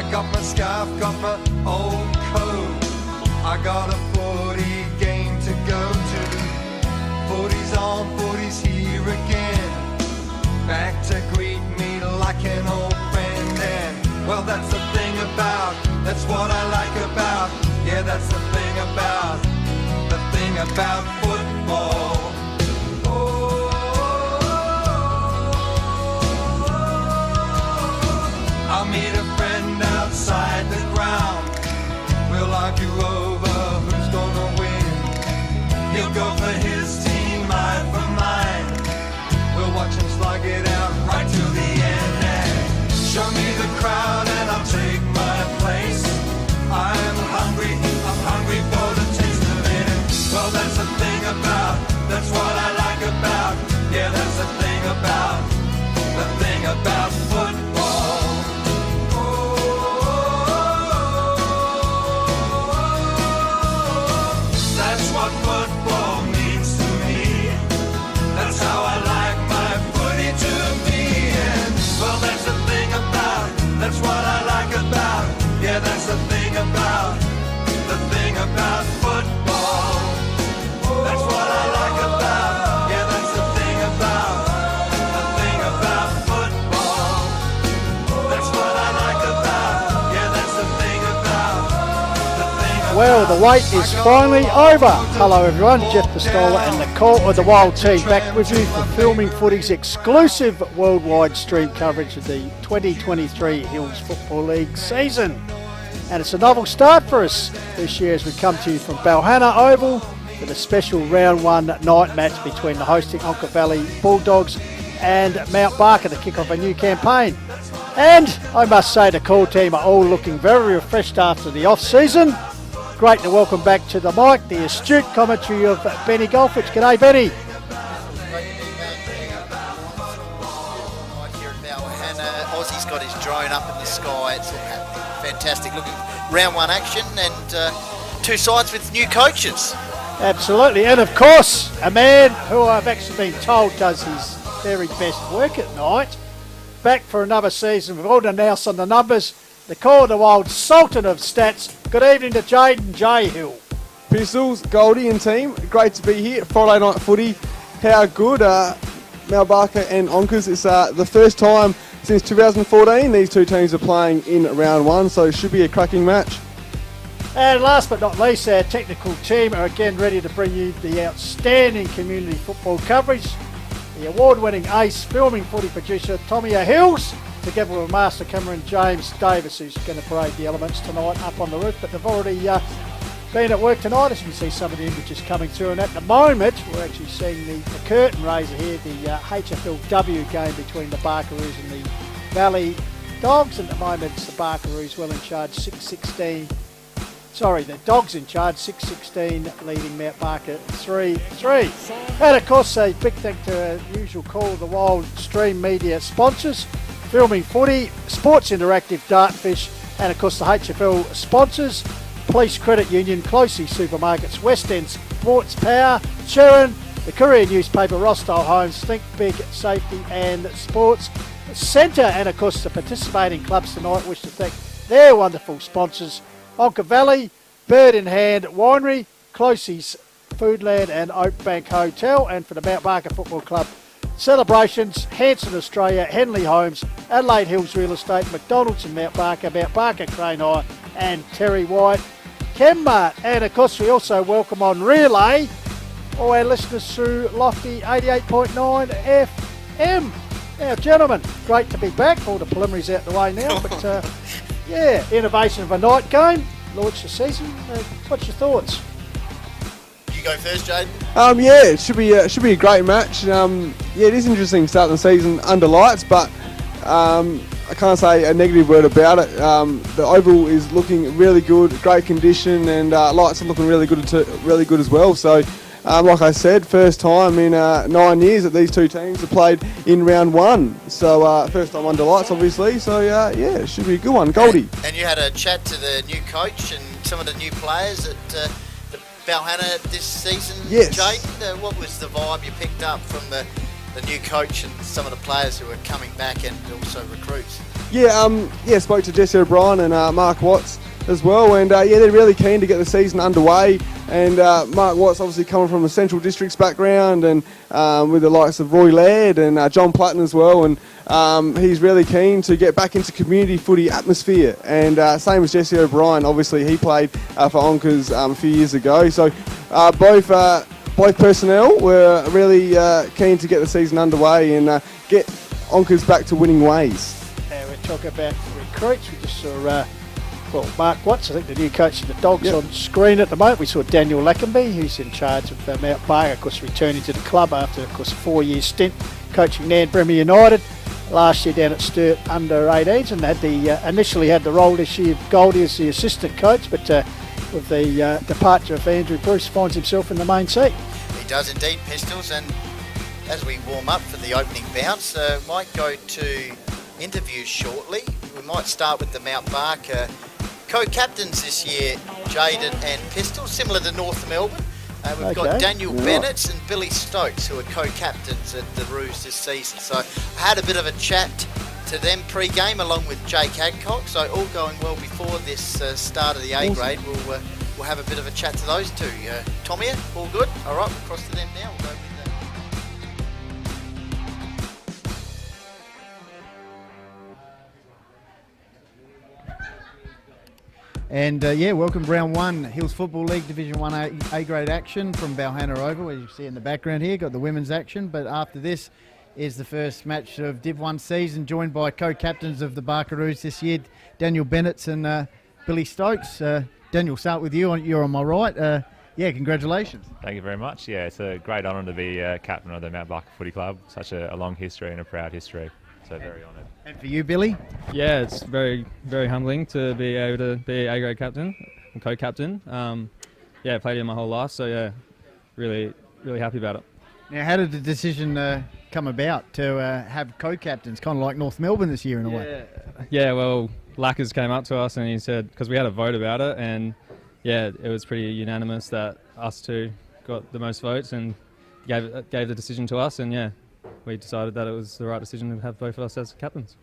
I got my scarf, got my old coat. I got a footy game to go to. Footy's on, footy's here again. Back to greet me like an old friend. And well, that's the thing about, that's what I like about. Yeah, that's the thing about football. I'll meet a friend outside the ground. We'll argue over who's gonna win. He'll go for his team, I for mine. We'll watch him slug it out right to the end. And show me the crowd and I'll take my place. I'm hungry for the taste of it. And well, that's the thing about, that's what I like about. Yeah, that's the thing about football. That's what football means to me. That's how I like my footy to be. And well, that's the thing about, that's what I like about. Yeah, that's the thing about football. That's what I like about. Yeah, that's the thing about football. That's what I like about. Yeah, that's the thing about. Well, the wait is finally over. Hello everyone, Jeff Pistola and the Call of the Wild team back with you for Filming Footy's exclusive worldwide stream coverage of the 2023 Hills Football League season. And it's a novel start for us this year as we come to you from Balhana Oval with a special round one night match between the hosting Onka Valley Bulldogs and Mount Barker to kick off a new campaign. And I must say the call team are all looking very refreshed after the off-season. Great to welcome back to the mic the astute commentary of Benny Golfich. G'day, Benny. Aussie's got his drone up in the sky. It's all happening. Fantastic looking round one action and two sides with new coaches. Absolutely, and of course, a man who I've actually been told does his very best work at night. Back for another season with all the nous on the numbers. The Call of the Wild Sultan of Stats. Good evening to Jaden J. Hill. Pistols, Goldie and team, great to be here. Friday night footy. How good, Mount Barker and Onkas. It's the first time since 2014 these two teams are playing in round one, so it should be a cracking match. And last but not least, our technical team are again ready to bring you the outstanding community football coverage. The award-winning ace filming footy producer Tommy Hills, together with master cameraman James Davis, who's going to parade the elements tonight up on the roof. But they've already been at work tonight, as you can see some of the images coming through. And at the moment, we're actually seeing the curtain raiser here, the HFLW game between the Barkaroos and the Valley Dogs. And at the moment, it's the Barkaroos well in charge, 6-16. Sorry, the Dogs in charge, 6-16, leading Mount Barker 3-3. And of course, a big thank to our usual Call of the Wild stream media sponsors, Filming Footy, Sports Interactive, Dartfish, and of course the HFL sponsors, Police Credit Union, Closey Supermarkets, West End Sports Power, Sharon, the Courier Newspaper, Rostow Homes, Think Big Safety and Sports Centre, and of course the participating clubs tonight wish to thank their wonderful sponsors, Onka Valley, Bird in Hand Winery, Closey's Foodland and Oakbank Hotel, and for the Mount Barker Football Club Celebrations, Hanson Australia, Henley Homes, Adelaide Hills Real Estate, McDonald's in Mount Barker Crane High, and Terry White Chemmart. And of course we also welcome on relay all our listeners through Lofty 88.9 FM. Now gentlemen, great to be back, all the preliminaries out the way now, but yeah, innovation of a night game, launch the season. What's your thoughts? You go first, Jade. Yeah, it should be a great match. Yeah, it is interesting starting the season under lights, but I can't say a negative word about it. The oval is looking really good, great condition, and lights are looking really good as well. So, like I said, first time in 9 years that these two teams have played in round one. So first time under lights, obviously. So yeah, it should be a good one. Goldie. And you had a chat to the new coach and some of the new players at the Balhana this season. Yes. Jaden, what was the vibe you picked up from the new coach and some of the players who are coming back and also recruits? Spoke to Jesse O'Brien and Mark Watts as well, and they're really keen to get the season underway. And Mark Watts obviously coming from a Central Districts background, and with the likes of Roy Laird and John Platten as well, and he's really keen to get back into community footy atmosphere. And same as Jesse O'Brien, obviously he played for Onkas a few years ago. So both personnel were really keen to get the season underway and get Onkas back to winning ways. We talk about recruits. We just saw Mark Watts, I think the new coach of the Dogs, on screen at the moment. We saw Daniel Lackenby, who's in charge of Mount Barker, of course, returning to the club after, of course, a 4-year stint coaching Nanbremmer United. Last year down at Sturt under 18s, and initially had the role this year of Goldie as the assistant coach, but with the departure of Andrew Bruce, finds himself in the main seat. He does indeed, Pistols, and as we warm up for the opening bounce, might go to interviews shortly. We might start with the Mount Barker co-captains this year, Jaden and Pistol, similar to North Melbourne. We've got Daniel Bennett and Billy Stokes, who are co-captains at the Roos this season. So I had a bit of a chat to them pre-game along with Jake Hadcock. So all going well before this start of the A grade. We'll have a bit of a chat to those two. Tommy, all good? All right, we'll cross to them now. We'll go with And welcome round one, Hills Football League Division 1 A grade action from Balhana Oval, as you see in the background here. Got the women's action, but after this is the first match of Div 1 season, joined by co-captains of the Barkaroos this year, Daniel Bennett and Billy Stokes. Daniel, start with you. You're on my right. Congratulations. Thank you very much. Yeah, it's a great honour to be captain of the Mount Barker Footy Club. Such a long history and a proud history. So very honoured. And for you, Billy? Yeah, it's very, very humbling to be able to be A-grade captain and co-captain. Played here my whole life, so really, really happy about it. Now, how did the decision come about to have co-captains, kind of like North Melbourne this year in a way? Yeah, well, Lackers came up to us and he said, because we had a vote about it, and it was pretty unanimous that us two got the most votes and gave the decision to us, and we decided that it was the right decision to have both of us as captains.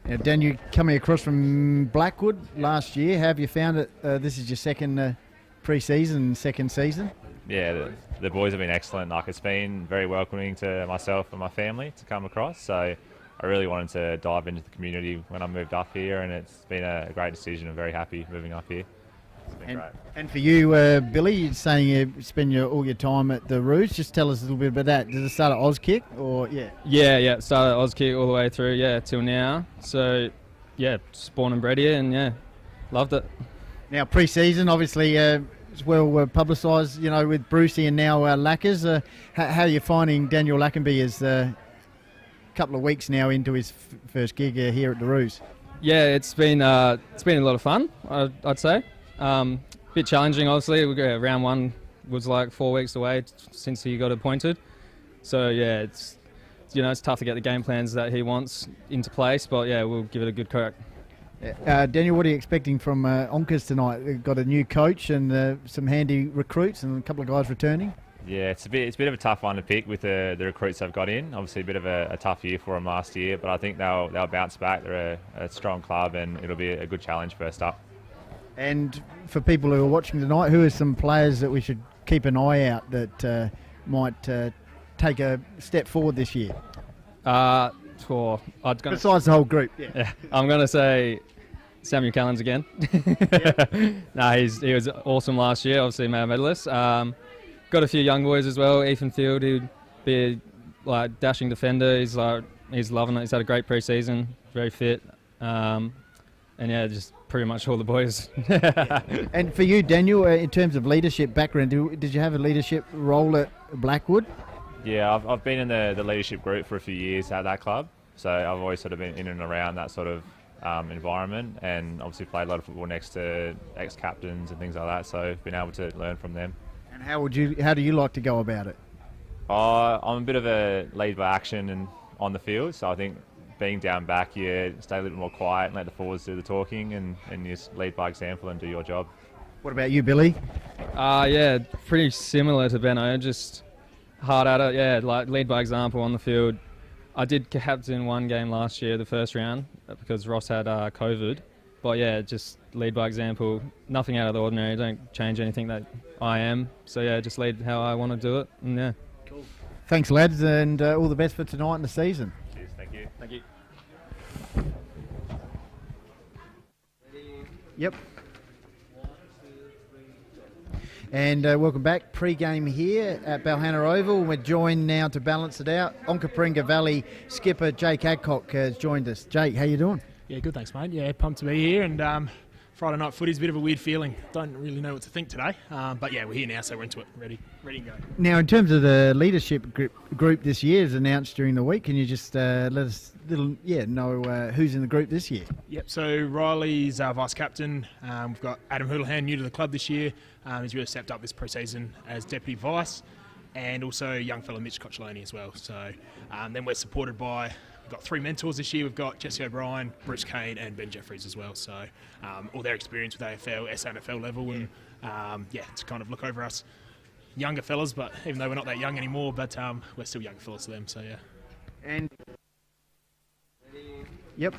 Now, Dan, you coming across from Blackwood last year. How have you found it? This is your second pre-season, second season? Yeah, the boys have been excellent. Like, it's been very welcoming to myself and my family to come across. So I really wanted to dive into the community when I moved up here, and it's been a great decision. I'm very happy moving up here. It's been great. And for you, Billy, you're saying you spend all your time at the Roos. Just tell us a little bit about that. Did it start at Auskick or Yeah, started at Auskick all the way through, till now. So, just born and bred here, and loved it. Now, pre-season, obviously, it's well publicised, with Brucey and now Lackers. How are you finding Daniel Lackenby as a couple of weeks now into his first gig here at the Roos? Yeah, it's been a lot of fun, I'd say. Bit challenging, obviously. Round one was like 4 weeks away since he got appointed. So it's tough to get the game plans that he wants into place, but we'll give it a good crack. Daniel, what are you expecting from Onkas tonight? They've got a new coach and some handy recruits and a couple of guys returning. Yeah, it's a bit of a tough one to pick with the recruits they've got in. Obviously, a bit of a tough year for them last year, but I think they'll bounce back. They're a strong club, and it'll be a good challenge first up. And for people who are watching tonight, who are some players that we should keep an eye out that might take a step forward this year? Besides the whole group. Yeah, I'm going to say Samuel Callens again. He was awesome last year, obviously male medalist. Got a few young boys as well. Ethan Field, who'd be a dashing defender. He's loving it. He's had a great pre-season, very fit. Just pretty much all the boys. And for you, Daniel, in terms of leadership background, did you have a leadership role at Blackwood? Yeah, I've been in the leadership group for a few years at that club, so I've always sort of been in and around that sort of environment, and obviously played a lot of football next to ex-captains and things like that, so I've been able to learn from them. And how do you like to go about it? I'm a bit of a lead by action and on the field, so I think being down back, you stay a little more quiet and let the forwards do the talking, and you just lead by example and do your job. What about you, Billy? Pretty similar to Benno, just hard at it, lead by example on the field. I did captain one game last year, the first round, because Ross had COVID. But yeah, just lead by example. Nothing out of the ordinary. Don't change anything that I am. So yeah, just lead how I want to do it. And yeah. Thanks, lads, and all the best for tonight and the season. Cheers, thank you. Thank you. Yep. And welcome back. Pre-game here at Balhanna Oval. We're joined now to balance it out. Onka Valley skipper Jake Adcock has joined us. Jake, how you doing? Yeah, good, thanks, mate. Yeah, pumped to be here. And Friday night footy's a bit of a weird feeling. Don't really know what to think today. But yeah, we're here now, so we're into it. Ready to go. Now, in terms of the leadership group this year, as announced during the week, can you just let us know who's in the group this year? Yep, so Riley's our vice captain. We've got Adam Houlihan, new to the club this year. He's really stepped up this pre-season as deputy vice. And also young fella Mitch Coccioloni as well. So then we're supported by... We've got 3 mentors this year. We've got Jesse O'Brien, Bruce Kane and Ben Jeffries as well. So all their experience with AFL, SANFL level and to kind of look over us younger fellas, but even though we're not that young anymore, but we're still young fellas to them, so yeah. And yep.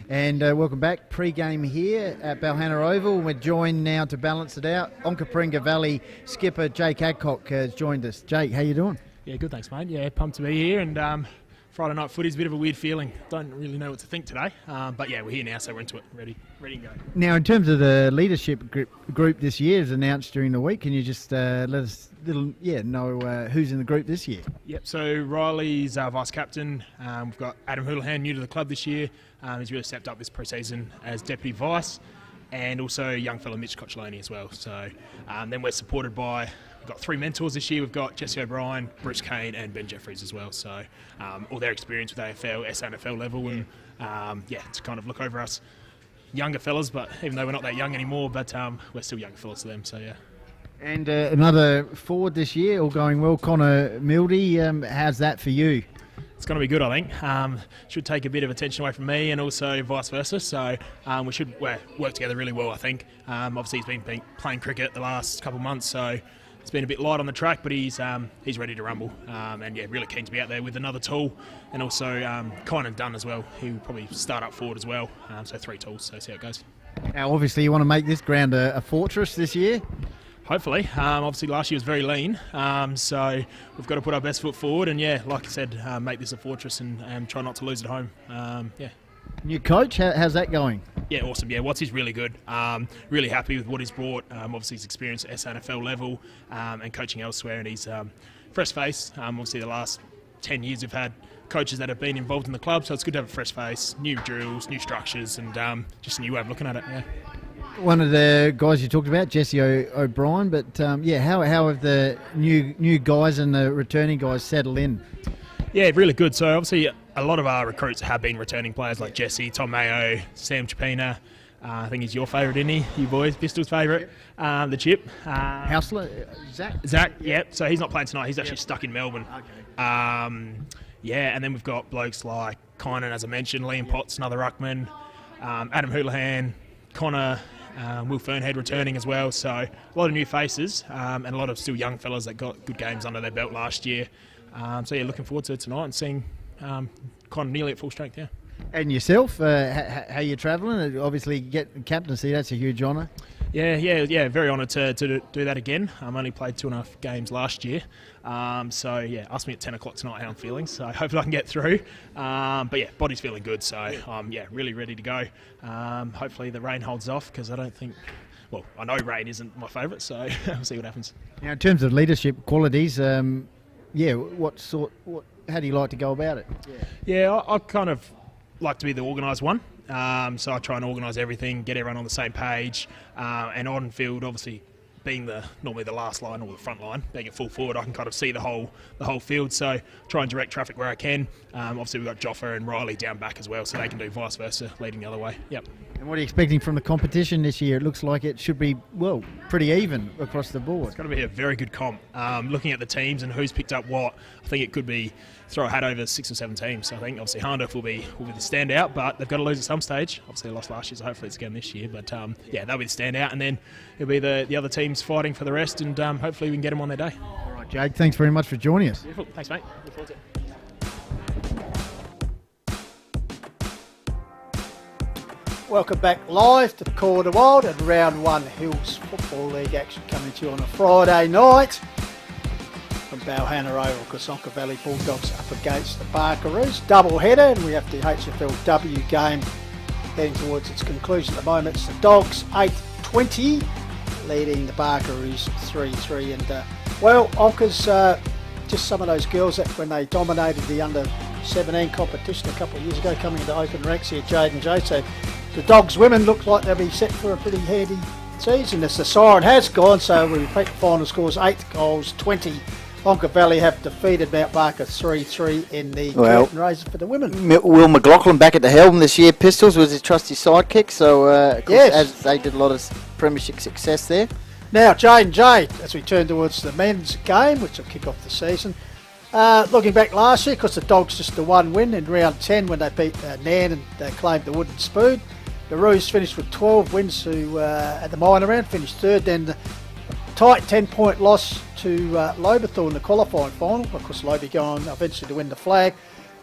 And welcome back. Pre-game here at Balhanna Oval. We're joined now to balance it out. Onka Valley skipper Jake Adcock has joined us. Jake, how you doing? Yeah, good, thanks, mate. Yeah, pumped to be here. And Friday night footy's a bit of a weird feeling. Don't really know what to think today. But yeah, we're here now, so we're into it. Ready to go. Now, in terms of the leadership group this year, as announced during the week, can you just let us know who's in the group this year? Yep, so Riley's our vice captain. We've got Adam Houlihan, new to the club this year. He's really stepped up this pre-season as deputy vice. And also young fella Mitch Coccioloni as well. So then we're supported by... We've got 3 mentors this year. We've got Jesse O'Brien, Bruce Kane and Ben Jeffries as well. So all their experience with AFL, SANFL level and to kind of look over us younger fellas, but even though we're not that young anymore, but we're still young fellas to them, so yeah. And another forward this year, all going well, Connor Mildy. How's that for you? It's going to be good, I think. Should take a bit of attention away from me and also vice versa. So we should work together really well, I think. Obviously, he's been playing cricket the last couple of months, so it's been a bit light on the track, but he's ready to rumble. And yeah, really keen to be out there with another tool. And also Kynan Dunn as well. He'll probably start up forward as well. So 3 tools, so see how it goes. Now, obviously, you want to make this ground a fortress this year? Hopefully. Obviously, last year was very lean. So we've got to put our best foot forward. And yeah, like I said, make this a fortress and try not to lose at home. New coach, how's that going? Yeah, awesome. Yeah, Watsy's really good. Really happy with what he's brought. Obviously, his experience at SANFL level and coaching elsewhere. And he's fresh face. Obviously, the last 10 years we've had coaches that have been involved in the club. So it's good to have a fresh face, new drills, new structures, and just a new way of looking at it. Yeah. One of the guys you talked about, Jesse O'Brien. But how have the new guys and the returning guys settled in? Yeah, really good. So obviously a lot of our recruits have been returning players like Jesse, Tom Mayo, Sam Chapina. I think he's your favourite, isn't he? You boys, Pistol's favourite. The Chip. Hausler, Zach? Zach, yep. So he's not playing tonight. He's actually stuck in Melbourne. Okay. And then we've got blokes like Kynan, as I mentioned, Liam Potts, another ruckman, Adam Houlihan, Connor, Will Fernhead returning as well. So a lot of new faces and a lot of still young fellas that got good games under their belt last year. Looking forward to it tonight and seeing kind of nearly at full strength, yeah. And yourself, how you travelling? Obviously, get captaincy, that's a huge honour. Yeah, very honoured to do that again. I only played 2.5 games last year. Ask me at 10 o'clock tonight how I'm feeling, so hopefully I can get through. Body's feeling good, so I'm really ready to go. Hopefully the rain holds off, because I know rain isn't my favourite, so we'll see what happens. Now, in terms of leadership qualities, how do you like to go about it? Yeah, I kind of like to be the organised one. So I try and organise everything, get everyone on the same page, and on field, obviously, being normally the last line or the front line, being a full forward, I can kind of see the whole field. So try and direct traffic where I can. Obviously, we've got Joffa and Riley down back as well, so they can do vice versa, leading the other way. Yep. And what are you expecting from the competition this year? It looks like it should be, pretty even across the board. It's going to be a very good comp. Looking at the teams and who's picked up what, I think it could be throw a hat over 6 or 7 teams. So I think obviously Hahndorf will be the standout, but they've got to lose at some stage. Obviously they lost last year, so hopefully it's again this year. But they'll be the standout, and then it'll be the other teams fighting for the rest, and hopefully we can get them on their day. All right, Jake, thanks very much for joining us. Beautiful. Thanks, mate. Look forward to it. Welcome back live to the Quarter Wild and Round 1 Hills Football League action coming to you on a Friday night from Balhana Oval, because Onka Valley Bulldogs up against the Barkaroos. Double header, and we have the HFLW game heading towards its conclusion at the moment. It's the Dogs 8-20 leading the Barkaroos 3-3. And well, Onka's just some of those girls that when they dominated the under-17 competition a couple of years ago, coming into open ranks here, Jade and Jay. So the Dogs women look like they'll be set for a pretty handy season. As the siren has gone, so we repeat the final scores: 8-20. Onka Valley have defeated Mount Barker 3-3 in the curtain raiser for the women. Will McLaughlin back at the helm this year. Pistols was his trusty sidekick, so of course, as they did a lot of premiership success there. Now, Jade and Jade, as we turn towards the men's game, which will kick off the season. Looking back last year, because the Dogs just the one win in round 10 when they beat Nan and they claimed the wooden spoon. The Roos finished with 12 wins, who at the minor round finished third. Then the tight 10-point loss to Lobethal in the qualifying final. Of course, Lobie going on eventually to win the flag.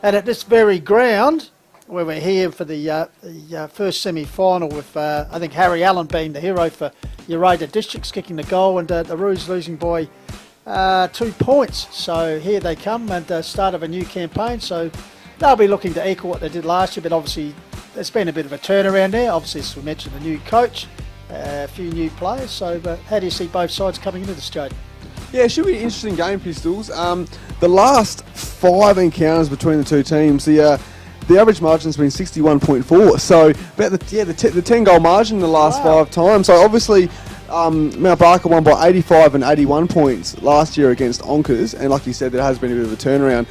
And at this very ground, where we're here for the first semi-final with, I think, Harry Allen being the hero for Uraida Districts, kicking the goal, and the Roos losing by 2 points. So here they come, and start of a new campaign. So they'll be looking to equal what they did last year, but obviously there's been a bit of a turnaround there. Obviously, as we mentioned, the new coach, a few new players. So how do you see both sides coming into this, Jade? Yeah, it should be an interesting game, Pistols. The last 5 encounters between the two teams, the average margin's been 61.4. So about the 10-goal margin in the last 5 times. So obviously, Mount Barker won by 85 and 81 points last year against Onkers, and like you said, there has been a bit of a turnaround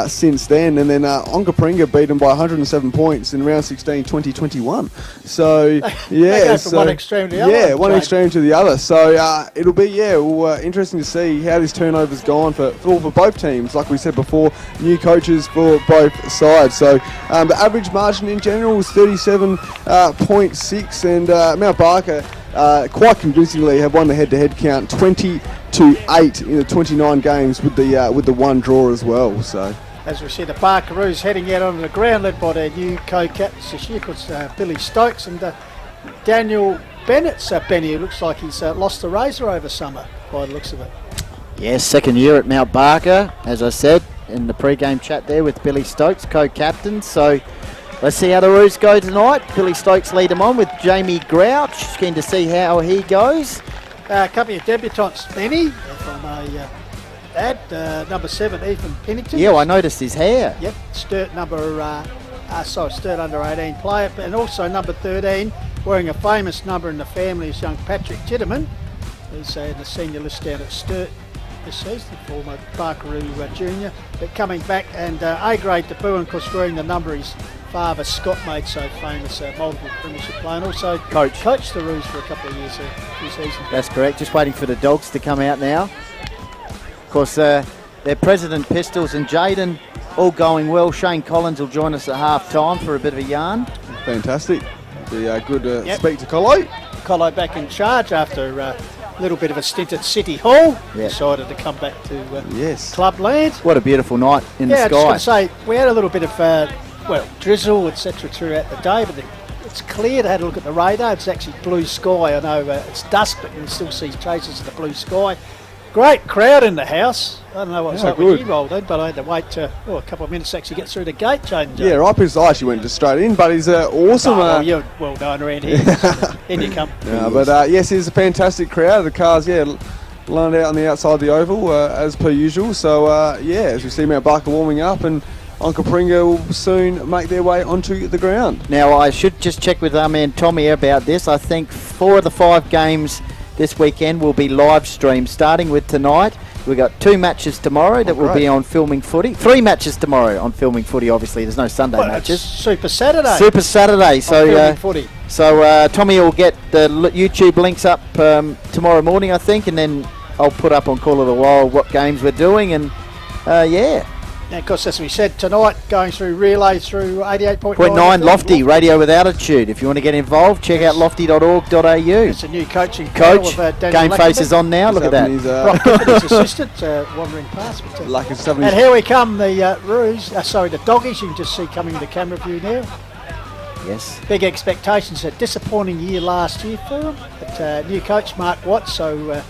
since then. And then Onka Pringa beat them by 107 points in round 16, 2021. So yeah, go from one extreme to the other. Yeah, one extreme to the other. So it'll be interesting to see how this turnover's gone for both teams. Like we said before, new coaches for both sides. So the average margin in general was 37.6, and Mount Barker quite convincingly have won the head-to-head count 20-8 in the 29 games with the one draw as well. So as we see the Barkaroos heading out onto the ground, led by their new co-captains this year, called Billy Stokes and Daniel Bennett's Benny, who looks like he's lost the razor over summer by the looks of it. Yes, second year at Mount Barker, as I said in the pre-game chat there with Billy Stokes, co-captain. So let's see how the Roos go tonight. Billy Stokes lead them on with Jamie Grouch. Keen to see how he goes. A couple of debutants, Benny, if I may add. Number 7, Ethan Pennington. Yeah, I noticed his hair. Yep, Sturt Sturt under 18 player, and also number 13, wearing a famous number in the family, is young Patrick Titterman, who's in the senior list down at Sturt this season, former Barkaroo junior, but coming back and A-grade debut, and of course wearing the number his father Scott made so famous, multiple premiership player, and also coached the Roos for a couple of years, few seasons. That's correct, just waiting for the Dogs to come out now. Of course, their president Pistols and Jaden all going well. Shane Collins will join us at half time for a bit of a yarn. Fantastic. Be good to speak to Colo. Colo back in charge after a little bit of a stint at City Hall. Yep. Decided to come back to Clubland. What a beautiful night in the sky. Yeah, I was just going to say, we had a little bit of drizzle, etc. throughout the day, but it's clear. To have a look at the radar. It's actually blue sky. I know it's dusk, but you can still see traces of the blue sky. Great crowd in the house. I don't know what it's like when you rolled in, but I had to wait a couple of minutes to actually get through the gate, Jane. Yeah, right, because I actually went just straight in, but he's awesome. You're well known around here. In you come. No, but yes, it's a fantastic crowd. The cars, lined out on the outside of the oval as per usual. So as we see Mount Barker warming up, and Onka Pringa will soon make their way onto the ground. Now, I should just check with our man Tommy about this. I think 4 of the 5 games this weekend will be live streamed, starting with tonight. We've got 2 matches tomorrow that will be on Filming Footy. 3 matches tomorrow on Filming Footy, obviously. There's no Sunday matches. Super Saturday. Super Saturday. So Footy. So Tommy will get the YouTube links up tomorrow morning, I think, and then I'll put up on Call of the Wild what games we're doing. And, Now, of course, as we said tonight, going through relay through 88.9 .9 Lofty, radio with altitude. If you want to get involved, check out lofty.org.au. It's a new coaching Coach, panel of game faces on now. Look at that. Rock Clifford, his assistant, wandering past. But, Lucky for and here we come, the the Doggies. You can just see coming into camera view now. Yes. Big expectations. A disappointing year last year for them. But new coach Mark Watts, so we'll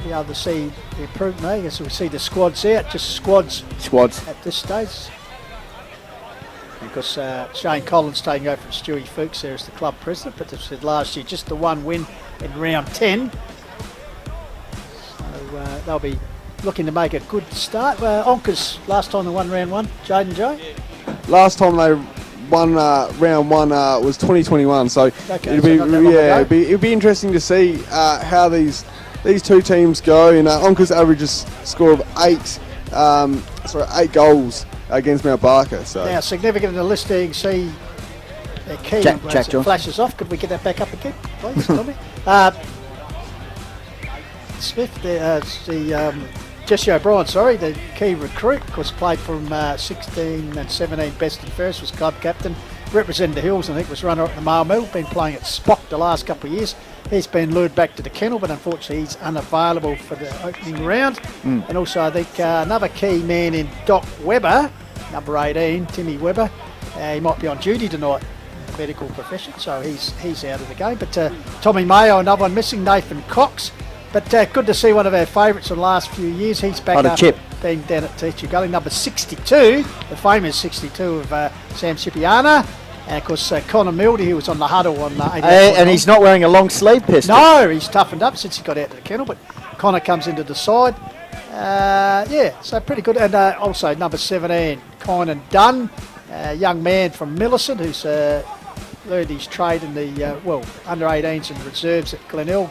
be able to see the improvement. As we see the squads out, just squads at this stage. Because Shane Collins taking over from Stewie Fuchs there as the club president, but as I said last year, just the one win in round 10. So they'll be looking to make a good start. Onka's last time they won round 1, Jaden Joe? Last time they won round 1 was 2021, so Okay, it'll be interesting to see how these two teams go. And Onka's averages score of 8 goals against Mount Barker. So now significant in the list there, you can see their key Jack Johnson. flashes off. Could we get that back up again, please, Tommy? Smith, the Jesse O'Brien, the key recruit, of course, played from 16 and 17 best and first, was club captain, represented the Hills, and I think was runner-up at the Mile Mill, been playing at Spock the last couple of years. He's been lured back to the kennel, but unfortunately he's unavailable for the opening round. And also I think another key man in Doc Webber, number 18, Timmy Webber, he might be on duty tonight in the medical profession, so he's out of the game. But Tommy Mayo, another one missing, Nathan Cox. But good to see one of our favourites in the last few years. He's back after being down at Teacher Gully. Number 62, the famous 62 of Sam Cipriano. And of course, Connor Mildy, who was on the huddle on 88. And he's not wearing a long sleeve pistol. No, he's toughened up since he got out to the kennel. But Connor comes into the side. So pretty good. And also number 17, Kynan Dunn, a young man from Millicent who's learned his trade in the under 18s and reserves at Glenelg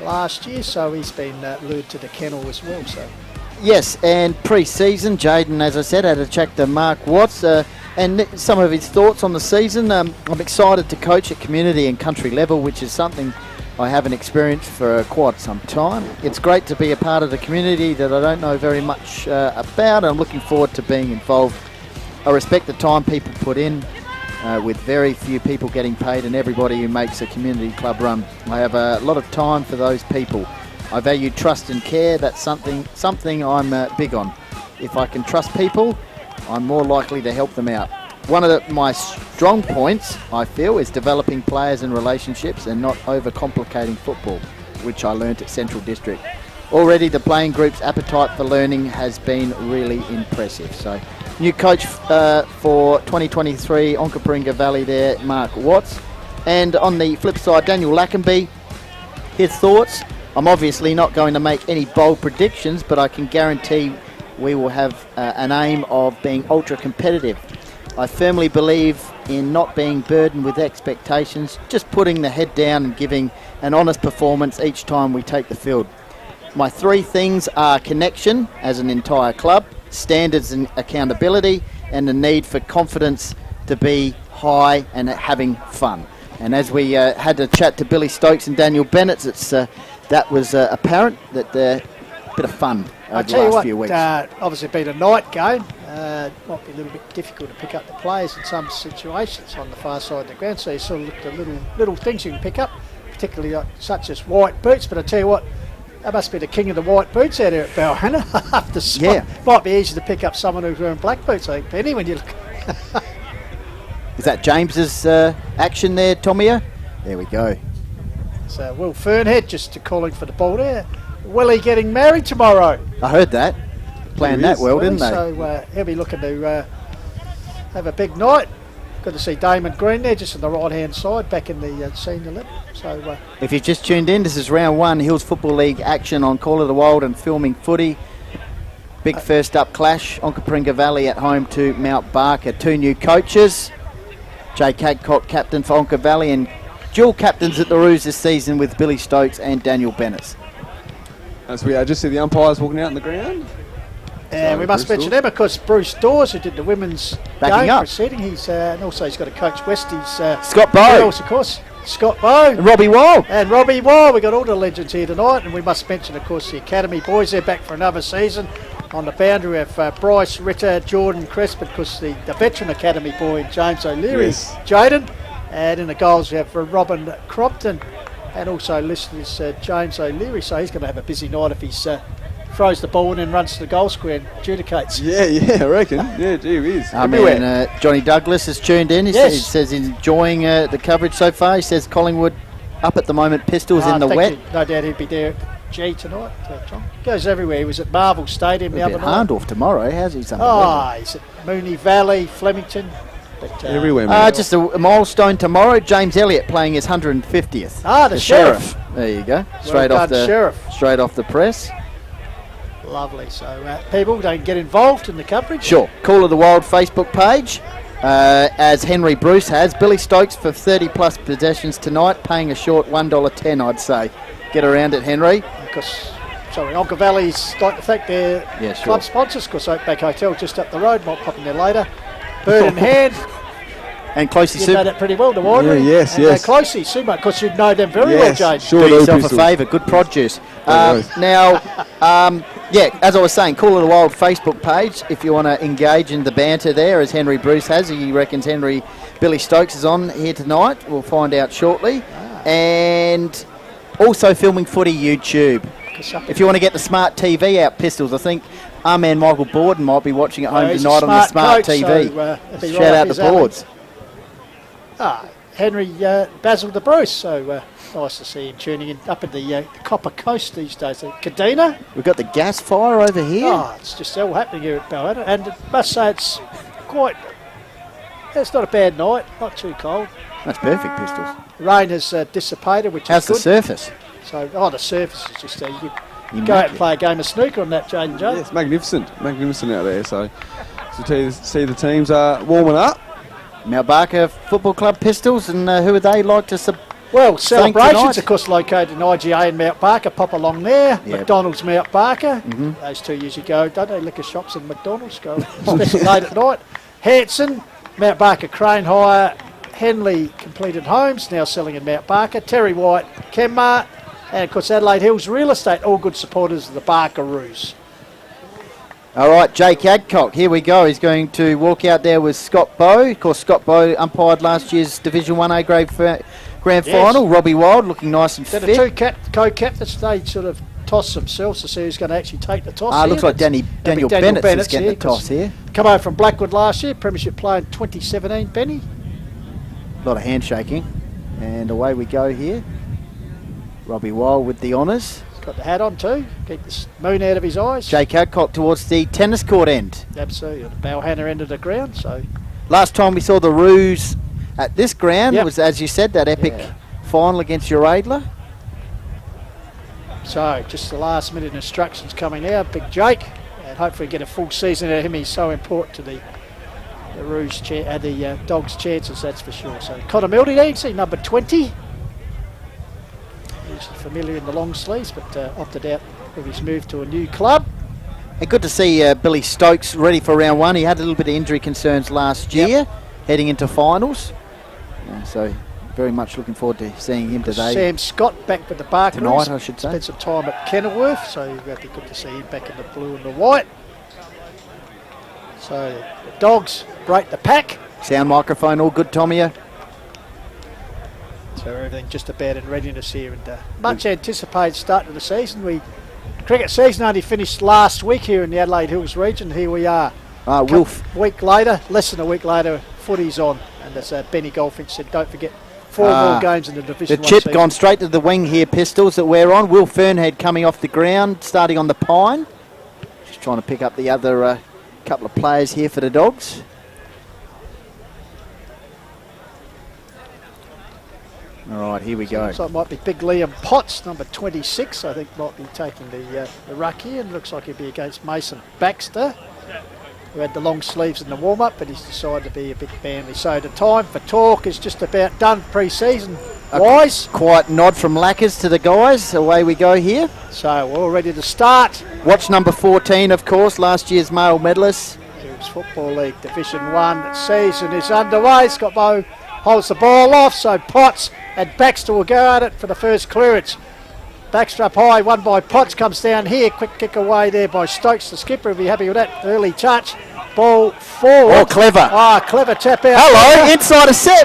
last year, so he's been lured to the kennel as well. So yes, and pre-season, Jaden, as I said, had a chat to Mark Watts and some of his thoughts on the season. I'm excited to coach at community and country level, which is something I haven't experienced for quite some time. It's great to be a part of the community that I don't know very much about. I'm looking forward to being involved. I respect the time people put in. With very few people getting paid and everybody who makes a community club run. I have a lot of time for those people. I value trust and care. That's something I'm big on. If I can trust people, I'm more likely to help them out. One of my strong points, I feel, is developing players and relationships and not overcomplicating football, which I learnt at Central District. Already the playing group's appetite for learning has been really impressive. So, new coach for 2023, Onka Valley there, Mark Watts. And on the flip side, Daniel Lackenby, his thoughts. I'm obviously not going to make any bold predictions, but I can guarantee we will have an aim of being ultra competitive. I firmly believe in not being burdened with expectations, just putting the head down and giving an honest performance each time we take the field. My 3 things are connection as an entire club, standards and accountability, and the need for confidence to be high and having fun. And as we had a chat to Billy Stokes and Daniel Bennett, that was apparent that a bit of fun over the last few weeks. Obviously been a night game. Might be a little bit difficult to pick up the players in some situations on the far side of the ground, so you sort of look at little things you can pick up, particularly such as white boots. But I tell you what, that must be the king of the white boots out here at Balhana. Might be easy to pick up someone who's wearing black boots, I think, Penny, when you look. Is that James's action there, Tomia? There we go. So Will Fernhead just calling for the ball there. Willie getting married tomorrow. I heard that. Planned that well, didn't they? So he'll be looking to have a big night. Good to see Damon Green there, just on the right-hand side, back in the senior level. So, if you've just tuned in, this is round 1, Hills Football League action on Call of the Wild and Filming Footy. Big first up clash, Onka Valley at home to Mount Barker. 2 new coaches, Jay Cadcock, captain for Onka Valley, and dual captains at the Roos this season with Billy Stokes and Daniel Bennett. As we just see the umpires walking out on the ground. And we must mention them because Bruce Dawes, who did the women's backing game up proceeding, and also he's got to coach Westie's Scott Bowe, of course, Scott Bowe, and Robbie Wall, we got all the legends here tonight. And we must mention, of course, the academy boys. They're back for another season. On the boundary, we have Bryce Ritter, Jordan Cresp, because the veteran academy boy, James O'Leary, Yes. Jaden. And in the goals, we have Robin Crompton, and also listed as James O'Leary. So he's going to have a busy night if he's throws the ball and then runs to the goal square and adjudicates. Yeah, I reckon. Yeah, gee whiz. I Everywhere. mean, Johnny Douglas has tuned in. He says he's enjoying the coverage so far. He says Collingwood up at the moment, Pistols in the wet. No doubt he'd be there at G tonight, John. Goes everywhere. He was at Marvel Stadium the other night. Hahndorf tomorrow. How's he saying? He's at Moonee Valley, Flemington. But, Everywhere, man. Just a milestone tomorrow. James Elliott playing his 150th. The sheriff. There you go. Sheriff. Straight off the press. Lovely. So people don't get involved in the coverage. Sure. Call of the Wild Facebook page, as Henry Bruce has. Billy Stokes for 30 plus possessions tonight, paying a short $1.10, I'd say. Get around it, Henry. Because, Onka Valley's like to thank their club sponsors, because Oakback Hotel just up the road, might pop in there later. Bird in hand. And Closey You know that pretty well, the winery. Yes. Closey, Sumo, because you know them very well, James. Sure do yourself a favour. Good produce. Now, as I was saying, Call of the Wild Facebook page, if you want to engage in the banter there, as Henry Bruce has. He reckons Billy Stokes is on here tonight. We'll find out shortly. And also filming footy YouTube. If you want to get the smart TV out, Pistols, I think our man Michael Borden might be watching at home tonight on the smart TV. Shout out to Boards. Henry Basil de Bruce, so nice to see him tuning in up in the Copper Coast these days. Kadena. We've got the gas fire over here. It's just all happening here at Balhana, and I must say it's not a bad night, not too cold. That's perfect, Pistols. Rain has dissipated, which How's is good. the surface? So, the surface is just you could go out and play a game of snooker on that, Jane Joe. Yeah, it's magnificent out there. So to see the teams are warming up. Mount Barker Football Club Pistols, and who would they like to Celebrations, tonight? of course, located in IGA and Mount Barker. Pop along there. Yep. McDonald's Mount Barker. Mm-hmm. Those two usually go, don't they? Liquor shops and McDonald's go, especially late at night. Hanson, Mount Barker Crane Hire, Henley Completed Homes, now selling in Mount Barker. Terry White, Kenmar, and of course Adelaide Hills Real Estate, all good supporters of the Barkeroos. All right, Jake Adcock, here we go. He's going to walk out there with Scott Bowe. Of course, Scott Bowe umpired last year's Division 1A Grand Final. Robbie Wild looking nice and fit. The two co-captains, they sort of toss themselves to see who's going to actually take the toss. Looks like Daniel Bennett's getting the toss here. Come over from Blackwood last year, Premiership player in 2017, Benny. A lot of handshaking. And away we go here. Robbie Wild with the honours. Got the hat on too, keep the moon out of his eyes. Jake Adcock towards the tennis court end. Absolutely, the Balhana end of the ground. So last time we saw the Roos at this ground was, as you said, that epic final against Uradla. So just the last minute instructions coming out, Big Jake, and hopefully get a full season out of him. He's so important to the Roos, the Dogs' chances, that's for sure. So Connor Mildy, you can see number 20. Familiar in the long sleeves, but opted out with his move to a new club. And good to see Billy Stokes ready for round one. He had a little bit of injury concerns last year, heading into finals. So very much looking forward to seeing him today. Sam Scott back with the Barkeroos. Tonight, I should say. Spent some time at Kenilworth, so it'll be good to see him back in the blue and the white. So the Dogs break the pack. Sound microphone all good, Tommy? So everything just about in readiness here, and much anticipated start to the season. Cricket season only finished last week here in the Adelaide Hills region. Here we are. Week later, less than a week later, footy's on, and as Benny Goldfinch said, don't forget 4 more games in the Division 1 chip season. Gone straight to the wing here, Pistols, that we're on. Will Fernhead coming off the ground, starting on the pine. Just trying to pick up the other couple of players here for the Dogs. All right, here we go. Looks like it might be Big Liam Potts, number 26, I think might be taking the ruck here, and looks like he'll be against Mason Baxter, who had the long sleeves in the warm-up, but he's decided to be a bit manly. So the time for talk is just about done pre-season wise. Quiet nod from Lackers to the guys. Away we go here. So we're all ready to start. Watch number 14, of course, last year's male medalist. Hills Football League Division 1 season is underway. Scott Bowe holds the ball off, so Potts and Baxter will go at it for the first clearance. Baxter up high, won by Potts, comes down here. Quick kick away there by Stokes. The skipper will be happy with that early touch. Ball forward. Oh, clever. Clever tap out. Hello, inside a set.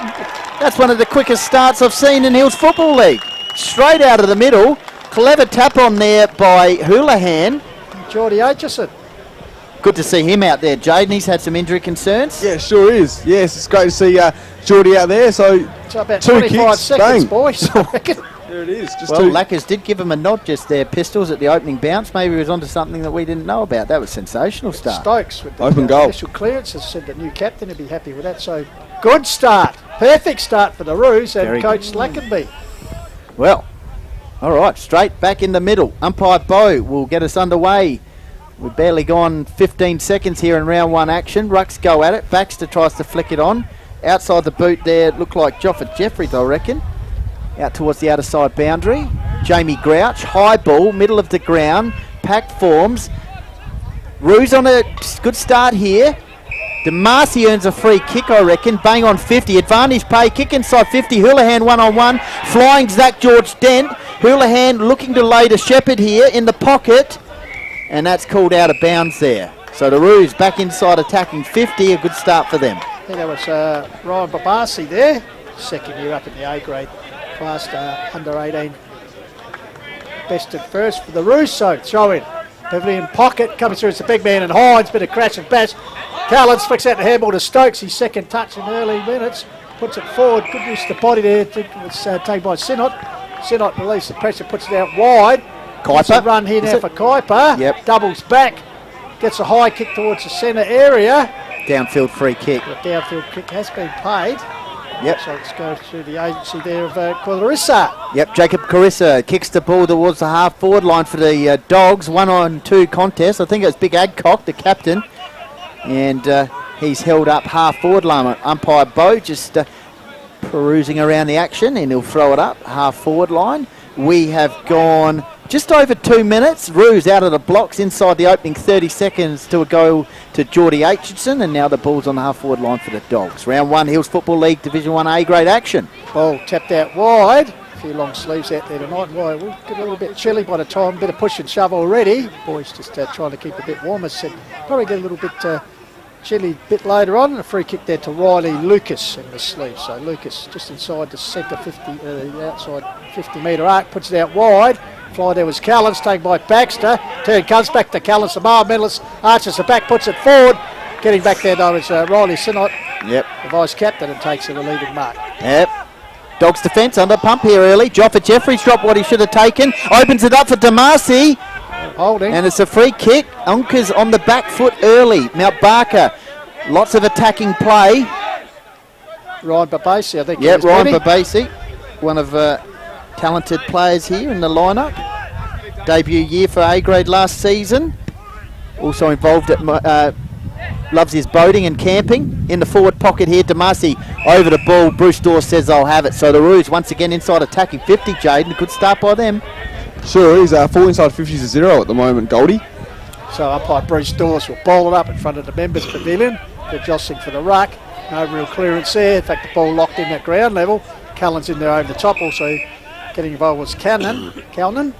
That's one of the quickest starts I've seen in Hills Football League. Straight out of the middle. Clever tap on there by Houlihan. Geordie Aitchison. Good to see him out there, Jaden. He's had some injury concerns. Yeah, sure is. Yes, it's great to see Geordie out there. So about 2 25 kicks, seconds, bang. boys. There it is. Just Well, 2. Lackers did give him a nod just there, Pistols, at the opening bounce. Maybe he was onto something that we didn't know about. That was sensational start. Stokes with the Open goal. initial clearance has said the new captain would be happy with that. So good start. Perfect start for the Roos and Very Coach Lackenby. Well, all right, straight back in the middle. Umpire Bo will get us underway. We've barely gone 15 seconds here in round 1 action. Rucks go at it. Baxter tries to flick it on. Outside the boot there, looked like Joffa Jeffries, I reckon. Out towards the outer side boundary. Jamie Grouch, high ball, middle of the ground. Packed forms. Roos on a good start here. DeMarcy earns a free kick, I reckon. Bang on 50. Advantage play. Kick inside 50. Houlihan 1-on-1. Flying Zach George Dent. Houlihan looking to lay to Shepherd here in the pocket. And that's called out of bounds there. So the Roos back inside attacking 50. A good start for them. I think that was Ryan Babasi there. Second year up in the A grade class, under 18. Best at first for the Roos. So throw in. Pavilion pocket coming through. It's the big man and Hines. Bit of crash and bash. Callens flicks out the handball to Stokes. His second touch in early minutes. Puts it forward. Good use of the body there. It's taken by Sinnott. Sinnott releases the pressure. Puts it out wide. Gets a run here now for Kuiper. Yep. Doubles back. Gets a high kick towards the centre area. Downfield free kick. The downfield kick has been paid. Yep. So let's go through the agency there of Clarissa. Yep, Jacob Carissa kicks the ball towards the half-forward line for the Dogs. 1-on-2 contest. I think it was Big Adcock, the captain. And he's held up half-forward line. Umpire Bo just perusing around the action, and he'll throw it up half-forward line. We have gone just over 2 minutes. Roos out of the blocks inside the opening 30 seconds to go to Geordie Aitchison, and now the ball's on the half-forward line for the Dogs. Round 1, Hills Football League Division 1 A grade action. Ball tapped out wide. A few long sleeves out there tonight. We'll get a little bit chilly by the time. Bit of push and shove already. Boys just trying to keep a bit warmer. Said probably get a little bit chilly a bit later on. And a free kick there to Riley Lucas in the sleeve. So Lucas just inside the centre 50, the outside 50-metre arc, puts it out wide. Fly there was Callens, taken by Baxter. Turn comes back to Callens. The mile medalist arches the back, puts it forward. Getting back there though is Riley Sinnott, Yep. the vice captain, and takes the relieving mark. Yep. Dogs defence under pump here early. Joffa Jeffries dropped what he should have taken. Opens it up for DeMarcy. Holding. And it's a free kick. Onka's on the back foot early. Mount Barker. Lots of attacking play. Ryan Babasi, I think. Yep, is Ryan Benny. Babasi. One of talented players here in the lineup. Debut year for A grade last season. Also involved at loves his boating and camping. In the forward pocket here, DeMarcy over the ball. Bruce Dawes says I'll have it. So the Roos once again inside attacking 50, Jaden. Good start by them. Sure is. 4 inside 50s to 0 at the moment, Goldie. So umpire Bruce Dawes will bowl it up in front of the members' pavilion. They're jostling for the ruck. No real clearance there. In fact, the ball locked in at ground level. Callan's in there over the top. Also getting involved was Calnan.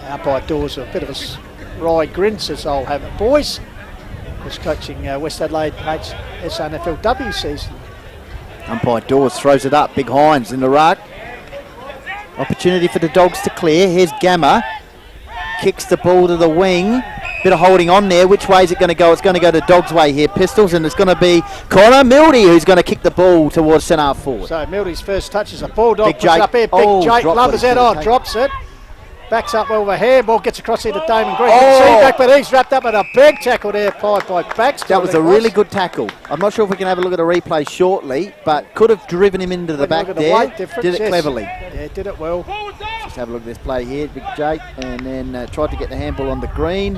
Umpire Dawes, a bit of a wry grin, says I'll have it, boys. Was coaching West Adelaide SNFLW season. Umpire Dawes throws it up. Big Hines in the ruck. Opportunity for the Dogs to clear. Here's Gamma. Kicks the ball to the wing. Bit of holding on there. Which way is it going to go? It's going to go the Dogs' way here, Pistols, and it's going to be Connor Mildy who's going to kick the ball towards centre forward. So Mildy's first touch is a bulldog. Big Puts it Jake. up here. Big Oh, Jake dropped lumbers what he out should have on, taken. drops it. Backs up well with a handball, gets across here to Damon Green. Oh. See back, but he's wrapped up in a big tackle there, applied by Baxter. That was a really good tackle. I'm not sure if we can have a look at a replay shortly, but could have driven him into the Look back at the there. weight difference, Did it yes. cleverly. Yeah, did it well. Just have a look at this play here, Big Jake, and then tried to get the handball on the green.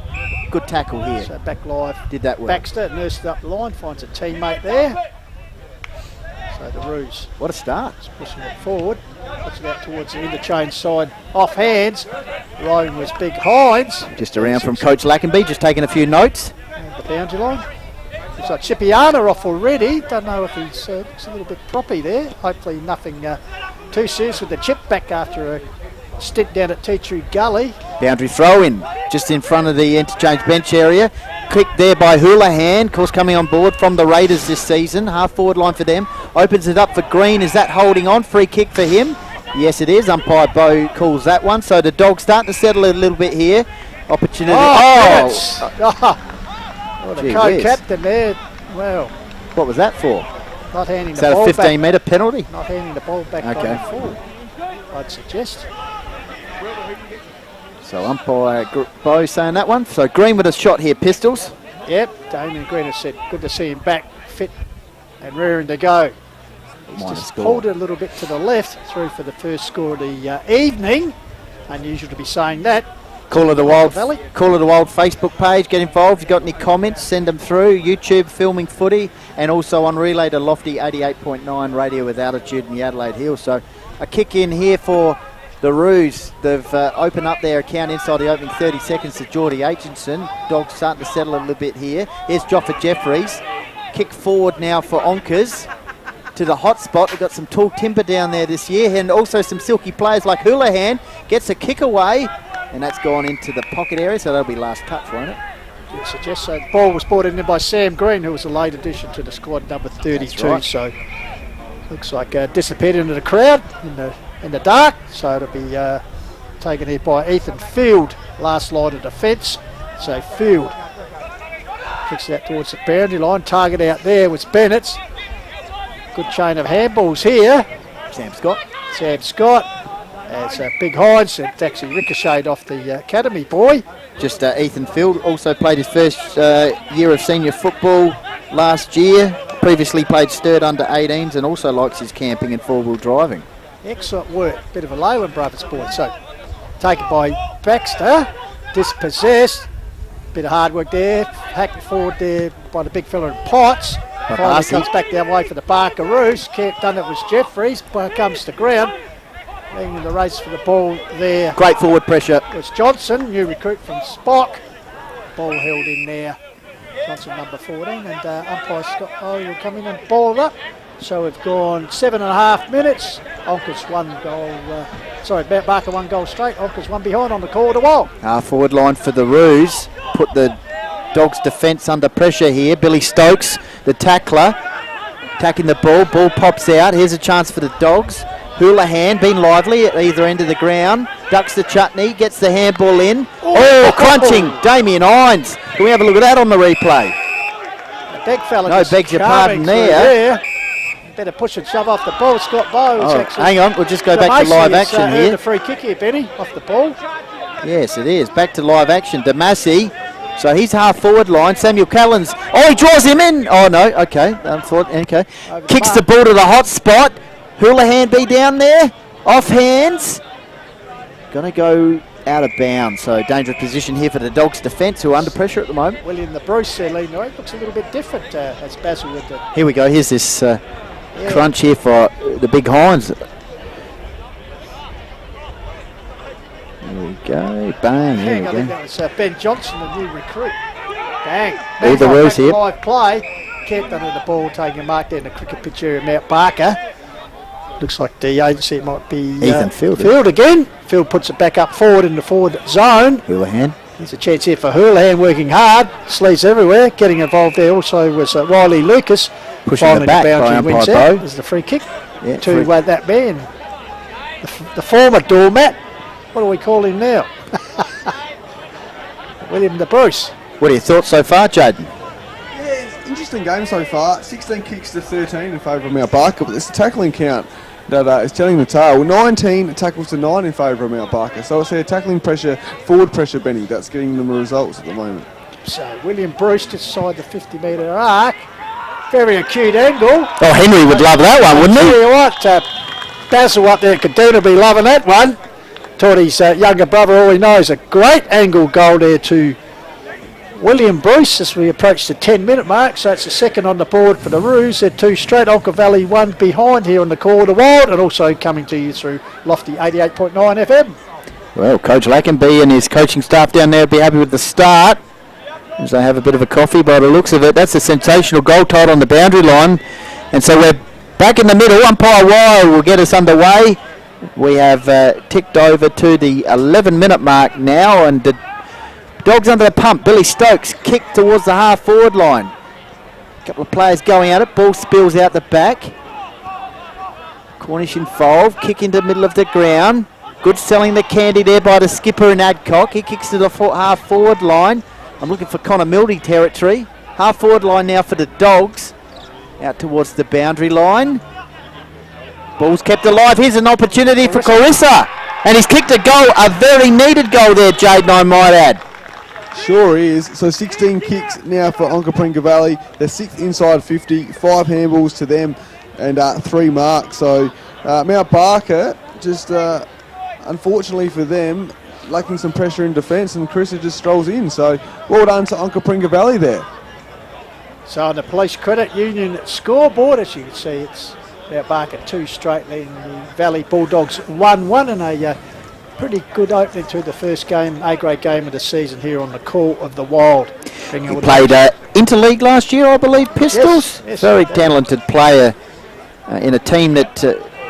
Good tackle here. So back live. Did that well. Baxter nursed up the line, finds a teammate there. So the Roos What a start. is pushing it forward. Puts it out towards the interchange side. Off hands. Rowing was Big Hines. Just around from Coach Lackenby, just taking a few notes. And the boundary line. Looks like Chipiana off already. Don't know if he's looks a little bit proppy there. Hopefully nothing too serious with the chip back after a stint down at Tea Tree Gully. Boundary throw in, just in front of the interchange bench area. Kicked there by Houlihan, of course coming on board from the Raiders this season. Half forward line for them. Opens it up for Green. Is that holding on? Free kick for him. Yes, it is. Umpire Bo calls that one. So the Dogs starting to settle a little bit here. Opportunity. Well, the co-captain there. Well, what was that for? not handing Is the that ball a 15-metre penalty? back. Not handing the ball back Okay. on full, I'd suggest. So umpire Bo saying that one. So Green with a shot here, Pistols. Yep, Damien Green has said good to see him back, fit and rearing to go. He's Minor just score. pulled it a little bit to the left, through for the first score of the evening. Unusual to be saying that. Call of the Wild Valley. Call of the Wild Facebook page. Get involved. If you've got any comments, send them through. YouTube filming footy, and also on relay to Lofty 88.9 radio with altitude in the Adelaide Hills. So a kick in here for the Roos. They've opened up their account inside the opening 30 seconds to Geordie Aitchison. Dogs starting to settle a little bit here. Here's Joffa Jeffries. Kick forward now for Onkas to the hot spot. They've got some tall timber down there this year, and also some silky players like Houlihan. Gets a kick away, and that's gone into the pocket area, so that'll be last touch, won't it? You'd suggest so. The ball was brought in by Sam Green, who was a late addition to the squad, number 32. Right. So looks like disappeared into the crowd in the dark. So it'll be taken here by Ethan Field, last line of defence. So Field kicks it out towards the boundary line. Target out there was Bennett's. Good chain of handballs here. Sam Scott. Sam Scott. As Big Hines, it's actually ricocheted off the academy boy. Just Ethan Field also played his first year of senior football last year. Previously played Sturt under 18s and also likes his camping and four-wheel driving. Excellent work. Bit of a Leyland Brothers boy. So taken by Baxter. Dispossessed. Bit of hard work there. Hacked forward there by the big fella in Potts. Finally comes back the other way for the Barkaroos. Done it was Jeffries. Comes to ground. Leading in the race for the ball there Great forward pressure. was Johnson, new recruit from Spock. Ball held in there. Johnson number 14, and umpire Scott will come in and ball it up. So we've gone 7.5 minutes. Onka's one goal. Barker 1 goal straight. Onka's one behind on the call to wall. Half forward line for the Roos. Put the Dogs' defence under pressure here. Billy Stokes, the tackler, attacking the ball. Ball pops out. Here's a chance for the Dogs. Houlihan, been lively at either end of the ground. Ducks the chutney, gets the handball in. Oh, crunching. Damien Hines. Can we have a look at that on the replay? The big fella. No, just begs your charming pardon through there. Better push and shove off the ball. Scott Bowe is actually. Hang on, we'll just go back to live action earned here. a free kick here, Benny, off the ball. Yes, it is. Back to live action. Damasi. So he's half forward line. Samuel Callens. Oh, he draws him in. Oh, no. Okay. Okay. Over the Kicks the mark. ball to the hot spot. Houlihan be down there. Off hands. Going to go out of bounds. So dangerous position here for the Dogs' defence, who are under pressure at the moment. William the Bruce there leading the way. Looks a little bit different as Basil with the. Here we go. Here's this crunch here for the Big Hines. There we go. Bang. There I we think go. that was Ben Johnson, the new recruit. Bang. All the Meanwhile, Roos back to here. live play. Kept under the ball, taking a mark there in the cricket pitch area, Mount Barker. Looks like the agency it might be Ethan Field. Field again. Field puts it back up forward in the forward zone. Houlihan. There's a chance here for Houlihan working hard. Sleeves everywhere. Getting involved there also was Riley Lucas. Pushing Finally it back the by boundary wins umpire out. Bo. There's the free kick Yeah, to free- that man. The former doormat. What do we call him now? William the Bruce. What are your thoughts so far, Jaden? Yeah, it's an interesting game so far. 16 kicks to 13 in favour of Mount Barker, but it's a tackling count that is telling the tale. 19 tackles to 9 in favour of Mount Barker. So it's a tackling pressure, forward pressure, Benny, that's getting them the results at the moment. So William Bruce just inside the 50-metre arc. Very acute angle. Oh, Henry would love that one, wouldn't Tell he? you what, Basil up there at Kaduna be loving that one. Taught his younger brother all he knows. A great angle goal there to William Bruce as we approach the 10-minute mark. So it's the second on the board for the Roos. They're two straight. Onka Valley one behind here on the Call of the Wild, and also coming to you through Lofty 88.9 FM. Well, Coach Lackenby and his coaching staff down there will be happy with the start, as they have a bit of a coffee by the looks of it. That's a sensational goal tied on the boundary line. And so we're back in the middle. Umpire Wire will get us underway. We have ticked over to the 11-minute mark now, and the Dogs under the pump. Billy Stokes kick towards the half-forward line. A couple of players going at it. Ball spills out the back. Cornish involved. Kick into the middle of the ground. Good selling the candy there by the skipper in Adcock. He kicks to the half-forward line. I'm looking for Connor Mildy territory. Half-forward line now for the Dogs. Out towards the boundary line. Ball's kept alive. Here's an opportunity for Carissa. And he's kicked a goal. A very needed goal there, Jaden, I might add. Sure is. So 16 kicks now for Onka Pringa Valley. They're 6th inside 50, 5 handballs to them, and 3 marks. So Mount Barker, just unfortunately for them, lacking some pressure in defence, and Carissa just strolls in. So well done to Onka Pringa Valley there. So on the Police Credit Union scoreboard, as you can see, it's Mount Barker 2 straight, leading the Valley Bulldogs 1-1, and a pretty good opening to the first game, A-grade game of the season here on the Call of the Wild. He played interleague last year, I believe, Pistols. Yes, very talented player in a team that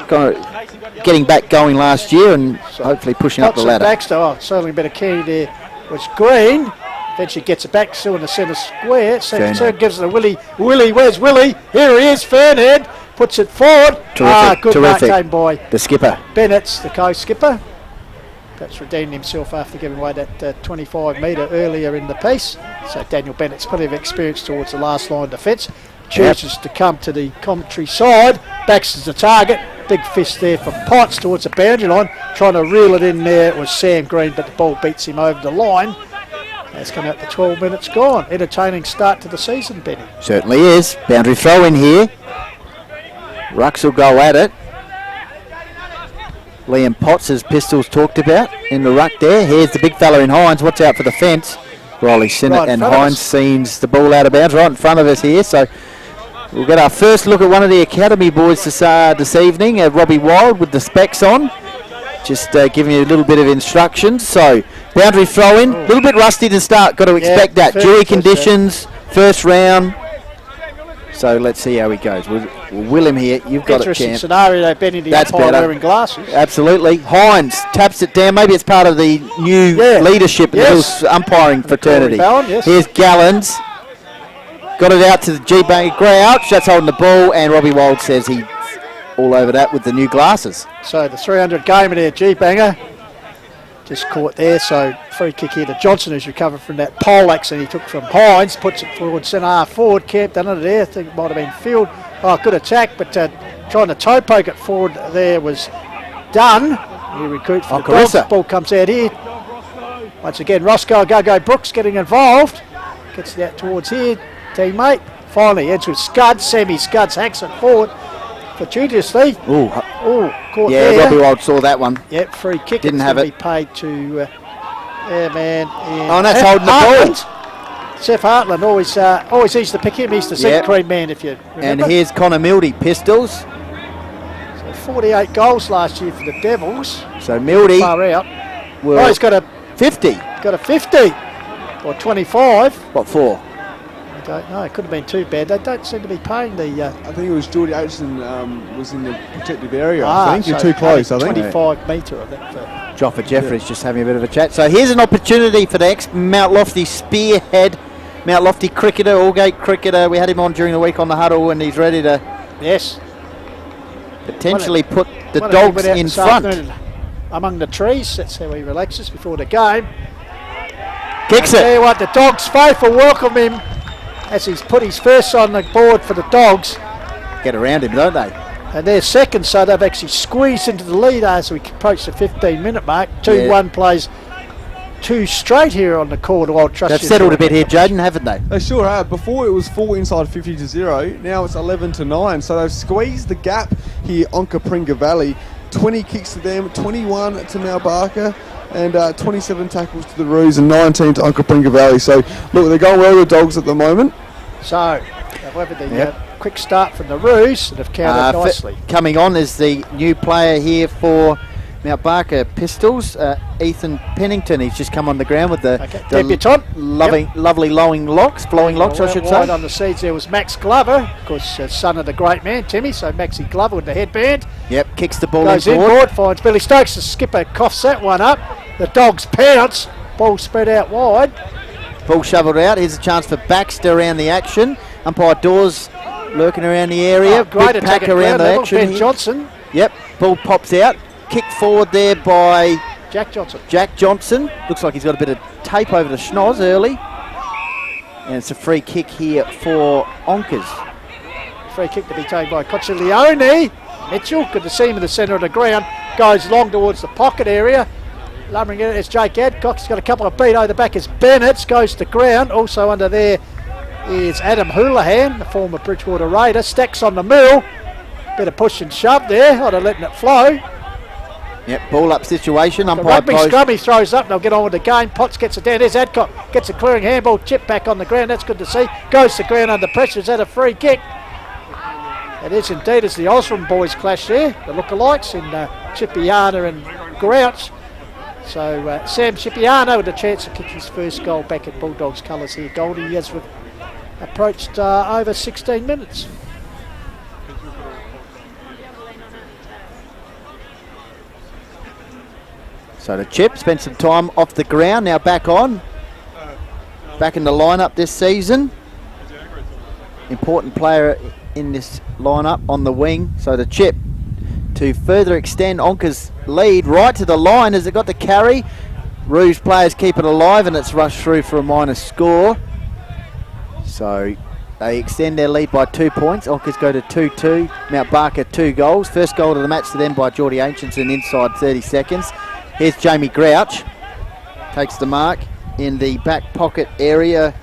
kind of getting back going last year and hopefully pushing up the ladder. Baxter, certainly a bit of candy there was Green. Then she gets it back, still in the centre square. Second serve gives it to Willie. Willie, where's Willie? Here he is, Fairhead. Puts it forward. Terrific, good terrific. mark taken by the skipper. Bennett's the co-skipper. Perhaps redeemed himself after giving away that 25 metre earlier in the piece. So Daniel Bennett's plenty of experience towards the last line of defence. Chooses to come to the commentary side. Baxter's the target. Big fist there for Potts towards the boundary line. Trying to reel it in there. It was Sam Green, but the ball beats him over the line. That's come out the 12 minutes gone. Entertaining start to the season, Benny. Certainly is. Boundary throw in here. Rucks will go at it. Liam Potts, as Pistols talked about, in the ruck there. Here's the big fella in Hines. Watch out for the fence. Riley Sinnott Right and Hines sees the ball out of bounds right in front of us here. So we'll get our first look at one of the academy boys this evening. Robbie Wild with the specs on. Just giving you a little bit of instructions. So boundary throw in. A little bit rusty to start. Got to expect that. Dewy conditions. First round. So let's see how he goes. We'll will him here. You've got it, champ. Interesting scenario, though, Benny, the That's umpire better. wearing glasses. Absolutely. Hines taps it down. Maybe it's part of the new leadership in the umpiring fraternity. Here's Gallons. Got it out to the G-Banger Grouch. That's holding the ball, and Robbie Wild says he's all over that with the new glasses. So the 300 gamer there, G-Banger. Just caught there, so free kick here to Johnson, who's recovered from that pole accident he took from Hines. Puts it forward, centre half forward. Camped under there. I think it might have been field. Oh, good attack, but trying to toe poke it forward there was done. New recruit for the Dogs. Ball comes out here. Once again, Roscoe Go Brooks getting involved. Gets it out towards here. Teammate. Finally ends with Scuds. Sammy Scuds hacks it forward fortuitously. Caught there. Robbie Wild saw that one. Yep, free kick. Didn't have it. Be paid to man. Oh, that's holding the ball. Seth Hartland always needs to pick him. He's the second cream man, if you remember. And here's Connor Mildy, Pistols. So 48 goals last year for the Devils. So Mildy. Far out. Well, he's got a 50. Got a 50 or 25. What for? I don't know. It could have been too bad. They don't seem to be paying the. I think it was Geordie Aitchison was in the protective area. I think you're too close. I think 25 metre of that. Joffa Jeffries just having a bit of a chat. So here's an opportunity for the ex-Mount Lofty spearhead, Mount Lofty cricketer, Allgate cricketer. We had him on during the week on the huddle, and he's ready to potentially put the Dogs in front. Among the trees, that's how he relaxes before the game. Kicks it. Tell you what, the Dogs faithful welcome him as he's put his first on the board for the Dogs. Get around him, don't they? And they're second, so they've actually squeezed into the lead as we approach the 15-minute mark. 2-1 plays 2 straight here on the court. They've settled a bit here, Jaden, haven't they? They sure have. Before it was 4 inside 50-0. Now it's 11-9. So they've squeezed the gap here, Onka Pringa Valley. 20 kicks to them, 21 to Mount Barker, and 27 tackles to the Roos and 19 to Onka Pringa Valley. So look, they're going well with the Dogs at the moment. So, however, the quick start from the Roos that have countered nicely. Coming on is the new player here for Mount Barker Pistols. Ethan Pennington, he's just come on the ground with the debutant. Lovely flowing locks, I should Wide say. on the seeds there was Max Glover, of course, son of the great man, Timmy, so Maxie Glover with the headband. Yep, kicks the ball Goes inboard, finds Billy Stokes, the skipper coughs that one up. The Dogs pounce, ball spread out wide. Ball shovelled out. Here's a chance for Baxter around the action. Umpire Dawes lurking around the area. Great Big attack pack at around ground the level. action. Ben here. Johnson. Yep, ball pops out. Kick forward there by Jack Johnson. Jack Johnson. Looks like he's got a bit of tape over the schnoz early. And it's a free kick here for Onkers. Free kick to be taken by Cochileone. Mitchell, good to see him in the centre of the ground. Goes long towards the pocket area. Lumbering in, it's Jake Adcock. He's got a couple of beat over the back as Bennett goes to ground. Also under there is Adam Houlihan, the former Bridgewater Raider. Stacks on the mill. Bit of push and shove there. I'd have letting it flow. Yep, ball up situation. The Umpire rugby blows. scrum, he throws up and they'll get on with the game. Potts gets it down. There's Adcock. Gets a clearing handball. Chip back on the ground. That's good to see. Goes to ground under pressure. Is that a free kick? It is indeed. As the Osram boys clash there. The lookalikes in Chipiana and Grouch. So Sam Chipiano with a chance to kick his first goal back at Bulldogs colours here. Goldie has approached over 16 minutes. So the Chip spent some time off the ground, now back on. Back in the lineup this season. Important player in this lineup on the wing. So the Chip to further extend Onka's lead right to the line as it got the carry. Rouge players keep it alive and it's rushed through for a minor score. So they extend their lead by 2 points. Onkers go to 2-2. Mount Barker 2 goals. First goal of the match to them by Geordie Aitchison inside 30 seconds. Here's Jamie Grouch. Takes the mark in the back pocket area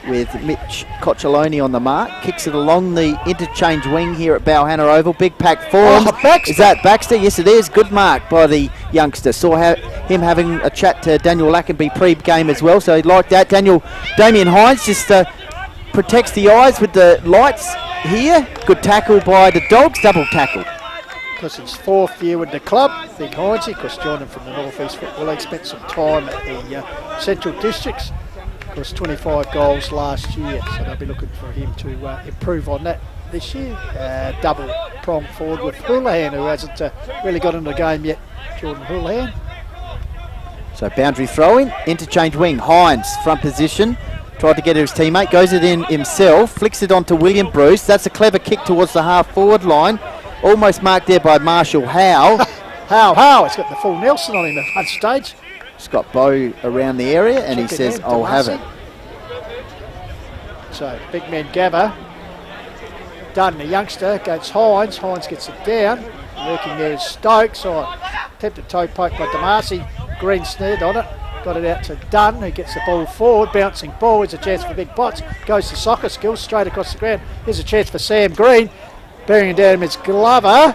with Mitch Cochileone on the mark. Kicks it along the interchange wing here at Balhanna Oval. Big pack form. Is that Baxter? Yes, it is. Good mark by the youngster. Saw him having a chat to Daniel Lackenby pre-game as well, so he liked that. Damien Hines just protects the eyes with the lights here. Good tackle by the Dogs. Double tackle. Because his fourth year with the club, Big Heinze, because joined him from the North East Football League, spent some time at the Central Districts. Of course, 25 goals last year, so they'll be looking for him to improve on that this year. Double prong forward with Houlihan, who hasn't really got into the game yet, Jordan Houlihan. So boundary throw-in, interchange wing. Hines, front position. Tried to get his teammate, goes it in himself, flicks it onto William Bruce. That's a clever kick towards the half-forward line. Almost marked there by Marshall Howe. Howe, he's got the full Nelson on him at one stage. Scott Bow around the area and he says, I'll have it. So big man Gabba. Dunn, the youngster, goes Hines. Hines gets it down. Lurking there is Stokes. Attempted toe poke by Damasi. Green snared on it. Got it out to Dunn, who gets the ball forward. Bouncing ball. Here's a chance for Big Potts. Goes to soccer skills straight across the ground. Here's a chance for Sam Green. Bearing it down is Glover.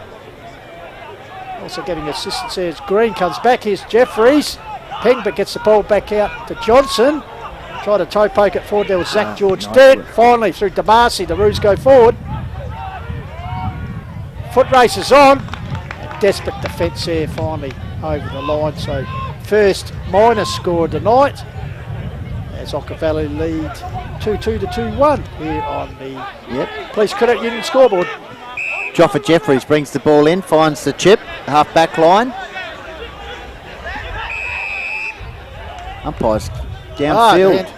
Also getting assistance there as Green comes back. Here's Jeffries. Pengber gets the ball back out to Johnson. Try to toe poke it forward. There was Zach George dead. Finally through Damasi. The Roos go forward. Foot race is on. A desperate defence there finally over the line. So first minor score of the night as Onka Valley lead 2-2 to 2-1 here on the Police Credit Union scoreboard. Joffa Jeffries brings the ball in, finds the Chip, half back line. Umpires downfield.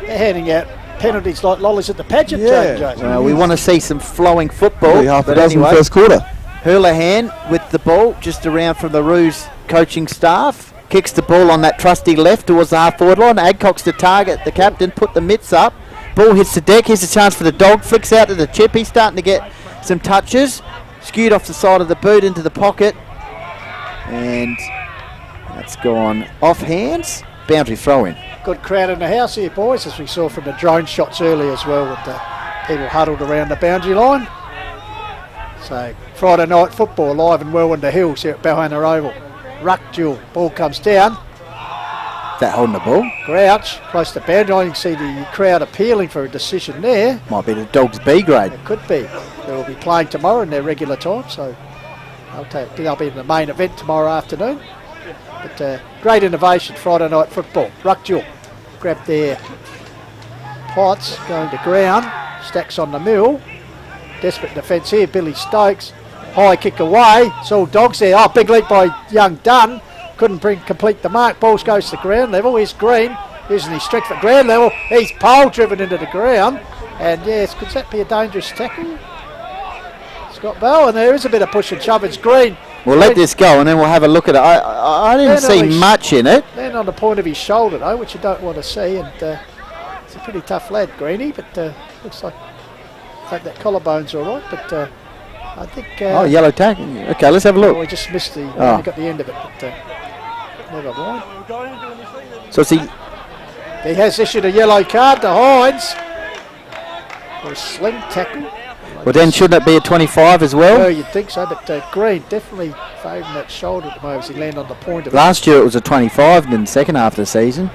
They're handing out penalties like lollies at the pageant, James. Well, we want to see some flowing football. Probably half a dozen first quarter. Houlihan with the ball just around from the Roos coaching staff. Kicks the ball on that trusty left towards the half-forward line. Adcock's to target the captain, put the mitts up. Ball hits the deck. Here's a chance for the Dog. Flicks out to the Chip. He's starting to get some touches. Skewed off the side of the boot into the pocket. And that's gone off hands. Boundary throw-in. Good crowd in the house here, boys, as we saw from the drone shots earlier as well, with the people huddled around the boundary line. So Friday night football live and well in the hills here at Balhanna Oval. Ruck duel. Ball comes down. That holding the ball? Grouch close to boundary line. You can see the crowd appealing for a decision there. Might be the Dogs B grade. It could be. They will be playing tomorrow in their regular time, so They'll be in the main event tomorrow afternoon. But great innovation, Friday night football. Ruckjewel grabbed their pots, going to ground. Stacks on the mill. Desperate defence here, Billy Stokes. High kick away. It's all Dogs there. Oh, big leap by young Dunn. Couldn't complete the mark. Balls goes to ground level. Here's Green. Using his strength at ground level. He's pole driven into the ground. And yes, could that be a dangerous tackle? Scott Bell, and there is a bit of push and shove. It's Green. We'll let this go and then we'll have a look at it. I didn't see much in it. Then on the point of his shoulder though, which you don't want to see, and it's a pretty tough lad, Greeny, but looks like I think that collarbone's all right, but I think... yellow tag. Okay, let's have a look. We just missed the... only got the end of it, but never mind. So see... He has issued a yellow card to Hines for a sling tackle. Well, then shouldn't it be a 25 as well? Well, you'd think so, but Green definitely favouring that shoulder at the moment as he landed on the point of it. Last year it was a 25 in the second half of the season.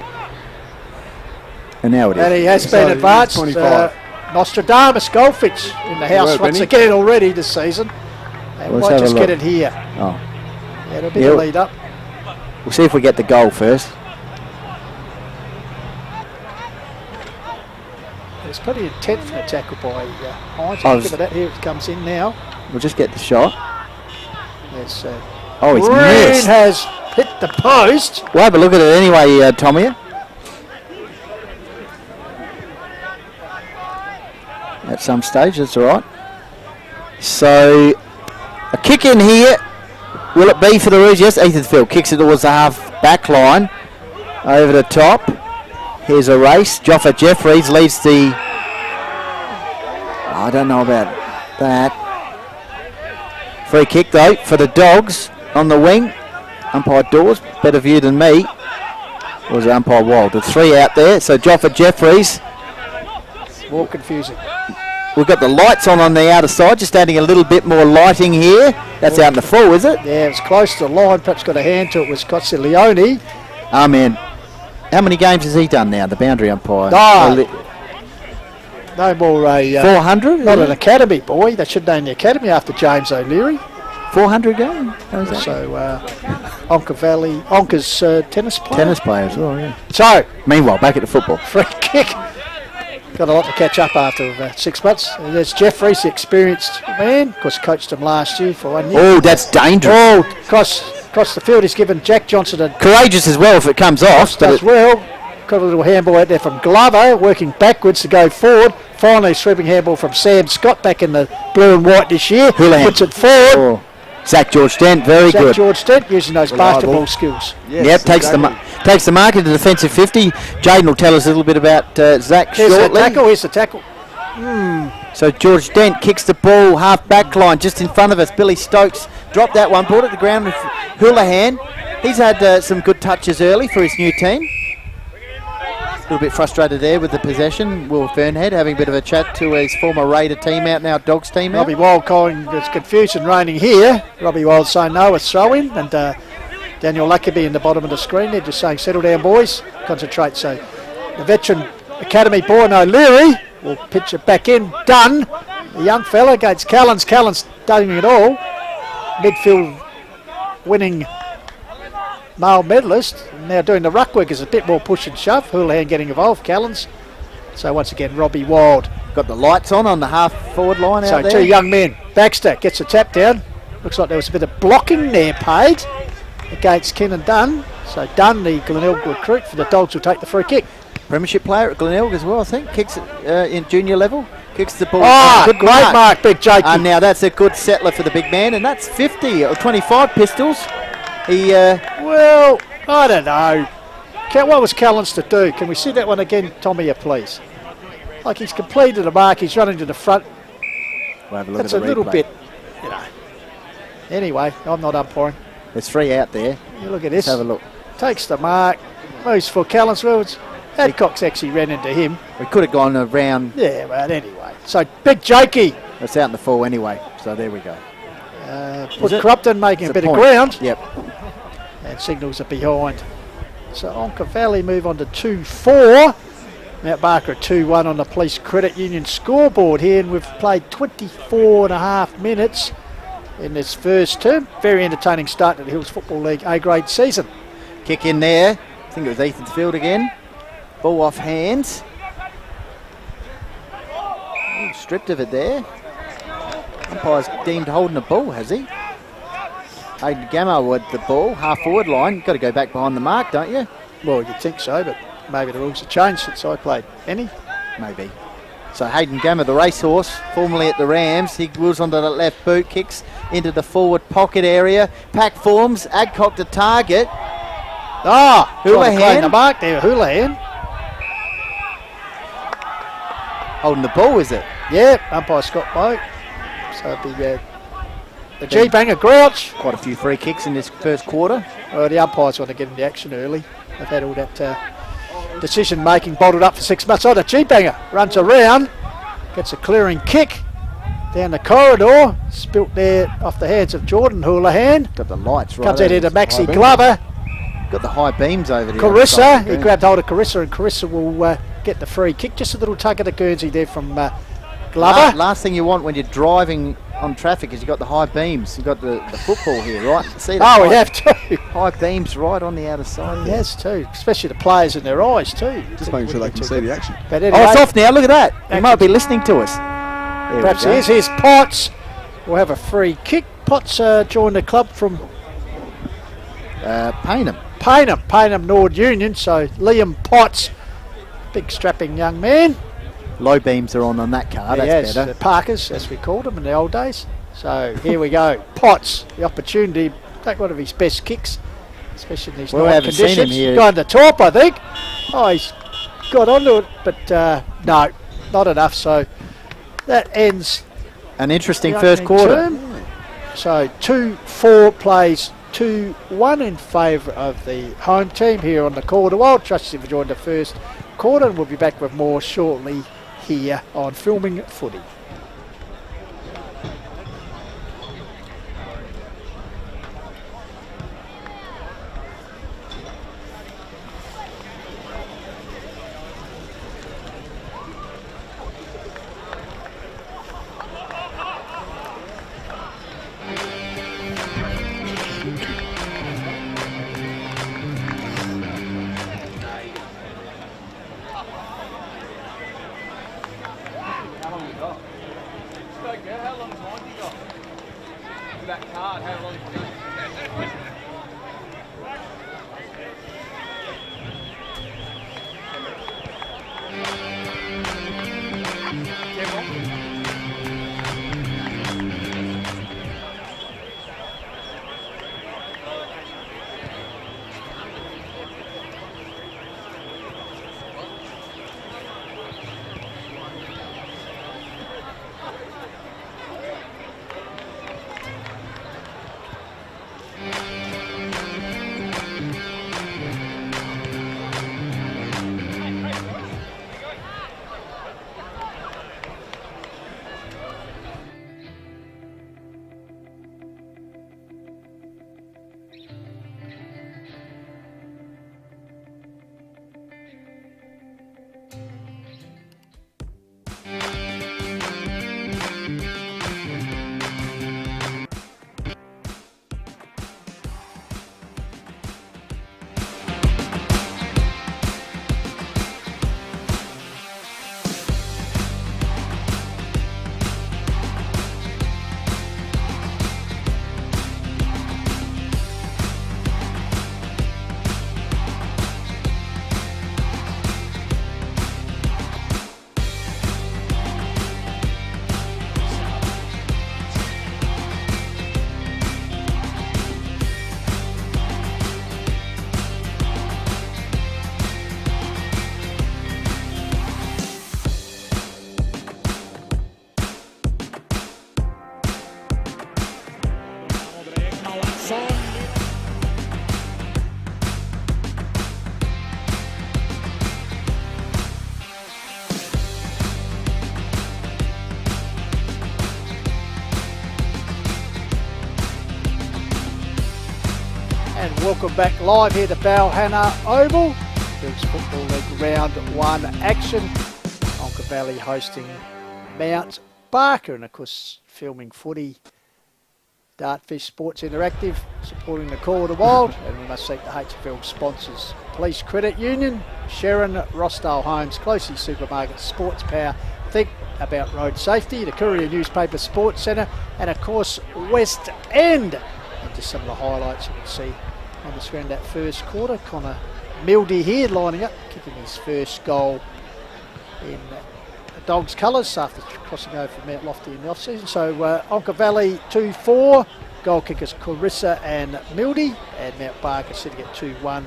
And now it is. And he has been advanced. Nostradamus Goldfinch in the house once again already this season. And might just get it here. Oh. Yeah, it'll be a lead up. We'll see if we get the goal first. It's pretty intense from a tackle by Hines. Look at that. Here it comes in now. We'll just get the shot. Yes, he's Green missed. has hit the post. We'll have a look at it anyway, Tommy. At some stage, that's all right. So, a kick in here. Will it be for the Roos? Yes, Ethanfield kicks it towards the half back line. Over the top. Here's a race. Joffa Jeffries leads the... I don't know about that. Free kick, though, for the Dogs on the wing. Umpire Dawes, better view than me. Or was it umpire Wild? The three out there. So Joffa Jeffries. More confusing. We've got the lights on the outer side, just adding a little bit more lighting here. That's out in the full, is it? Yeah, it's close to the line. Perhaps got a hand to it. Was Cotsiglione. Amen. How many games has he done now, the boundary umpire? No more 400? Not an academy boy. They should name the academy after James O'Leary. 400 games? So, Onka Valley, Onka's tennis player. Tennis player as well, yeah. So, meanwhile, back at the football. Free kick. Got a lot to catch up after 6 months. And there's Jeffries, the experienced man. Of course, coached him last year for 1 year. Oh, that's dangerous. Oh, across the field, he's given Jack Johnson a... Courageous as well if it comes off. Does well. Got a little handball out there from Glover, working backwards to go forward. Finally, sweeping handball from Sam Scott back in the blue and white this year. Houlihan. Puts it forward. Oh. Zach George Dent, very good. Zach George Dent using those basketball skills. Yes, yep, takes the mark into the defensive 50. Jaden will tell us a little bit about Zach shortly. Here's the tackle. So George Dent kicks the ball half back line just in front of us. Billy Stokes dropped that one, brought it to the ground with Houlihan. He's had some good touches early for his new team. A little bit frustrated there with the possession. Will Fernhead having a bit of a chat to his former Raider team out, now Dogs team out. Robbie Wild calling there's confusion reigning here. Robbie Wild saying no, it's throw-in. And Daniel Luckeby in the bottom of the screen. They're just saying, settle down, boys. Concentrate. So the veteran academy boy, O'Leary, will pitch it back in. Dunn, the young fella against Callens. Callens doing it all. Midfield winning male medalist. Now doing the ruck work is a bit more push and shove. Houlihan getting involved. Callens. So once again, Robbie Wild. Got the lights on the half forward line out there. So two young men. Baxter gets a tap down. Looks like there was a bit of blocking there paid against Ken and Dunn. So Dunn, the Glenelg recruit for the Dogs, will take the free kick. Premiership player at Glenelg as well, I think. Kicks it in junior level. Kicks the ball. Good mark, Big Jakey. And now that's a good settler for the big man. And that's 50 or 25 pistols. He... well, I don't know. What was Callens to do? Can we see that one again, Tommy, please? Like he's completed a mark. He's running to the front. We'll have a look That's at the a little replay. bit, you know. Anyway, I'm not umpiring. There's three out there. You look at this. Let's have a look. Takes the mark. Moves for Callens. Well, Adcock's actually ran into him. We could have gone around. Yeah, but anyway. So, Big Jakey. It's out in the full anyway. So there we go. Put Crupton making a bit point. of ground. Yep. And signals are behind. So Onka Valley move on to 2-4. Mount Barker at 2-1 on the Police Credit Union scoreboard here, and we've played 24 and a half minutes. in this first term. Very entertaining start to the Hills Football League A-grade season. Kick in there. I think it was Ethan's field again. Ball off hands. Ooh, stripped of it there. Umpire's deemed holding the ball, has he? Hayden Gamma with the ball, half forward line. Got to go back behind the mark, don't you? Well, you'd think so, but maybe the rules have changed since I played. Any? Maybe. So Hayden Gamma, the racehorse, formerly at the Rams. He wheels onto the left boot, kicks into the forward pocket area. Pack forms, Adcock to target. Ah, Houlihan. the mark there, Houlihan. Holding the ball, is it? Yeah, umpire Scott Boat. So it'd be the G-banger Grouch. Quite a few free kicks in this first quarter. Well, the umpires want to get in the action early. They've had all that decision-making bottled up for 6 months. Oh, the G-banger runs around, gets a clearing kick down the corridor, spilt there off the hands of Jordan Houlihan. Got the lights right. Comes out into Maxi High Glover. Got the high beams over there. Carissa, he grabbed hold of Carissa, and Carissa will get the free kick. Just a little tug of the Guernsey there from Glover. Last thing you want when you're driving on traffic is you've got the high beams. You've got the football here, right? See that? We have too. High beams right on the outer side. He has too, especially the players in their eyes too. Just making sure they can see the action. But anyway, Oh, it's off now. Look at that. He might be listening to us. There perhaps we he go. is. Here's Potts. We'll have a free kick. Potts joined the club from Paynham Nord Union. So Liam Potts, big strapping young man. Low beams are on that car. That's better. The Parkers, as we called them in the old days. So here we go. Potts, the opportunity to take one of his best kicks, especially in these Well, night we haven't seen conditions. him here. Going to top, I think. Oh, he's got onto it, but no, not enough. So that ends An interesting the first opening quarter. term. So 2-4 plays 2-1 in favour of the home team here on the quarter. Well, trust you for joining the first quarter, and we'll be back with more shortly here on Filming Footy. And welcome back live here to Balhanna Oval. Hills Football League Round 1 action. Onka Valley hosting Mount Barker, and of course Filming Footy Dartfish Sports Interactive, supporting the Call of the Wild, and we must thank the HFL sponsors. Police Credit Union, Sharon, Rossdale Homes, Closey Supermarket, Sports Power, Think About Road Safety, the Courier Newspaper Sports Centre, and of course West End. And just some of the highlights you can see on the screen that first quarter. Connor Mildy here lining up, kicking his first goal in the Dogs colours after crossing over from Mount Lofty in the off-season. So Onka Valley 2-4, goal kickers Carissa and Mildy, and Mount Barker sitting at 2-1.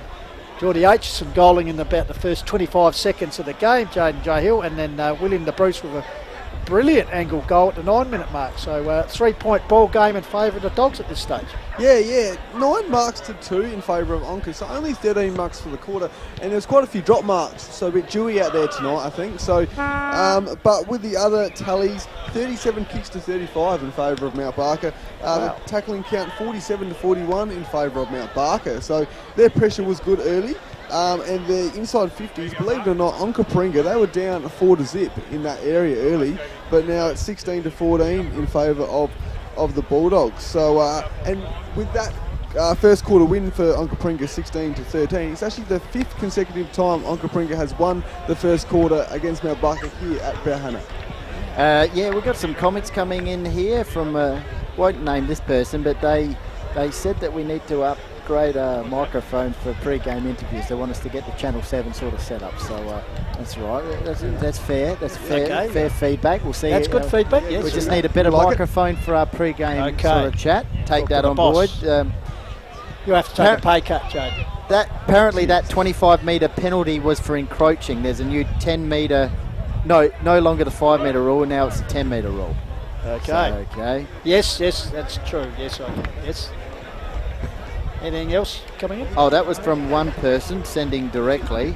Geordie Aitchison goaling in about the first 25 seconds of the game, Jaden J-Hill, and then William the Bruce with a brilliant angle goal at the 9-minute mark. So 3-point ball game in favour of the Dogs at this stage. Yeah, 9 marks to 2 in favour of Onka, so only 13 marks for the quarter, and there's quite a few drop marks, so a bit dewy out there tonight, I think. So, but with the other tallies, 37 kicks to 35 in favour of Mount Barker. The tackling count 47 to 41 in favour of Mount Barker. So their pressure was good early. And the inside 50s, believe it or not, Onka Pringa, they were down 4-0 in that area early, but now it's 16 to 14 in favour of the Bulldogs. So, and with that first quarter win for Onka Pringa, 16 to 13, it's actually the 5th consecutive time Onka Pringa has won the first quarter against Mount Barker here at Bauhana. Yeah, we've got some comments coming in here from, won't name this person, but they said that we need to upgrade a microphone for pre-game interviews. They want us to get the Channel 7 sort of set up, so that's right. That's fair. That's fair. Fair feedback. We'll see. That's good feedback. Yes, we just need a better microphone for our pre-game sort of chat. Take that on board. You have to take a pay cut, Jade. Apparently that 25-metre penalty was for encroaching. There's a new 10-metre. No longer the 5-metre rule. Now it's the 10-metre rule. Okay. So, okay. Yes, that's true. Yes. Anything else coming in? Oh, that was from one person sending directly.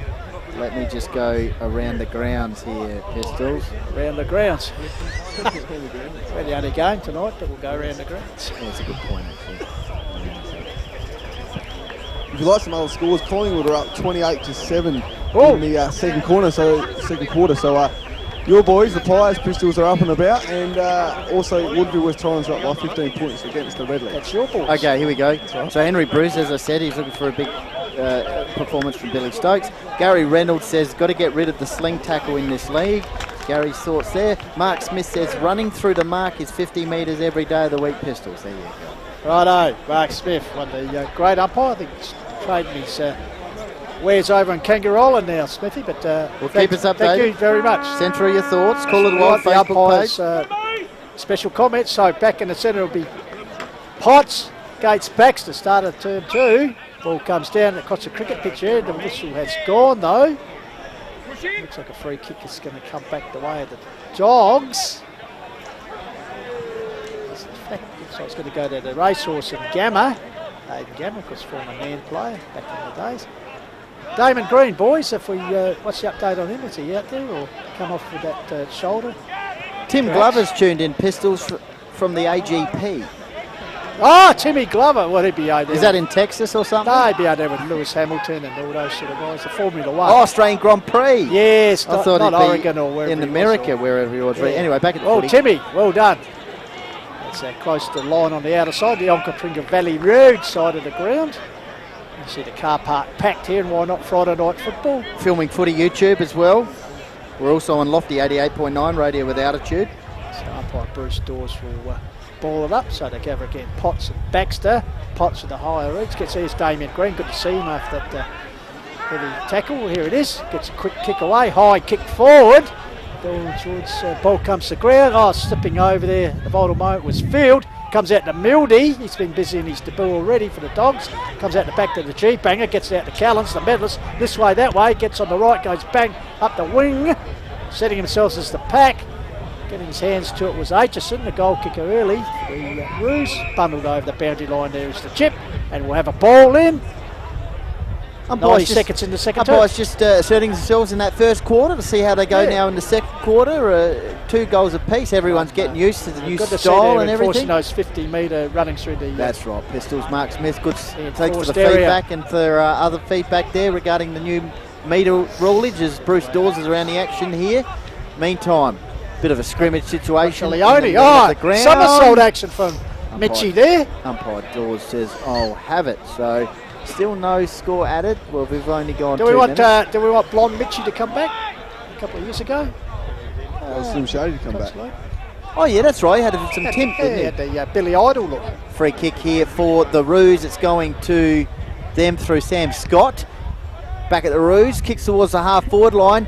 Let me just go around the grounds here, Pistols. Around the grounds. We're the only game tonight that will go around the grounds. Yeah, that's a good point, actually. If you like some other scores, Collingwood are up 28 to 7 in the second quarter. So your boys, the Pies Pistols, are up and about, and also Woodville West Torrens are up by 15 points against the Redlegs. That's your boys. Okay, here we go. Right. So Henry Bruce, as I said, he's looking for a big performance from Billy Stokes. Gary Reynolds says, got to get rid of the sling tackle in this league. Gary's thoughts there. Mark Smith says, running through the mark is 50 metres every day of the week, Pistols. There you go. Righto, Mark Smith, one of the great umpire. I think he's trading his wares over in Kangarola now, Smithy. But we'll keep us updated. Thank you very much. Send through your thoughts. Call it Wild Facebook page. Special comments. So back in the centre will be Potts, Gates, Baxter. Start of term 2. Ball comes down across the cricket pitch here. The whistle has gone though. Looks like a free kick is going to come back the way of the Dogs. Looks like it's going to go to the racehorse and Gamma. Aidan Gamma, of course, former man player back in the days. Damon Green, boys, if we what's the update on him? Is he out there or come off with that shoulder? Tim Glover's tuned in, Pistols, from the AGP. Timmy Glover, what he'd be out there? Is that in Texas or something? No, he'd be out there with Lewis Hamilton and all those sort of guys. The Formula 1. Australian Grand Prix. Yes, I thought not he'd be Oregon or wherever in America, wherever he was. Yeah. Anyway, back at the footy. Timmy, well done. That's close to the line on the outer side, the Onka Pringa Valley Road side of the ground. You see the car park packed here, and why not Friday night football? Filming footy YouTube as well. We're also on Lofty 88.9 radio with altitude. So umpire Bruce Dawes will ball it up, so they gather again Potts and Baxter. Potts with the higher reach. Here's Damien Green, good to see him after that heavy tackle. Here it is, gets a quick kick away, high kick forward. Ball comes to ground. Slipping over there. The vital moment was Field. Comes out to Mildy. He's been busy in his debut already for the Dogs. Comes out the back to the G-Banger. Gets out to Callens, the medalist. This way, that way. Gets on the right. Goes bang up the wing. Setting himself as the pack. Getting his hands to it was Aitchison, the goal kicker early. The Roos bundled over the boundary line. There is the chip. And we'll have a ball in. 90 seconds in the second term. Umpires just asserting themselves in that first quarter to see how they go now in the second quarter. 2 goals apiece. Everyone's getting used to the new style and everything. Those 50-metre running through the... That's right. Pistols, Mark Smith. Good. Thanks for the feedback and for other feedback there regarding the new metre rulage as Bruce Dawes is around the action here. Meantime, bit of a scrimmage situation. Leone. The ground. Somersault action from Mitchie there. Umpire Dawes says, I'll have it. So still no score added. Well, we've only gone Do 2 we want minutes. Blonde Mitchie to come back a couple of years ago? Slim Shady to come back. Oh, yeah, that's right. He had some timp, Yeah, didn't he? had the Billy Idol look. Free kick here for the Roos. It's going to them through Sam Scott. Back at the Roos. Kicks towards the half-forward line.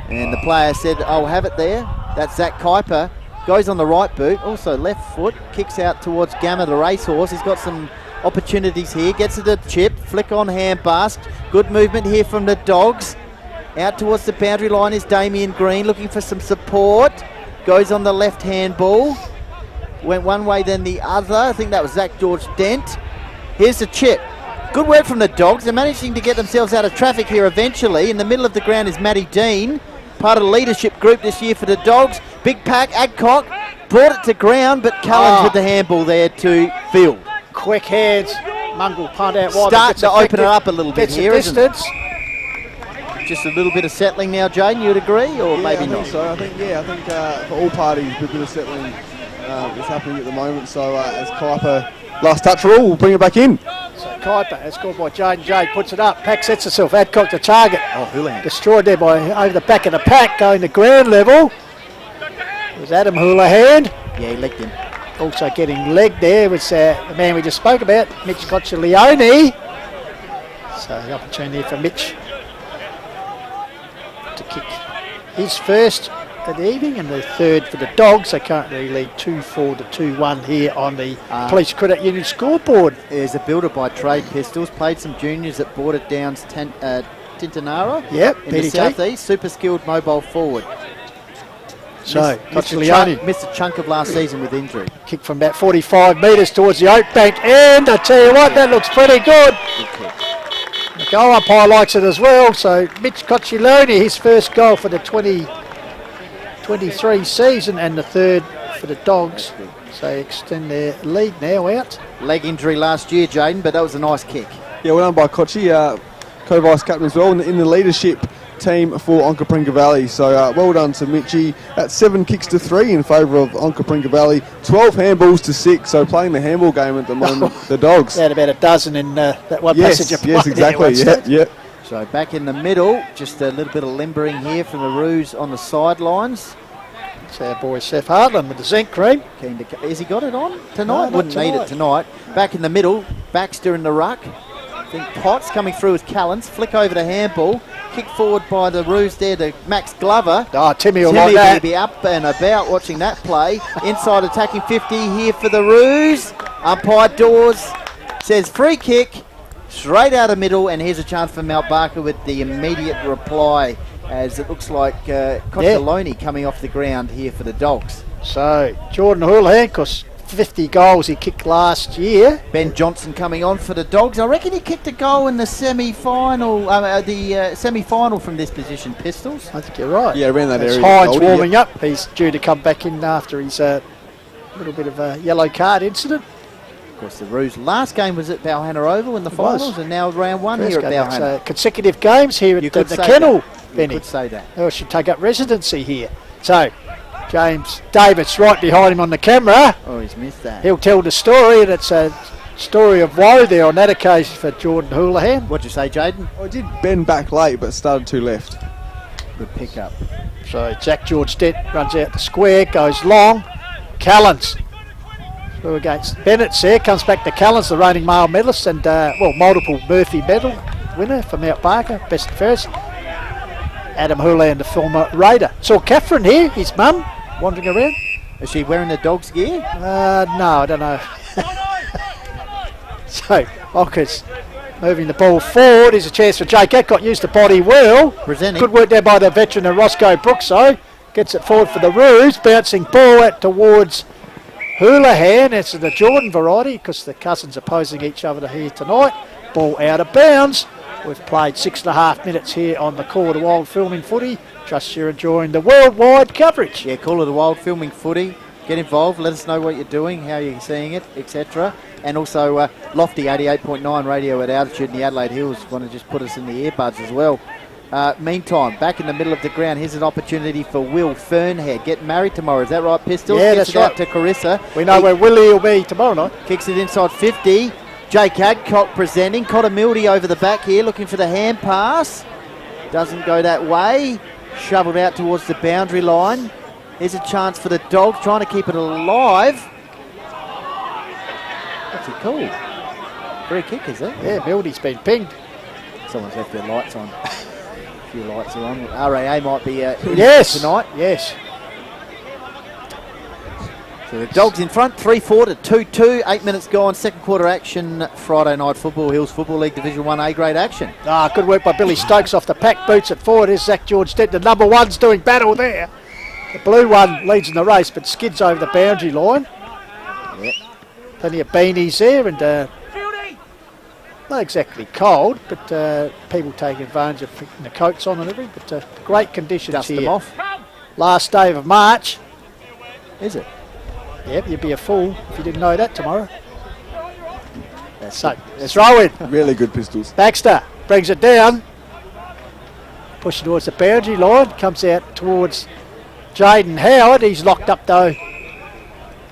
And the player said, I'll have it there. That's Zach Kuiper. Goes on the right boot. Also left foot. Kicks out towards Gamma, the racehorse. He's got some opportunities here. Gets it to Chip. Flick on hand-bust. Good movement here from the Dogs. Out towards the boundary line is Damien Green looking for some support. Goes on the left-hand ball. Went one way, then the other. I think that was Zach George Dent. Here's the Chip. Good work from the Dogs. They're managing to get themselves out of traffic here eventually. In the middle of the ground is Matty Dean, part of the leadership group this year for the Dogs. Big pack, Adcock brought it to ground, but Cullens with the handball there to field. Quick hands. Mungle punt out wide. Start to open it up a little bit Gets here, the isn't it? distance. Just a little bit of settling now, Jane, you would agree, or maybe I not? think so. I think for all parties, a bit of settling is happening at the moment. So as Kuiper, last touch rule, we'll bring it back in. So Kuiper, as scored by Jaden Jay, puts it up. Pack sets herself. Adcock the target. Oh, Houlihan. Destroyed there by over the back of the pack, going to ground level. It was Adam Houlihan. Yeah, he legged him. Also getting legged there was the man we just spoke about, Mitch Cocciolione. So the opportunity for Mitch to kick his first of the evening and the third for the Dogs. They currently lead 2-4 to 2-1 here on the Police Credit Union scoreboard. There's a builder by trade, Pistols. Played some juniors at Border Downs Tintinara. Yep, in the PDT. southeast. Super skilled mobile forward. So Missed Cocciolione missed a chunk of last season with injury. kick from about 45 metres towards the oak bank, and I tell you what, that looks pretty good. Good kick. The goal umpire likes it as well. So Mitch Cocciolione, his first goal for the 2023 season and the third for the Dogs. So they extend their lead now out. Leg injury last year, Jaden, but that was a nice kick. Yeah, well done by Kochi, co-vice captain as well in the leadership team for Onka Pringa Valley. So well done to Mitchie. That's 7 kicks to 3 in favour of Onka Pringa Valley. 12 handballs to 6. So playing the handball game at the moment, the Dogs. They had about a dozen in that one passage of play. Yes, exactly. Yeah. So back in the middle, just a little bit of limbering here from the Roos on the sidelines. It's our boy Seth Hartland with the zinc cream. Keen to, has he got it on tonight? No, Wouldn't need it tonight. Back in the middle, Baxter in the ruck. I think Potts coming through with Callens. Flick over to handball. Kick forward by the Roos there to Max Glover. Oh, Timmy will Timmy like that. will be up and about watching that play. Inside attacking 50 here for the Roos. Umpire Dawes says free kick. Straight out of middle, and here's a chance for Mount Barker with the immediate reply, as it looks like Cocciolione coming off the ground here for the Dogs. So Jordan Houlihan, because 50 goals he kicked last year. Ben Johnson coming on for the Dogs. I reckon he kicked a goal in the semi-final, semi-final from this position, Pistols. I think you're right. Yeah, around that That's area. Hines Goldie, warming up. He's due to come back in after his little bit of a yellow card incident. Of course, the Roos' last game was at Balhanna Oval in the finals, and now round one First here at game, Balhanna. so consecutive games here You at could the say Kennel, that. Benny. You could say that. They should take up residency here. So James Davis right behind him on the camera. Oh, he's missed that. He'll tell the story, and it's a story of woe there on that occasion for Jordan Houlihan. What'd you say, Jaden? I did bend back late, but started to left. Good pickup. So Jack George Dent runs out the square, goes long. Callens through against Bennett there, comes back to Callens, the reigning male medalist and multiple Murphy medal winner for Mount Barker, best and first. Adam Houlihan, the former Raider. Saw Catherine here, his mum, wandering around. Is she wearing the Dogs gear? No, I don't know. So Onka's moving the ball forward. Here's a chance for Jake Adcock, used the body well. Presenting. Good work there by the veteran of Roscoe Brooks, though. Gets it forward for the Roos, bouncing ball out towards Houlihan. It's the Jordan variety because the cousins opposing each other here tonight. Ball out of bounds. We've played 6.5 minutes here on the Call of the Wild Filming Footy. Trust you're enjoying the worldwide coverage. Yeah, Call of the Wild Filming Footy. Get involved, let us know what you're doing, how you're seeing it, etc. And also Lofty 88.9 radio at altitude in the Adelaide Hills. Want to just put us in the earbuds as well. Meantime, back in the middle of the ground, here's an opportunity for Will Fernhead. Getting married tomorrow, is that right, Pistols? Yeah, Gets that's it out right. to Carissa. We know where Willie will be tomorrow night. Kicks it inside 50. Jake Adcock presenting. Cotter Mildy over the back here, looking for the hand pass. Doesn't go that way. Shoveled out towards the boundary line. Here's a chance for the Dogs, trying to keep it alive. What's he called? Free kick, is it? Yeah, Mildy's been pinged. Someone's left their lights on. A few lights are on. RAA might be in Yes. tonight. Yes. So the Dogs in front, 3-4 to 2-2. 8 minutes gone. Second quarter action. Friday night football. Hills Football League Division 1 A grade action. Good work by Billy Stokes off the pack boots at forward. Here's Zach George Dent. The number one's doing battle there. The blue one leads in the race but skids over the boundary line. Yep. Plenty of beanies there and not exactly cold, but people taking advantage of putting the coats on and everything. But great conditions Dust here. them off. Last day of March. Is it? Yep, you'd be a fool if you didn't know that tomorrow. So, throw in. Really good Pistols. Baxter brings it down. Pushing towards the boundary line. Comes out towards Jaden Howard. He's locked up though.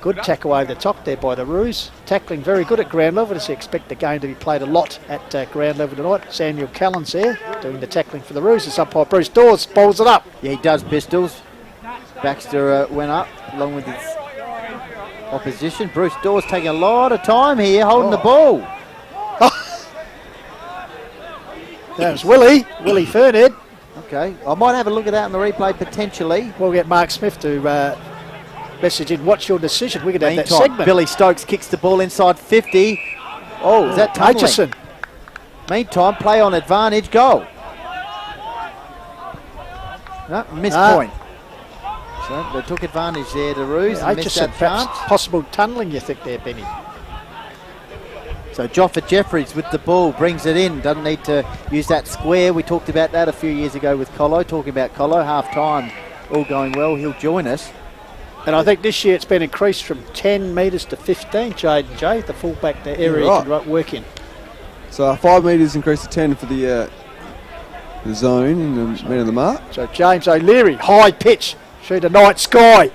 Good tackle over the top there by the Roos. Tackling very good at ground level. As you expect the game to be played a lot at ground level tonight. Samuel Callens there doing the tackling for the Roos. As umpire Bruce Dawes balls it up. Yeah, he does, Pistols. Baxter went up along with his opposition. Bruce Dawes taking a lot of time here holding the ball. That was Willie Fernhead. Okay, I might have a look at that in the replay potentially. We'll get Mark Smith to message in. What's your decision? We could have that Meantime, segment. Billy Stokes kicks the ball inside 50. Oh, is that tumbling? Aitchison. Meantime, play on advantage, goal. No, missed point. So they took advantage there, the Roos, and missed Aitchison, that perhaps chance. possible tunnelling, you think there, Benny? So Joffa Jeffries with the ball, brings it in, doesn't need to use that square. We talked about that a few years ago with Colo, talking about Colo, half time, all going well, he'll join us. And I think this year it's been increased from 10 metres to 15, Jaden J, the fullback, the area Right. you can work in. So 5 metres increased to 10 for the zone in the man of the mark. So James O'Leary, high pitch through the night sky.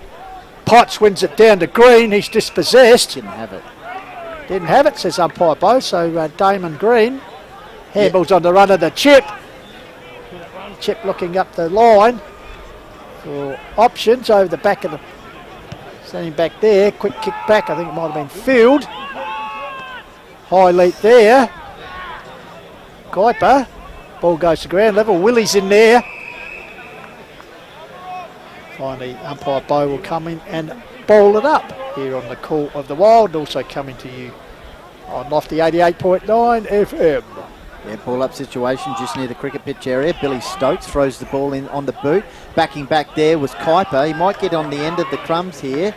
Potts wins it down to Green, he's dispossessed. Didn't have it. Didn't have it, says umpire Bo, so Damon Green handballs on the run of the Chip. Chip looking up the line for options over the back of the... Standing back there, quick kick back, I think it might have been Field. High leap there. Kuiper, ball goes to ground level, Willie's in there. Finally, umpire Bo will come in and ball it up here on the Call of the Wild, also coming to you on Lofty 88.9 FM. Yeah, ball up situation just near the cricket pitch area. Billy Stokes throws the ball in on the boot. Backing back there was Kuiper. He might get on the end of the crumbs here.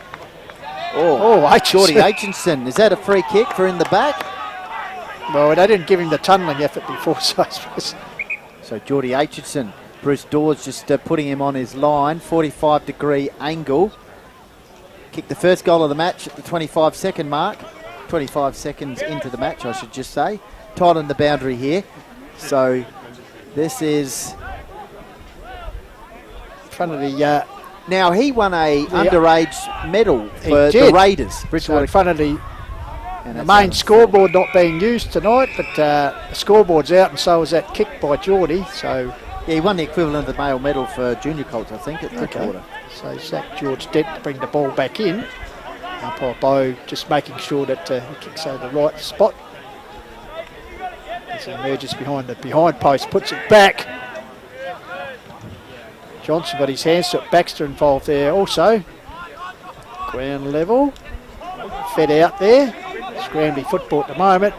Geordie Aitchison. Is that a free kick for in the back? Well, they didn't give him the tunnelling effort before, so I suppose. So Geordie Aitchison, Bruce Dawes just putting him on his line, 45-degree angle. Kicked the first goal of the match at the 25-second mark. 25 seconds into the match, I should just say. Tight on the boundary here. So this is... In front of the... now, he won a underage medal for did. the Raiders. So Bridgewater. in front of the And that's main out. scoreboard not being used tonight, but the scoreboard's out, and so was that kick by Geordie. So Yeah, he won the equivalent of the male medal for junior colts, I think, at the quarter. So Zach George Dent to bring the ball back in. Umpire Bo just making sure that he kicks over the right spot. As he emerges behind the behind post, puts it back. Johnson got his hands to it. Baxter involved there also. Ground level. Fed out there. Scrambly football at the moment.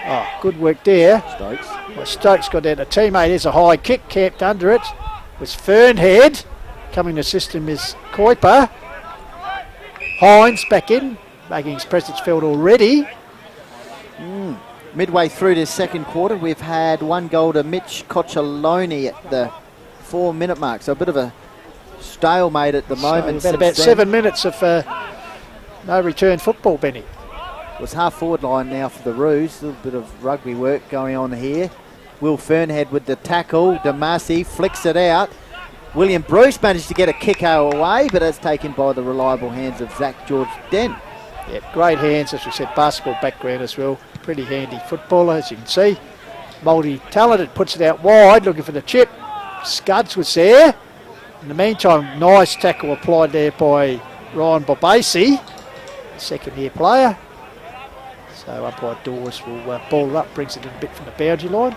Oh, good work there. Stokes. Well, Stokes got down to teammate. There's a high kick camped under it. Was Fernhead. Coming to assist him is Kuiper. Hines back in, making his presence felt already. Midway through this second quarter, we've had one goal to Mitch Coccioloni at the 4-minute mark. So a bit of a stalemate at the moment. So about 7 minutes of no return football, Benny. It was half forward line now for the Roos. A little bit of rugby work going on here. Will Fernhead with the tackle. Damasi flicks it out. William Bruce managed to get a kick away, but it's taken by the reliable hands of Zach George Den. Yep, great hands, as we said, basketball background as well. Pretty handy footballer, as you can see. Multi-talented, puts it out wide, looking for the chip. Scuds was there. In the meantime, nice tackle applied there by Ryan Bobasi, second-year player. So umpire Dawes will ball it up, brings it in a bit from the boundary line.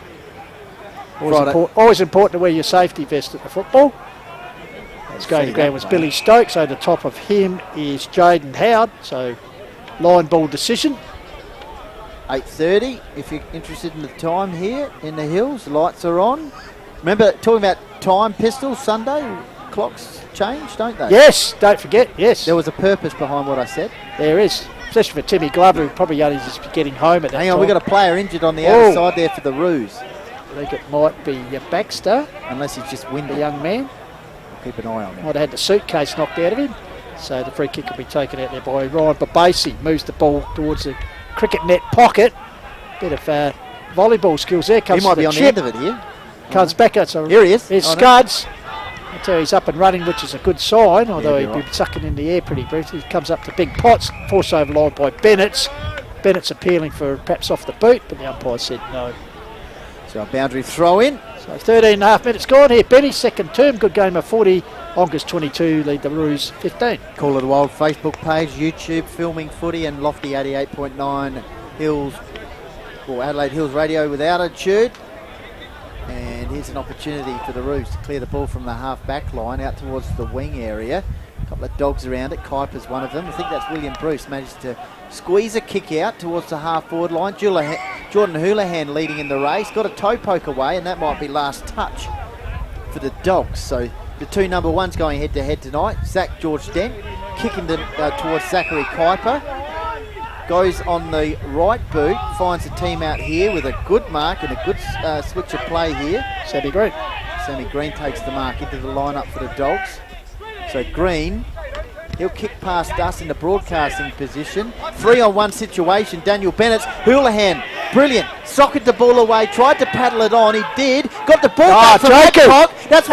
Always important to wear your safety vest at the football. That's going to ground was Billy Stokes. So the top of him is Jaden Howard. So line ball decision. 8:30. If you're interested in the time here in the hills, lights are on. Remember talking about time, Pistols, Sunday? Clocks change, don't they? Yes, don't forget, yes. There was a purpose behind what I said. There is. Especially for Timmy Glover, who probably only just getting home at that Hang on, time. we've got a player injured on the outer side there for the Roos. I think it might be Baxter, Unless he's just the winded. young man. Keep an eye on him. Might have had the suitcase knocked out of him. So the free kick will be taken out there by Ryan Babasi. Moves the ball towards the cricket net pocket. Bit of volleyball skills there. He Comes might to be the on chip. the end of it here. Comes back out. So Here he is. There's Oh, no. Scuds. I tell you, he's up and running, which is a good sign, although you're he'd right. be sucking in the air pretty briefly. He comes up to big pots, forced over line by Bennett's. Bennett's appealing for perhaps off the boot, but the umpire said no. So a boundary throw in. So 13 and a half minutes gone here. Benny, second term, good game of 40. Onka's 22, lead the Roos 15. Call It Wild Facebook page, YouTube, Filming Footy, and Lofty 88.9 Hills, or Adelaide Hills Radio with altitude. And here's an opportunity for the Roos to clear the ball from the half-back line out towards the wing area. A couple of dogs around it. Kuiper's one of them. I think that's William Bruce. Managed to squeeze a kick out towards the half-forward line. Jordan Houlihan leading in the race. Got a toe poke away, and that might be last touch for the Dogs. So the two number ones going head-to-head tonight. Zach George Dent kicking towards Zachary Kuiper. Goes on the right boot, finds a team out here with a good mark and a good switch of play here. Sammy Green. Sammy Green takes the mark into the lineup for the Dogs. So Green, he'll kick past us in the broadcasting position. 3-on-1 situation. Daniel Bennett, Houlihan, brilliant. Socket the ball away, tried to paddle it on. He did. Got the ball back from Adcock. That's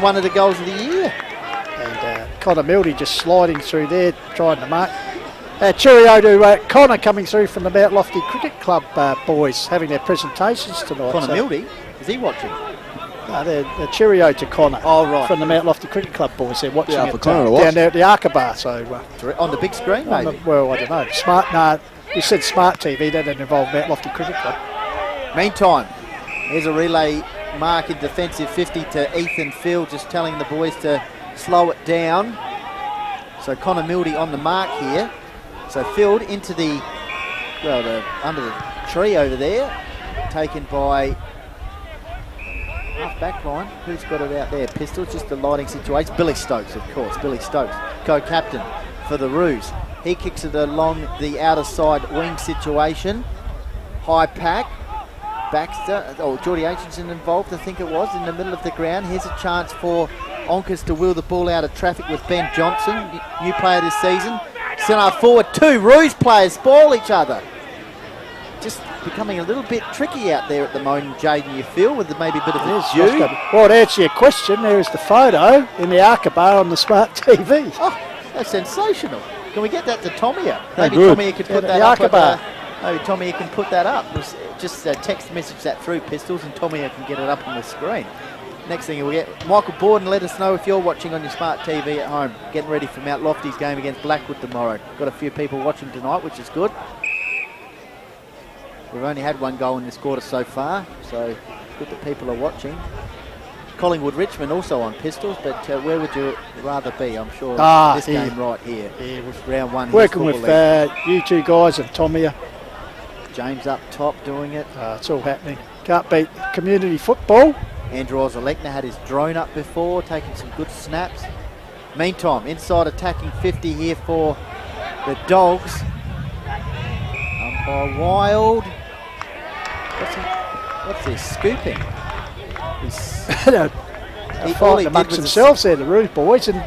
one of the goals of the year. And Connor Mildy just sliding through there, trying to mark. Cheerio to Connor coming through from the Mount Lofty Cricket Club boys, having their presentations tonight. Connor Mildy, is he watching? No, they're cheerio to Connor. Oh, right. From the Mount Lofty Cricket Club boys. They're watching Yeah, it for Connor to watch. down there at the Arca So, On the big screen, on maybe? well, I don't know. We said Smart TV. That doesn't involve Mount Lofty Cricket Club. Meantime, here's a relay mark in defensive 50 to Ethan Field, just telling the boys to slow it down. So Connor Mildy on the mark here. So Field into under the tree over there, taken by half back line. Who's got it out there? Pistols, just the lighting situation. Billy Stokes, of course. Billy Stokes, co-captain for the Roos. He kicks it along the outer side wing situation. High pack. Baxter, Geordie Aitchison involved, I think it was, in the middle of the ground. Here's a chance for Onkas to wheel the ball out of traffic with Ben Johnson, new player this season. Centre forward, two Roos players spoil each other. Just becoming a little bit tricky out there at the moment, Jaden, you feel, with maybe a bit of a dew. Well, to answer your question, there is the photo in the Arca Bar on the Smart TV. Oh, that's sensational. Can we get that to Tomia? Maybe good. Tomia could put the that up. Arca Bar. Maybe Tomia can put that up. Just text message that through, Pistols, and Tomia can get it up on the screen. Next thing we'll get Michael Borden. Let us know if you're watching on your smart TV at home. Getting ready for Mount Lofty's game against Blackwood tomorrow. Got a few people watching tonight, which is good. We've only had one goal in this quarter so far, so good that people are watching. Collingwood Richmond also on Pistols, but where would you rather be? I'm sure this here. game right here. Yeah, with Round one. working with you two guys and Tomia. James up top doing it. It's all happening. Can't beat community football. Andrew Ozalekna had his drone up before, taking some good snaps. Meantime, inside attacking 50 here for the Dogs. Umpire Wild. What's this? Scooping. They're All he fighting did amongst was themselves there, the Roo boys, and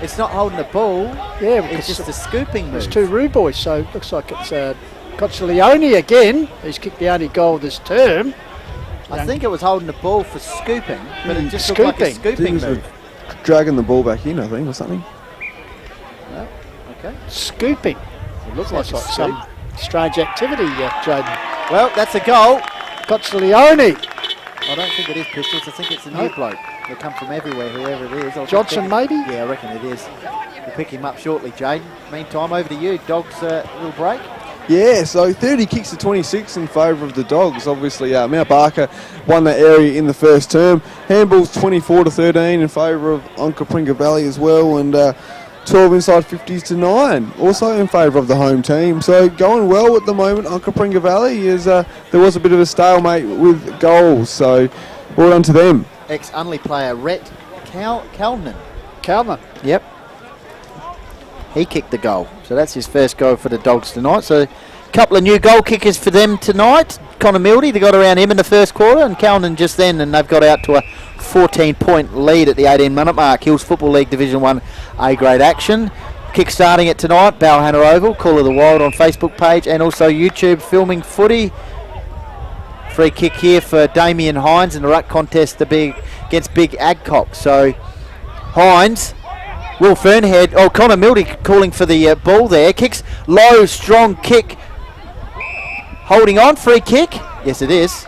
It's not holding the ball. yeah, It's just a scooping move. there's two Roo boys, so it looks like it's Cochileone again. He's kicked the only goal this term. I think it was holding the ball for scooping, but it just looked like a scooping move. Dragging the ball back in, I think, or something. No? Okay. Scooping. It looks like some strange activity, Jaden. Well, that's a goal. Cozzolioni. I don't think it is Pistols. I think it's a new bloke. They come from everywhere, whoever it is. Johnson, maybe? Yeah, I reckon it is. We'll pick him up shortly, Jaden. Meantime, over to you. Dogs, little break. Yeah, so 30 kicks to 26 in favour of the Dogs. Obviously, Mount Barker won that area in the first term. Handballs 24 to 13 in favour of Onka Pringa Valley as well, and 12 inside 50s to 9, also in favour of the home team. So going well at the moment, Onka Pringa Valley is there was a bit of a stalemate with goals. So well done to them. Ex-Unley player Rhett Kalman. Kalman. Yep. He kicked the goal. So that's his first goal for the Dogs tonight. So a couple of new goal kickers for them tonight. Connor Mildy, they got around him in the first quarter, and Kalman just then, and they've got out to a 14-point lead at the 18-minute mark. Hills Football League Division 1 A-grade action. Kick starting it tonight, Balhanna Oval, Call of the Wild on Facebook page, and also YouTube Filming Footy. Free kick here for Damien Hines in the ruck contest against Big Adcock. So Hines, Will Fernhead, Connor Mildy calling for the ball there. Kicks low, strong kick. Holding on, free kick. Yes, it is.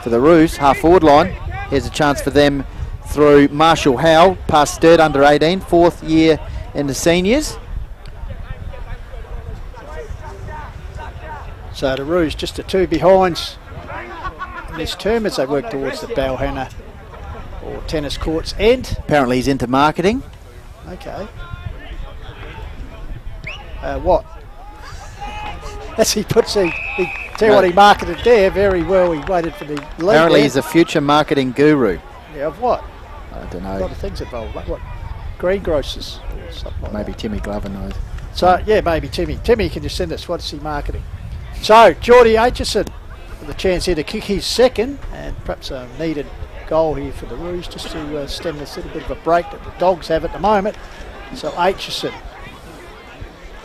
For the Roos, half forward line. Here's a chance for them through Marshall Howe, past third under 18, fourth year in the seniors. So the Roos just the two behinds in this term as they work towards the Balhanna or tennis courts end. Apparently he's into marketing. Okay. What? As he puts he tell you what he marketed there very well. He waited for the lead. Apparently there. he's a future marketing guru. Yeah, of what? I don't A lot know. of things involved. Like what? Greengrocers or something like Maybe that. Timmy Glover knows. So yeah, maybe Timmy. Timmy can just send us what is he marketing. So Geordie Aitchison with a chance here to kick his second, and perhaps a needed goal here for the Roos just to stem this little bit of a break that the Dogs have at the moment. So Aitchison.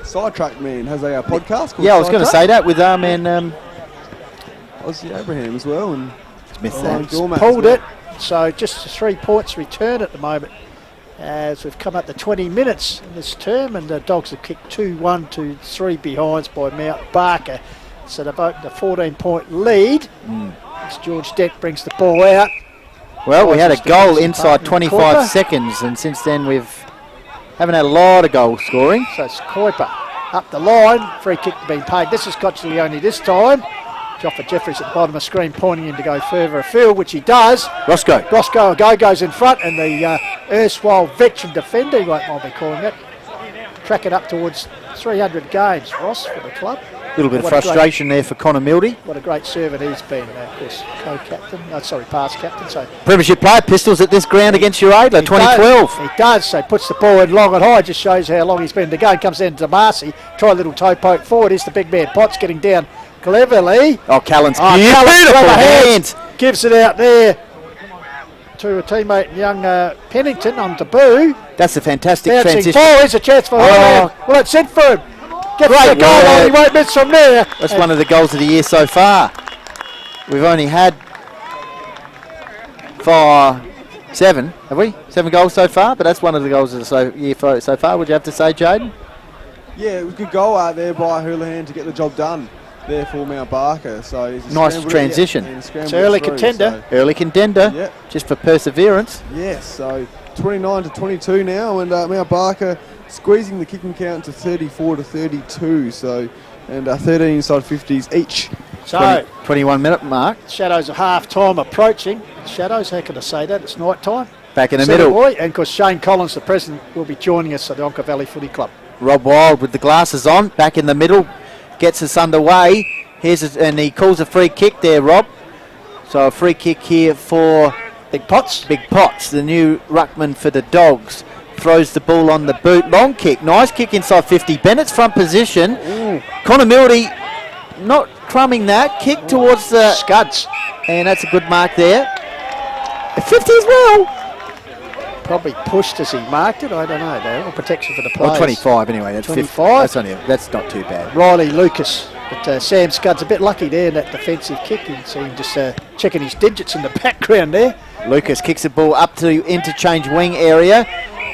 Sidetrack Man has a podcast called Yeah, I was going to Sidetrack. say that with and Ozzy Abraham as well, and missed Ryan that. Dormat as Pulled well. it. So just 3 points return at the moment as we've come up to 20 minutes in this term, and the Dogs have kicked 2-1 to 3 behinds by Mount Barker. So they've opened a 14-point lead as George Dent brings the ball out. Well, we had a Just goal some inside partner 25 Kuiper. seconds, and since then haven't had a lot of goal scoring. So it's Kuiper up the line. Free kick being paid. This is Cozzolioni this time. Joffa Jeffries at the bottom of the screen pointing him to go further afield, which he does. Roscoe. Roscoe goes in front, and the erstwhile veteran defender, he won't mind me calling it, track it up towards 300 games, Ross, for the club. A little bit of What a frustration there for Connor Mildy. What a great servant he's been, of course, past captain. So Premiership player, Pistols at this ground against your Adler, 2012. He does, so puts the ball in long and high, just shows how long he's been in the game. Comes down to Marcy, try a little toe poke forward. Here's the big man Potts getting down cleverly. Oh, Callan's Callan, beautiful rubber hands. Gives it out there to a teammate, young Pennington, on debut. That's a fantastic Bouncing transition. ball, here's a chance for Hurley. Well, it's in for him. Gets Great the goal on, he work. won't miss from there. That's one of the goals of the year so far. We've only had 7, have we? 7 goals so far, but that's one of the goals of the year so far. Would you have to say, Jaden? Yeah, it was a good goal out there by Houlihan to get the job done there for Mount Barker. So he's Nice scrambled it, transition. and scrambled It's it early through, contender. Early contender, Yep. just for perseverance. Yes, so 29 to 22 now, and Mount Barker squeezing the kicking count to 34 to 32. So, and 13 inside 50s each. So, 21-minute mark. Shadows of half time approaching. Shadows, how can I say that? It's night time. Back in the Centre middle. boy, and of course Shane Collins, the president, will be joining us at the Onka Valley Footy Club. Rob Wild with the glasses on, back in the middle, gets us underway. And he calls a free kick there, Rob. So a free kick here for Big Potts. Big Potts, the new ruckman for the Dogs. Throws the ball on the boot. Long kick. Nice kick inside 50. Bennett's front position. Ooh. Connor Mildy not crumbing that. Kick towards the... Scuds. And that's a good mark there. 50 as well. probably pushed as he marked it. I don't know, though. Or protection for the players. Well, 25 anyway. That's 25. That's not too bad. Riley Lucas. But Sam Scudd's a bit lucky there in that defensive kick. You can see him just checking his digits in the background there. Lucas kicks the ball up to interchange wing area.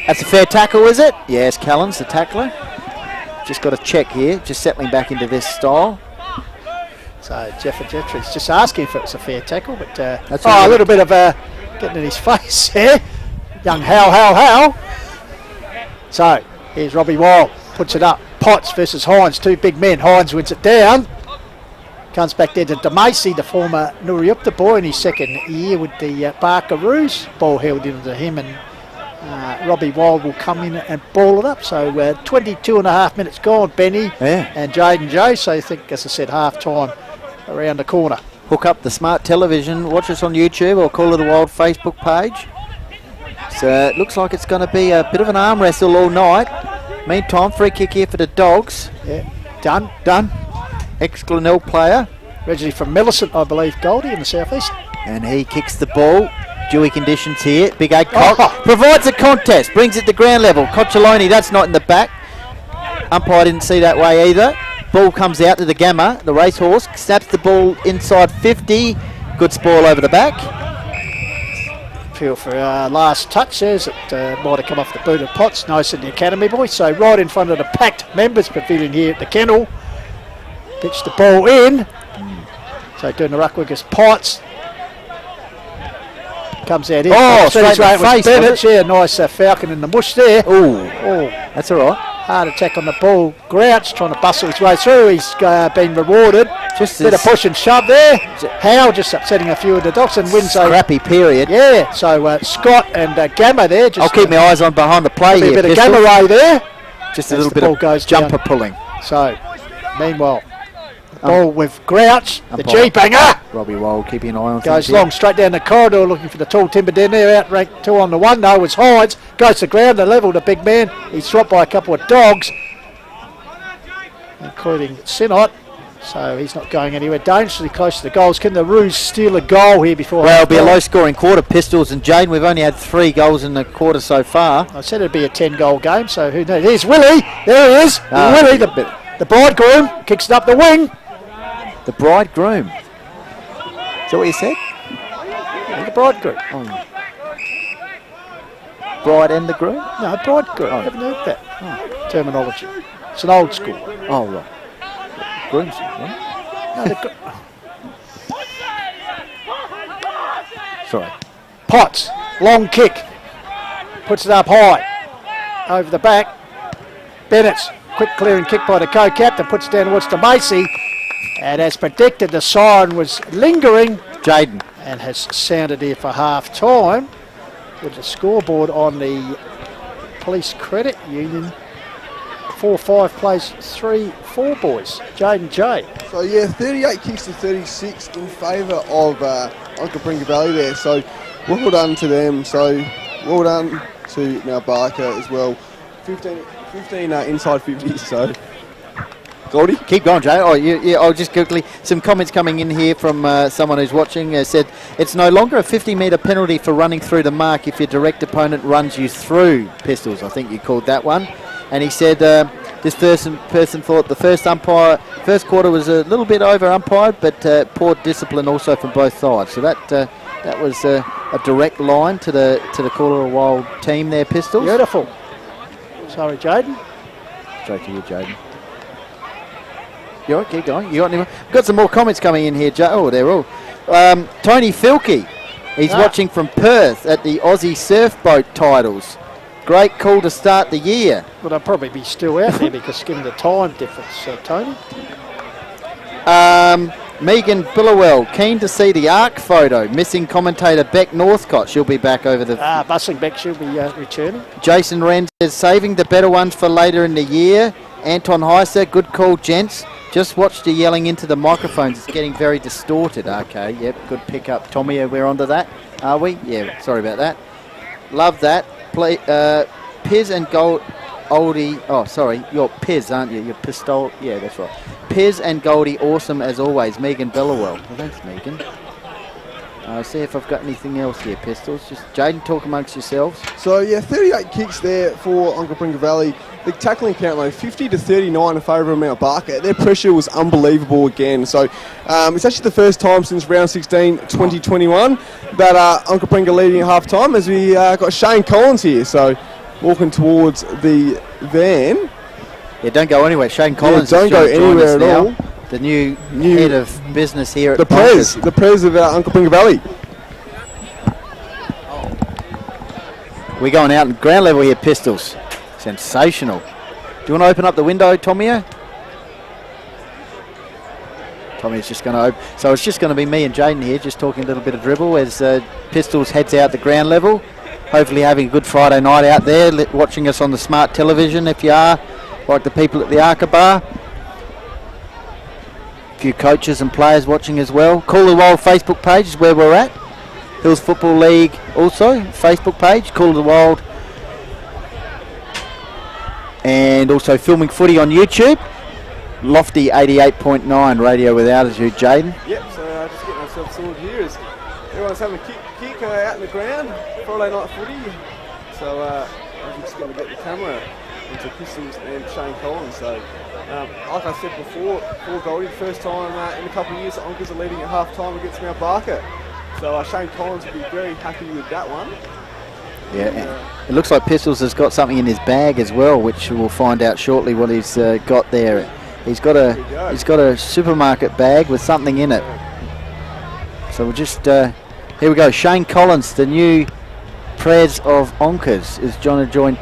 That's a fair tackle, is it? Yes, Callan's the tackler. Just got a check here, just settling back into this style. So Jeffrey's just asking if it was a fair tackle, but That's a little bit of getting in his face there. Young Howe. So here's Robbie Wild, puts it up. Potts versus Hines, two big men. Hines wins it down. Comes back there to DeMacy, the former Nuriupta boy in his second year with the Barkaroos. Ball held into him, and Robbie Wild will come in and ball it up. So 22 and a half minutes gone, Benny and Jaden Joe. So I think, as I said, half time around the corner. Hook up the smart television, watch us on YouTube or Call of the Wild Facebook page. So it looks like it's going to be a bit of an arm wrestle all night. Meantime, free kick here for the Dogs. Yeah, done. Ex-Glenelg player. Originally from Millicent, I believe, Goldie in the southeast. And he kicks the ball. Dewy conditions here. Big 8 cock. Provides a contest. Brings it to ground level. Coccioloni, that's not in the back. Umpire didn't see that way either. Ball comes out to the Gamma, the racehorse. Snaps the ball inside 50. Good spoil over the back. Feel for last touch there, as it might have come off the boot of Potts. Nice in the academy boy. So right in front of the packed members pavilion here at the kennel. Pitch the ball in. So doing the ruckwick is Potts. Comes out in. Straight in the face, Bennett. Yeah, nice falcon in the mush there. Oh, that's all right. Hard attack on the ball. Grouch trying to bustle his way through. He's been rewarded. Just bit of push and shove there. Howe just upsetting a few of the Dogs and wins a scrappy period. Yeah, so Scott and Gamma there. I'll keep my eyes on behind the play here. A bit of Gamma Ray there. Just a little bit of jumper pulling. So, meanwhile, ball with Grouch, the G-banger. Robbie Wild keeping an eye on goes long, straight down the corridor, looking for the tall timber down there. Outranked 2 on the 1, though, was Hines. Goes to ground, the level, the big man. He's dropped by a couple of Dogs, including Sinot. So he's not going anywhere. Dangerously close to the goals. Can the Roos steal a goal here before? Well, it'll be a low-scoring quarter, Pistols and Jane. We've only had 3 goals in the quarter so far. I said it'd be a 10-goal game, so who knows? Here's Willie. There he is. Willie, the bridegroom, kicks it up the wing. The bridegroom. Is that what you said? Yeah, the bridegroom. Oh. Bride and the groom? No, bridegroom. I haven't heard that terminology. It's an old school. Oh, right. Grooms, right? No, sorry. Potts, long kick. Puts it up high. Over the back. Bennett's quick clearing kick by the co-captain. Puts it down towards DeMacy. And as predicted, the siren was lingering. Jaden. And has sounded here for half time. With the scoreboard on the Police Credit Union. 4-5 plays 3-4 boys. Jaden J. So yeah, 38 kicks to 36 in favour of Onka Valley there. So well done to them. So well done to Mount Barker as well. 15 inside 50. So Goldie? Keep going, Jay. Oh, yeah. I'll just quickly, some comments coming in here from someone who's watching. Said it's no longer a 50-metre penalty for running through the mark if your direct opponent runs you through. Pistols, I think you called that one. And he said this person thought the first quarter was a little bit over umpired, but poor discipline also from both sides. So that was a direct line to the Call of the Wild team there, Pistols. Beautiful. Sorry, Jaden. Straight to you, Jaden. You all right? Keep going. You got any more? We've got some more comments coming in here, Joe. Oh, they're all. Tony Filkey. He's watching from Perth at the Aussie Surfboat Titles. Great call to start the year. Well, I'll probably be still out there because given the time difference, Tony. Megan Billowell, keen to see the ARC photo. Missing commentator Beck Northcott. She'll be back over the... Bustling Beck, she'll be returning. Jason Wren says, saving the better ones for later in the year. Anton Heiser, good call, gents. Just watched you yelling into the microphones. It's getting very distorted. Okay, yep, good pick up. Tommy, we're onto that, are we? Yeah, sorry about that. Love that. Play, Piz and Goldie. Oh, sorry, you're Piz, aren't you? You're Pistol. Yeah, that's right. Piz and Goldie, awesome as always. Megan Bellowell. Well, thanks, Megan. I'll see if I've got anything else here, Pistols. Just Jaden, talk amongst yourselves. So, yeah, 38 kicks there for Onka Valley. The tackling count, though, 50 to 39 in favour of Mount Barker. Their pressure was unbelievable again. So, it's actually the first time since round 16, 2021, that Onka leading at half-time, as we got Shane Collins here. So, walking towards the van. Yeah, don't go anywhere. Shane Collins don't go anywhere at now. all. The new head of business here at the Prez of Onka Valley. We're going out in ground level here, Pistols. Sensational. Do you want to open up the window, Tomio? Tommy's just going to open. So it's just going to be me and Jaden here, just talking a little bit of dribble as Pistols heads out the ground level. Hopefully having a good Friday night out there, watching us on the smart television if you are, like the people at the Arca Bar. A few coaches and players watching as well. Call the Wild Facebook page is where we're at. Hills Football League also, Facebook page, Call the Wild. And also filming footy on YouTube. Lofty 88.9 radio with altitude, Jaden. Yep, so just getting ourselves sorted here as everyone's having a kick out in the ground. Friday night footy. So I'm just going to get the camera into Pistols and Shane Collins. So like I said before Goldie, the first time in a couple of years that Onkas are leading at half time against Mount Barker. So Shane Collins will be very happy with that one. Yeah, it looks like Pistols has got something in his bag as well, which we'll find out shortly what he's got there. He's got a supermarket bag with something in it. So we'll just here we go. Shane Collins, the new Prez of Onkas, is joined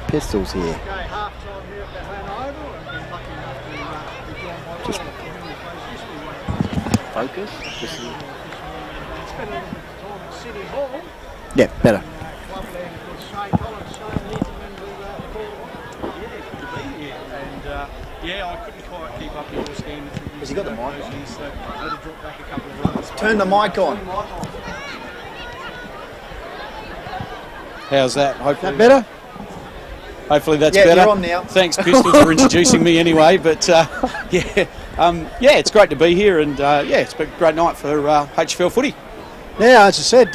Pistols here. Just focus. Yeah, better. Yeah, I couldn't quite keep up your scheme. Has he got the mic on? So I had to drop back a couple of runs. Turn the mic on. How's that? Hopefully That better? Hopefully that's Yeah, better. you're on now. Thanks, Pistols, for introducing me anyway. But it's great to be here, and it's been a great night for HFL footy. Yeah, as I said,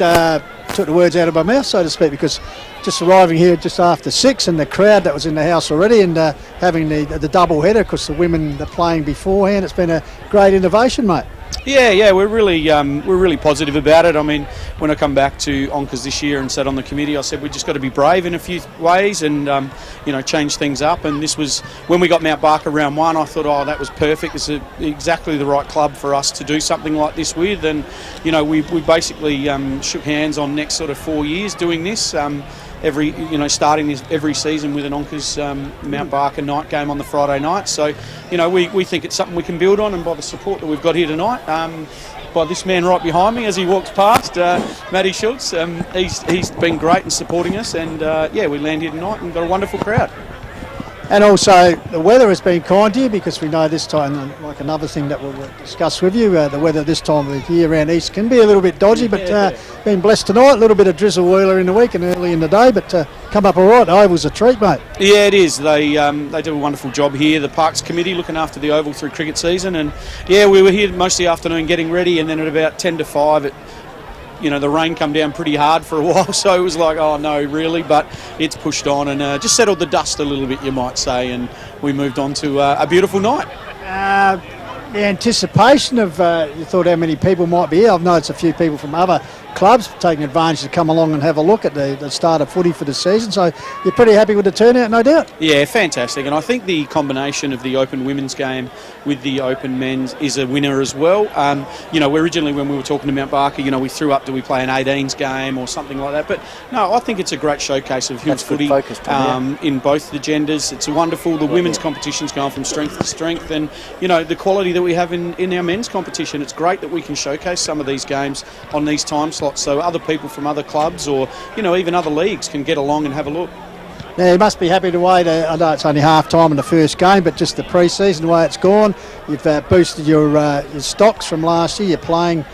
took the words out of my mouth, so to speak, because just arriving here just after 6 and the crowd that was in the house already, and having the double header because the women are playing beforehand, it's been a great innovation, mate. Yeah, we're really positive about it. I mean, when I come back to Onkas this year and sat on the committee, I said we just got to be brave in a few ways and change things up. And this was when we got Mount Barker round 1. I thought, that was perfect. It's exactly the right club for us to do something like this with. And we basically shook hands on next sort of 4 years doing this. Starting this every season with an Onkas Mount Barker night game on the Friday night. So, we think it's something we can build on, and by the support that we've got here tonight, by this man right behind me as he walks past, Matty Schultz, he's been great in supporting us, and we land here tonight and got a wonderful crowd. And also the weather has been kind to you, because we know this time, like another thing that we'll discuss with you, the weather this time of the year around east can be a little bit dodgy, but been blessed tonight. A little bit of drizzle earlier in the week and early in the day, but come up all right. The Oval's a treat, mate. Yeah, it is. They do a wonderful job here. The Parks Committee looking after the Oval through cricket season, and we were here most of the afternoon getting ready, and then at about 10 to 5 the rain come down pretty hard for a while, so it was like, oh no, really? But it's pushed on and just settled the dust a little bit, you might say, and we moved on to a beautiful night. The anticipation of, you thought how many people might be here. I've noticed a few people from other clubs taking advantage to come along and have a look at the start of footy for the season, so you're pretty happy with the turnout, no doubt? Yeah, fantastic, and I think the combination of the open women's game with the open men's is a winner as well. Originally when we were talking to Mount Barker, we threw up, do we play an 18s game or something like that, but no, I think it's a great showcase of Hills footy in both the genders. It's wonderful. The women's competition's going from strength to strength, and the quality that we have in our men's competition, it's great that we can showcase some of these games on these time slots so other people from other clubs or even other leagues can get along and have a look. Now, you must be happy to wait. I know it's only half time in the first game, but just the pre-season, the way it's gone, you've boosted your stocks from last year. You're playing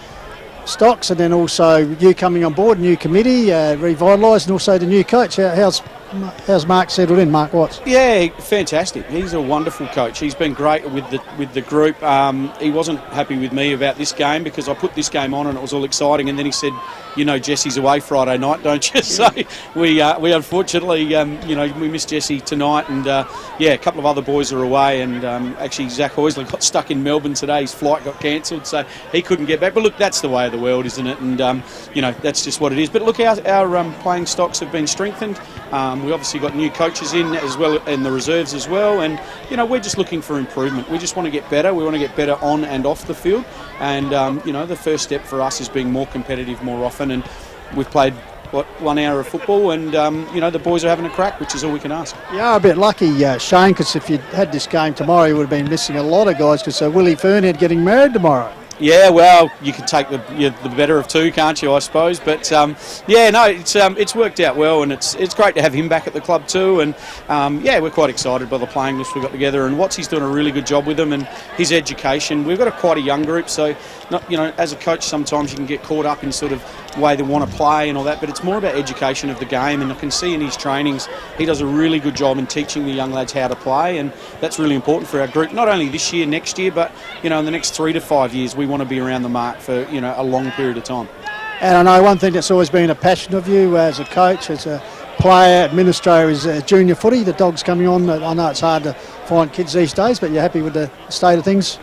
stocks, and then also you coming on board, new committee, revitalised, and also the new coach. How's How's Mark settled in, Mark Watts? Yeah, fantastic. He's a wonderful coach. He's been great with the group. He wasn't happy with me about this game because I put this game on and it was all exciting, and then he said, "You know, Jesse's away Friday night, don't you?" So we unfortunately, we missed Jesse tonight, and a couple of other boys are away, and actually Zach Hoisley got stuck in Melbourne today. His flight got cancelled, so he couldn't get back. But look, that's the way of the world, isn't it? And that's just what it is. But look, our playing stocks have been strengthened. We obviously got new coaches in as well, in the reserves as well, and we're just looking for improvement. We just want to get better. We want to get better on and off the field, and the first step for us is being more competitive more often. And we've played 1 hour of football, and the boys are having a crack, which is all we can ask. You are a bit lucky, Shane, because if you'd had this game tomorrow, you would have been missing a lot of guys, because Willie Fernhead getting married tomorrow. Yeah, well, you can take the better of two, can't you, I suppose? But, it's worked out well, and it's great to have him back at the club too. And, we're quite excited by the playing list we've got together. And Watsy's doing a really good job with them, and his education. We've got quite a young group, so, as a coach, sometimes you can get caught up in sort of the way they want to play and all that, but it's more about education of the game. And I can see in his trainings, he does a really good job in teaching the young lads how to play, and that's really important for our group, not only this year, next year, but, in the next 3 to 5 years, we want to be around the mark for a long period of time. And I know one thing that's always been a passion of you as a coach, as a player, administrator, is junior footy. The Dogs coming on. I know it's hard to find kids these days, but you're happy with the state of things?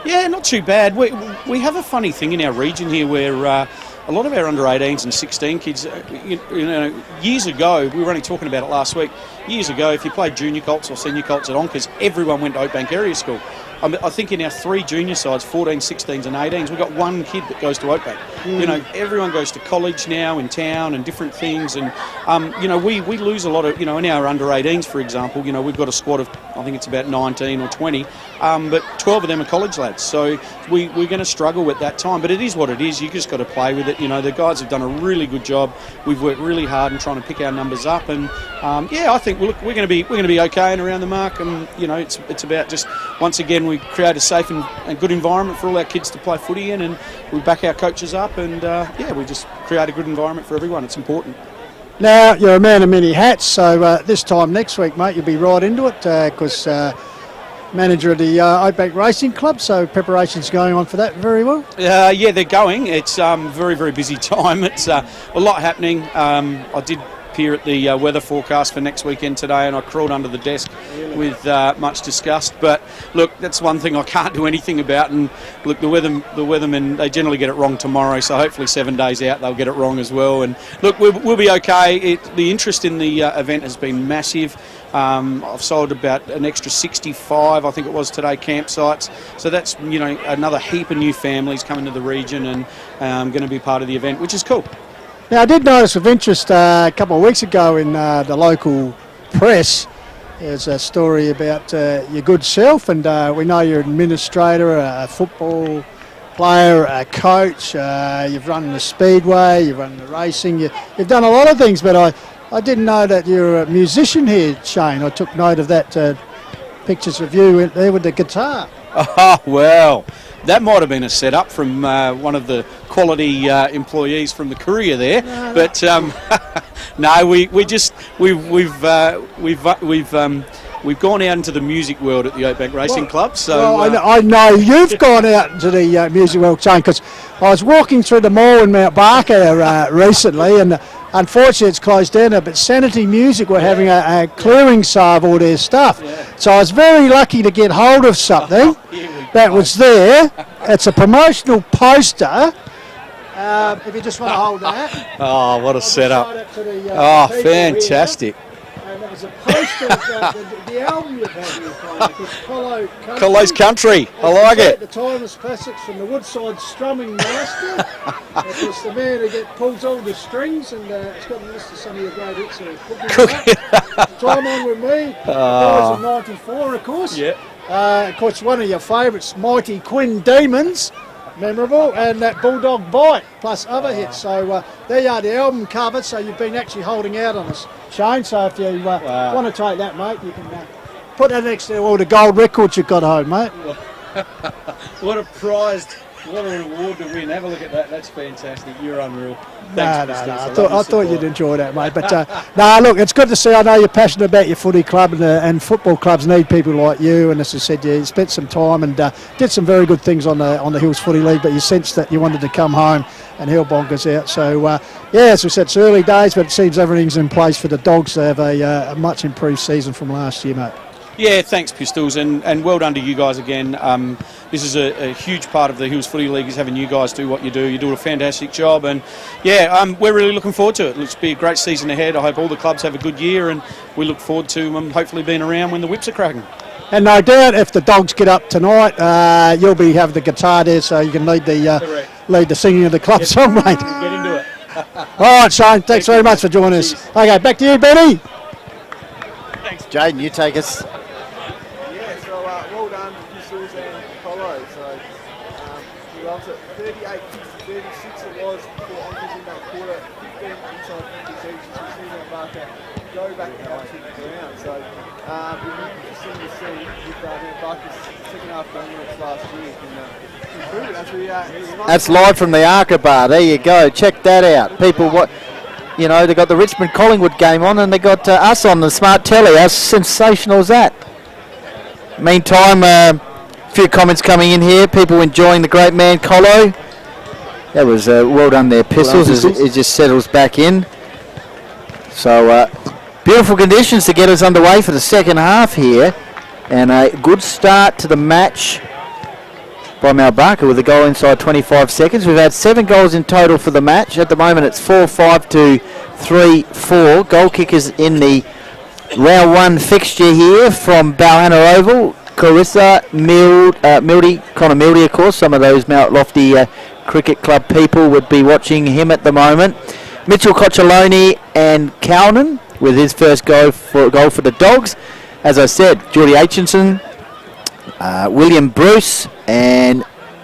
Yeah, not too bad. We have a funny thing in our region here where a lot of our under 18s and 16 kids, years ago, we were only talking about it last week, years ago, if you played junior colts or senior colts at Onkas, everyone went to Oakbank Area School. I think in our 3 junior sides, 14s, 16s and 18s, we've got 1 kid that goes to Oakbank. Everyone goes to college now in town and different things, and we lose a lot of, in our under 18s, for example, we've got a squad of, I think it's about 19 or 20, but 12 of them are college lads, so we're going to struggle at that time, but it is what it is. You just got to play with it. The guys have done a really good job. We've worked really hard in trying to pick our numbers up, and I think we're going to be okay and around the mark, and it's about just, once again, we create a safe and good environment for all our kids to play footy in, and we back our coaches up, and we just create a good environment for everyone. It's important. Now, you're a man of many hats, so this time next week, mate, you'll be right into it, because manager of the Oakbank Racing Club, so preparations going on for that very well? Yeah, they're going. It's very, very busy time. It's a lot happening. I did peer at the weather forecast for next weekend today, and I crawled under the desk with much disgust. But look, that's one thing I can't do anything about. And look, the weathermen, they generally get it wrong tomorrow, so hopefully 7 days out they'll get it wrong as well. And look, we'll be okay. The interest in the event has been massive. I've sold about an extra 65, I think it was today, campsites. So that's another heap of new families coming to the region and going to be part of the event, which is cool. Now, I did notice of interest a couple of weeks ago in the local press. There's a story about your good self, and we know you're an administrator, a football player, a coach. You've run the speedway, you've run the racing. You've done a lot of things, but I didn't know that you're a musician here, Shane. I took note of that, pictures of you there with the guitar. Oh, well, that might have been a setup from one of the quality employees from the Courier there. No. But no, we've gone out into the music world at the Oakbank Racing Club. So I know you've gone out into the music world, Shane, because I was walking through the mall in Mount Barker recently, and unfortunately it's closed down now, but Sanity Music were having a clearing sale of all their stuff. Yeah. So I was very lucky to get hold of something that was there. It's a promotional poster. If you just want to hold that. Oh, what a setup. Fantastic. And it was a poster of the album you've had here, it's Colo's Country. I like it. The timeless classics from the Woodside Strumming Master. It's the man who pulls all the strings, and it's got a list of some of your great hits. Time On With Me. Guys in 94, of course. Yeah. Of course, one of your favourites, Mighty Quinn Demons. Memorable, and that Bulldog Bite, plus other hits. So there you are, the album cover. So you've been actually holding out on us, Shane. So if you want to take that, mate, you can put that next to all the gold records you've got home, mate. What a prized What a reward to win. Have a look at that. That's fantastic. You're unreal. No. Thanks, I thought you'd enjoy that, mate. But look, it's good to see. I know you're passionate about your footy club, and football clubs need people like you. And as I said, you spent some time and did some very good things on the Hills Footy League. But you sensed that you wanted to come home and help Bonkers out. So as we said, it's early days, but it seems everything's in place for the Dogs to have a much improved season from last year, mate. Yeah, thanks, Pistols, and well done to you guys again. This is a huge part of the Hills Footy League, is having you guys do what you do. You do a fantastic job, and we're really looking forward to it. It looks to be a great season ahead. I hope all the clubs have a good year, and we look forward to hopefully being around when the whips are cracking. And no doubt, if the Dogs get up tonight, you'll have the guitar there, so you can lead the singing of the club song, mate. Get into it. All right, Shane. Thanks very much for joining us. Okay, back to you, Benny. Thanks, Jaden. You take us. Yeah, so well done to Pistols and Colo. So we lost it 38-36 it was for Onkas in that quarter, 15 inside 50 each. So we've seen that marker go back out to the ground. So it'll be interesting to see if Barker's second half dominance last year can improve it as we That's live from the Arca Bar. There you go. Check that out. People, they got the Richmond Collingwood game on, and they got us on the smart telly. How sensational is that? Meantime, a few comments coming in here. People enjoying the great man Colo. That was well done there, Pistols. It just settles back in. So beautiful conditions to get us underway for the second half here, and a good start to the match by Mal Barker with a goal inside 25 seconds. We've had 7 goals in total for the match. At the moment it's 4-5 to 3-4. Goal kickers in the round 1 fixture here from Balhanna Oval. Clarissa Mildy, Connor Mildy, of course. Some of those Mount Lofty Cricket Club people would be watching him at the moment. Mitchell Cocciolone and Cownan with his first goal for the Dogs. As I said, Geordie Aitchison, William Bruce and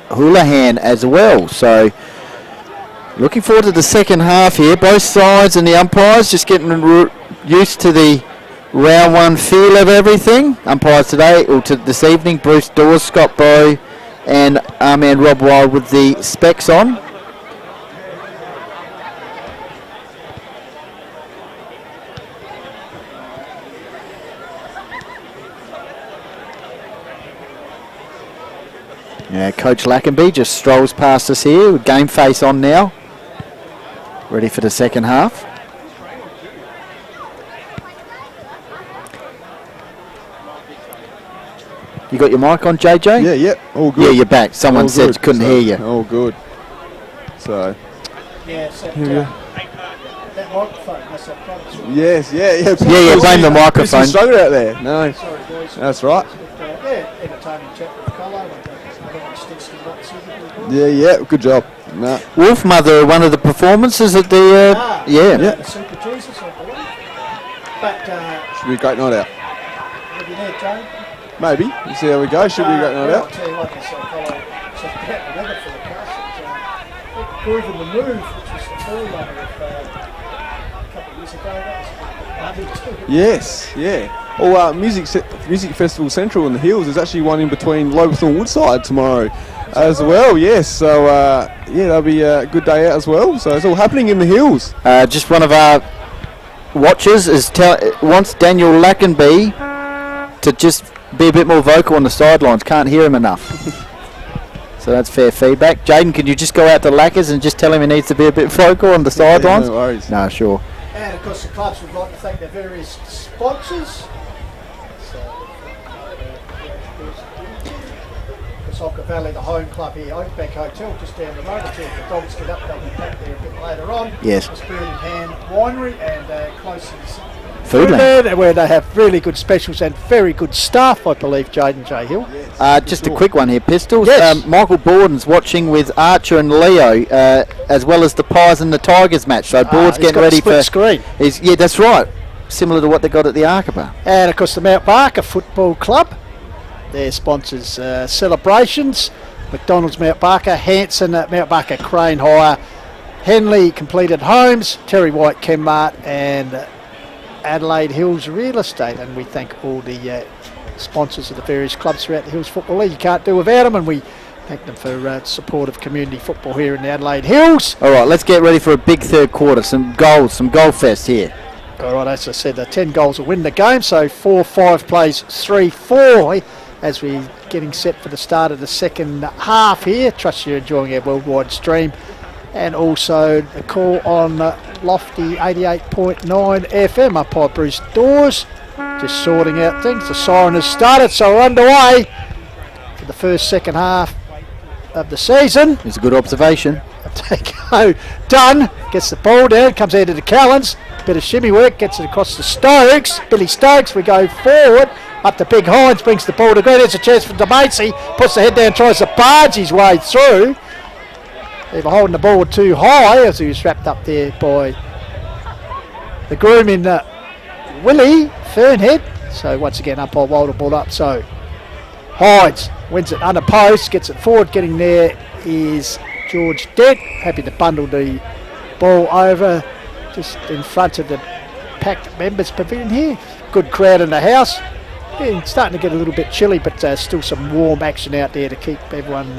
Houlihan as well. So looking forward to the second half here. Both sides and the umpires just getting used to the round 1 feel of everything. Umpires today, or this evening, Bruce Dawes, Scott Bowe and our man Rob Wild with the specs on. Yeah, Coach Lackenby just strolls past us here with game face on now. Ready for the second half. You got your mic on, JJ? Yeah, all good. Yeah, you're back. Someone said couldn't hear you. All good. So. Yeah, so that microphone, that's that problem. Yes, yeah. Blame the microphone. Struggle out there. No, Sorry, boys. that's right. Entertaining chat with Colo. Yeah, good job. No. Wolf Mother, one of the performances at the The Super Jesus, I believe. But should be a great night out. what do you need, Joe? Maybe. We'll see how we go. Should be a great night I'll out. tell you what, it's Colo just about the weather for the cast. Proving the move, which was the forerunner of a couple of years ago. That was Yes, yeah. Oh, Music Festival Central in the Hills. There's actually one in between Lobethal and Woodside tomorrow as well. Yes, so that'll be a good day out as well. So it's all happening in the Hills. Just one of our watchers wants Daniel Lackenby to just be a bit more vocal on the sidelines. Can't hear him enough. So that's fair feedback. Jaden, can you just go out to Lackers and just tell him he needs to be a bit vocal on the sidelines? No worries. No, sure. And of course the clubs would like to thank their various sponsors. Onka Valley, the home club here, Oakbank Hotel, just down the road. If the Dogs get up, they'll be back there a bit later on. Yes. It's Bird in Hand Winery and Close Foodland, where they have really good specials and very good staff, I believe, Jaden J. Hill. Yes, just a quick one here, Pistols. Yes. Michael Borden's watching with Archer and Leo, as well as the Pies and the Tigers match. So Bord's getting ready for screen. Yeah, that's right. Similar to what they got at the Arcaba. And of course the Mount Barker Football Club. Their sponsors Celebrations, McDonald's Mount Barker, Hanson Mount Barker Crane Hire, Henley Completed Homes, Terry White Chemmart and Adelaide Hills Real Estate. And we thank all the sponsors of the various clubs throughout the Hills Football League. You can't do without them, and we Thank them for support of community football here in the Adelaide Hills. All right, let's get ready for a big third quarter. Some goal fest here. All right, as I said, 10 goals will win the game, so 4-5 plays 3-4 as we're getting set for the start of the second half here. Trust you're enjoying our worldwide stream. And also the call on Lofty 88.9 FM up by Bruce Dawes. Just sorting out things. The siren has started, so we're underway for the second half of the season. It's a good observation. Dunn gets the ball down, comes out to the Callans. Bit of shimmy work, gets it across to Stokes. Billy Stokes, we go forward. Up to Big Hines, brings the ball to ground. There's a chance for DeMacy. Puts the head down, tries to barge his way through. They were holding the ball too high as he was wrapped up there by the groom in Willie Fernhead. So once again, up on Walter ball up. So Hines wins it under post, gets it forward. Getting there is George Dent. Happy to bundle the ball over just in front of the packed members pavilion here. Good crowd in the house. Yeah, starting to get a little bit chilly, but still some warm action out there to keep everyone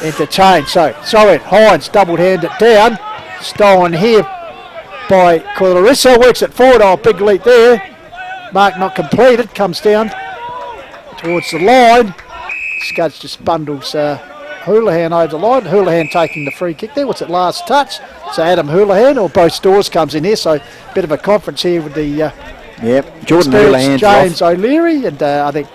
entertained. So Hines double-hand it down. Stolen here by Clarissa. Works it forward. Oh, big leap there. Mark not completed. Comes down towards the line. Scuds just bundles Houlihan over the line. Houlihan taking the free kick there. What's it, last touch? So Adam Houlihan or both Stores comes in here. So bit of a conference here with the Jordan Houlihan's James O'Leary, and I think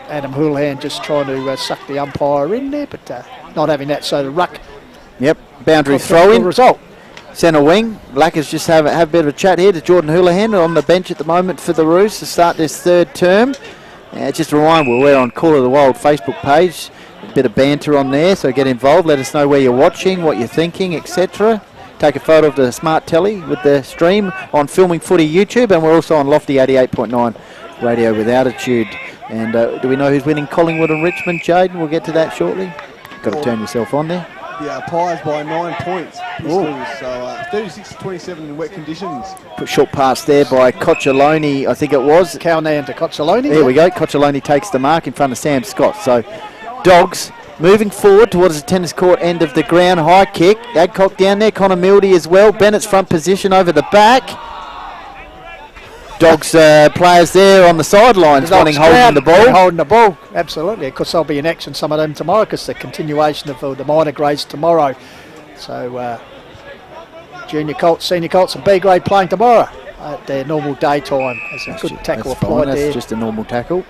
Adam Houlihan just trying to suck the umpire in there, but not having that. So the ruck. Yep, boundary throw in. Result. Centre wing. Lackers just have a bit of a chat here to Jordan Houlihan on the bench at the moment for the Roos to start this third term. Just a reminder, we're on Call of the Wild Facebook page. A bit of banter on there, so get involved. Let us know where you're watching, what you're thinking, etc. Take a photo of the smart telly with the stream on Filming Footy YouTube, and we're also on Lofty 88.9 Radio with Altitude. And do we know who's winning Collingwood and Richmond, Jaden? We'll get to that shortly. Got to turn yourself on there. Yeah, Pies by 9 points. Pistols, so 36-27 in wet conditions. Put short pass there by Cocciolone, I think it was. Cownan to Cocciolone. There we go. Cocciolone takes the mark in front of Sam Scott. So Dogs moving forward towards the tennis court end of the ground. High kick. Adcock down there. Connor Mildy as well. Bennett's front position over the back. Dogs players there on the sidelines holding the ball. Holding the ball, absolutely. Of course, they'll be in action, some of them tomorrow, because the continuation of the minor grades tomorrow. So junior Colts, senior Colts and B grade playing tomorrow at their normal daytime. There's a good tackle applied there. That's just a normal tackle.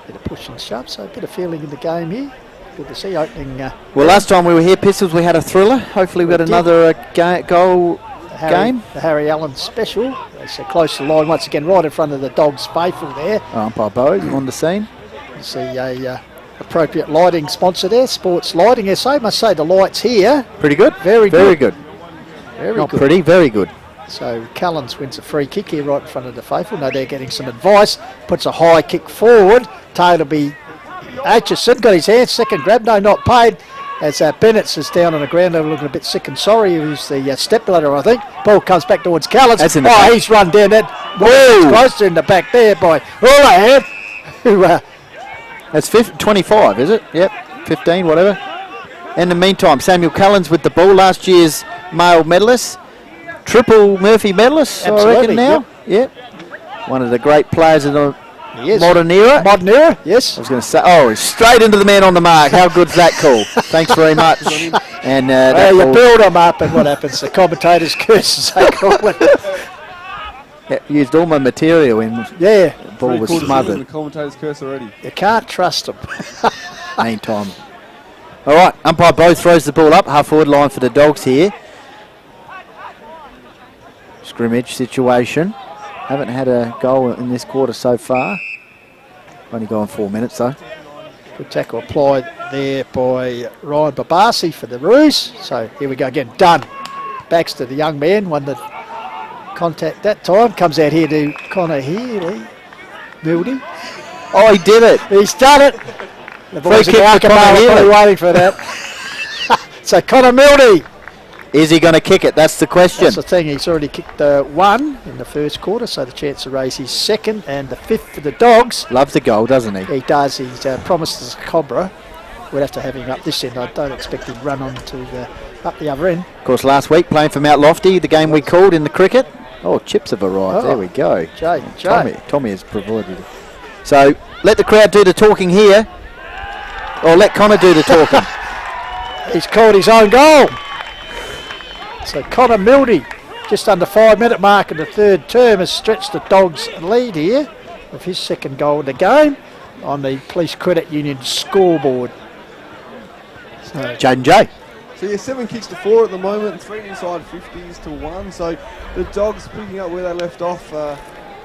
Bit of push and shove, so a bit of feeling in the game here. Good to see opening. Well, last time we were here, Pistols, we had a thriller. Hopefully we got another goal game. The Harry Allen special. It's close to the line once again, right in front of the Dogs faithful there. Umpire Bo on the scene. You see a appropriate lighting sponsor there, Sports Lighting. Yes, I must say the lights here. Pretty good. Very good. Not pretty, very good. So Callens wins a free kick here right in front of the faithful. Now they're getting some advice. Puts a high kick forward. Taylor be Aitchison got his hand, second grab, no, not paid. As Bennett's is down on the ground, they're looking a bit sick and sorry. Who's the step ladder, I think. Ball comes back towards Callens. He's run down that. Close in the back there by Houlihan. That's 25, is it? Yep, 15, whatever. In the meantime, Samuel Callens with the ball, last year's male medalist. Triple Murphy medalist, I reckon now. Yep. One of the great players of the modern era. Modern era, yes. I was going to say, straight into the man on the mark. How good's that call? Thanks very much. And you build them up, and what happens? The commentators curses, they call it. Used all my material and the ball was smothered. The commentators curse already. You can't trust them. Meantime. All right, umpire Bo throws the ball up, half forward line for the Dogs here. Scrimmage situation. Haven't had a goal in this quarter so far. Only gone 4 minutes though. Good tackle applied there by Ryan Babasi for the Roos. So here we go again. Done. Baxter, the young man, won the contact that time. Comes out here to Connor Healy. Mildy. Oh, he did it. He's done it. The boys Free kick for Connor Healy. Waiting for that. So Connor Mildy Is he going to kick it? That's the question. That's the thing. He's already kicked one in the first quarter, so the chance to raise his second and the fifth for the Dogs. Loves the goal, doesn't he? He does. He's promised us Cobra. We'll have to have him up this end. I don't expect him to run on to up the other end. Of course, last week playing for Mount Lofty, the game we called in the cricket. Oh, chips have arrived. Oh. There we go. Jay. Tommy has provided it. So let the crowd do the talking here, or let Connor do the talking. He's called his own goal. So Connor Mildy, just under 5-minute mark in the third term, has stretched the Dogs' lead here with his second goal of the game on the Police Credit Union scoreboard. So Jaden J. So yeah, 7 kicks to 4 at the moment, 3 inside 50s to 1. So the Dogs picking up where they left off.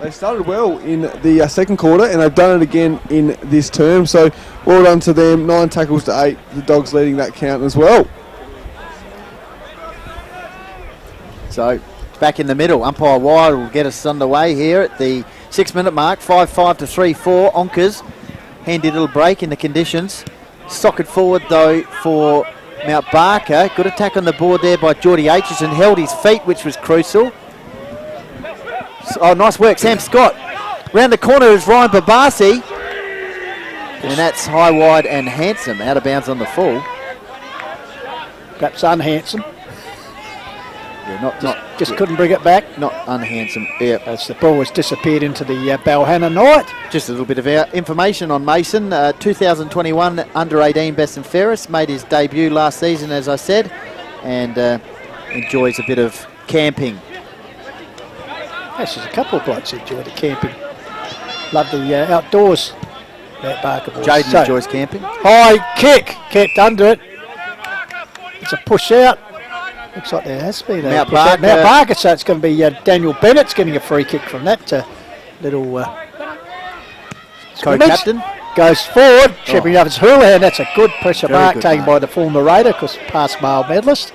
They started well in the second quarter, and they've done it again in this term. So well done to them. 9 tackles to 8. The Dogs leading that count as well. So back in the middle, umpire wide will get us underway here at the 6-minute mark. 5-5 to 3-4. Onkas handy little break in the conditions. Socket forward though for Mount Barker. Good attack on the board there by Geordie Aitchison. Held his feet, which was crucial. Oh, nice work, Sam Scott. Round the corner is Ryan Babasi. And that's high, wide and handsome. Out of bounds on the full. perhaps unhandsome. Yeah, just couldn't bring it back. Not unhandsome. Yeah. As the ball has disappeared into the Balhanna night. Just a little bit of information on Mason. 2021 under-18 best and fairest. Made his debut last season, as I said, and enjoys a bit of camping. Yes, there's a couple of blokes who enjoy the camping. Love the outdoors. That Barker boys. Jaden enjoys camping. High kick, kept under it. It's a push out. Looks like there has been a Mount push out. Barker. Mount Barker, so it's going to be Daniel Bennett's getting a free kick from that little co-captain. Goes forward, chipping up his Houlihan. That's a good pressure Very mark good taken mark. by the former Raider, because past male medalist.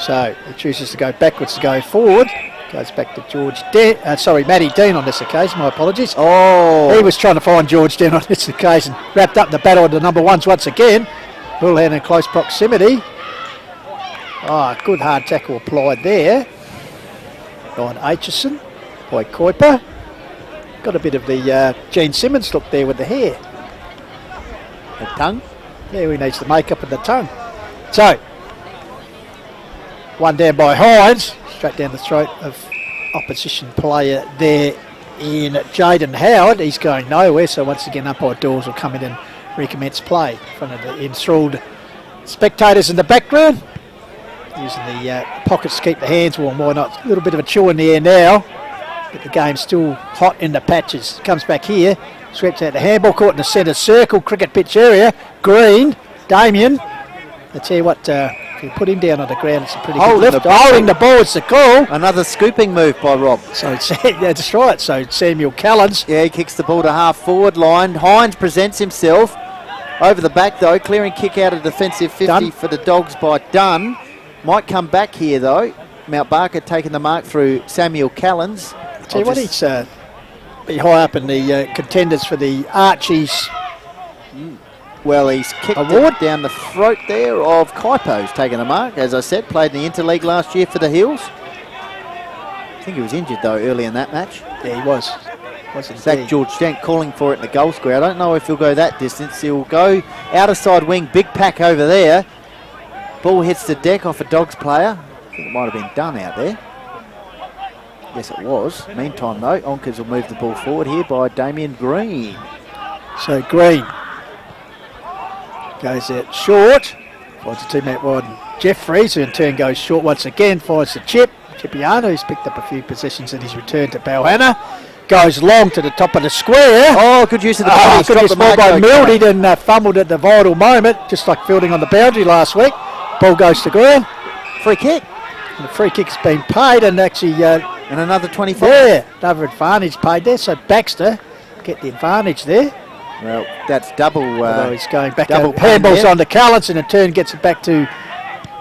So he chooses to go backwards to go forward. Goes back to Matty Dean on this occasion, my apologies. Oh! He was trying to find George Dean on this occasion. Wrapped up in the battle of the number ones once again. Houlihan in close proximity. Good hard tackle applied there. On Aitchison by Kuiper. Got a bit of the Gene Simmons look there with the hair. The tongue? Yeah, he needs the makeup and the tongue. So, one down by Hines, straight down the throat of opposition player there in Jaden Howard. He's going nowhere, so once again umpire Dawes will come in and recommence play in front of the enthralled spectators in the background. Using the pockets to keep the hands warm, why not? A little bit of a chill in the air now, but the game's still hot in the patches. Comes back here, sweeps out the handball court in the centre circle, cricket pitch area. Green, Damien. I tell you what, if you put him down on the ground, it's a pretty good lift. Holding the ball, it's the call. Another scooping move by Rob. So that's right. So Samuel Callens. Yeah, he kicks the ball to half forward line. Hines presents himself. Over the back though, clearing kick out of defensive 50 Dunn. for the Dogs by Dunn. Might come back here though. Mount Barker taking the mark through Samuel Callens. Tell you what, he's be high up in the contenders for the Archies. Well, he's kicked Award. it down the throat there of Kaipo's taking the mark. As I said, played in the Interleague last year for the Hills. I think he was injured though early in that match. Yeah, he was. In fact, George Dent calling for it in the goal square. I don't know if he'll go that distance. He'll go outer side wing, big pack over there. Ball hits the deck off a Dogs player. I think it might have been done out there. Yes, it was. Meantime, though, Onkas will move the ball forward here by Damien Green. So Green goes out short. Finds a teammate wide. Jeffries, who in turn goes short once again, finds the chip. Chipiano, who's picked up a few possessions in his return to Balhanna. Goes long to the top of the square. Oh, good use of the ball. Good use ball by Mildy, and fumbled at the vital moment, just like fielding on the boundary last week. Ball goes to ground. Free kick. And the free kick's been paid, and actually... and another 25. Yeah, another advantage paid there, so Baxter get the advantage there. Well, that's double... Although he's going back double over. Handballs on to Callens, and in turn gets it back to...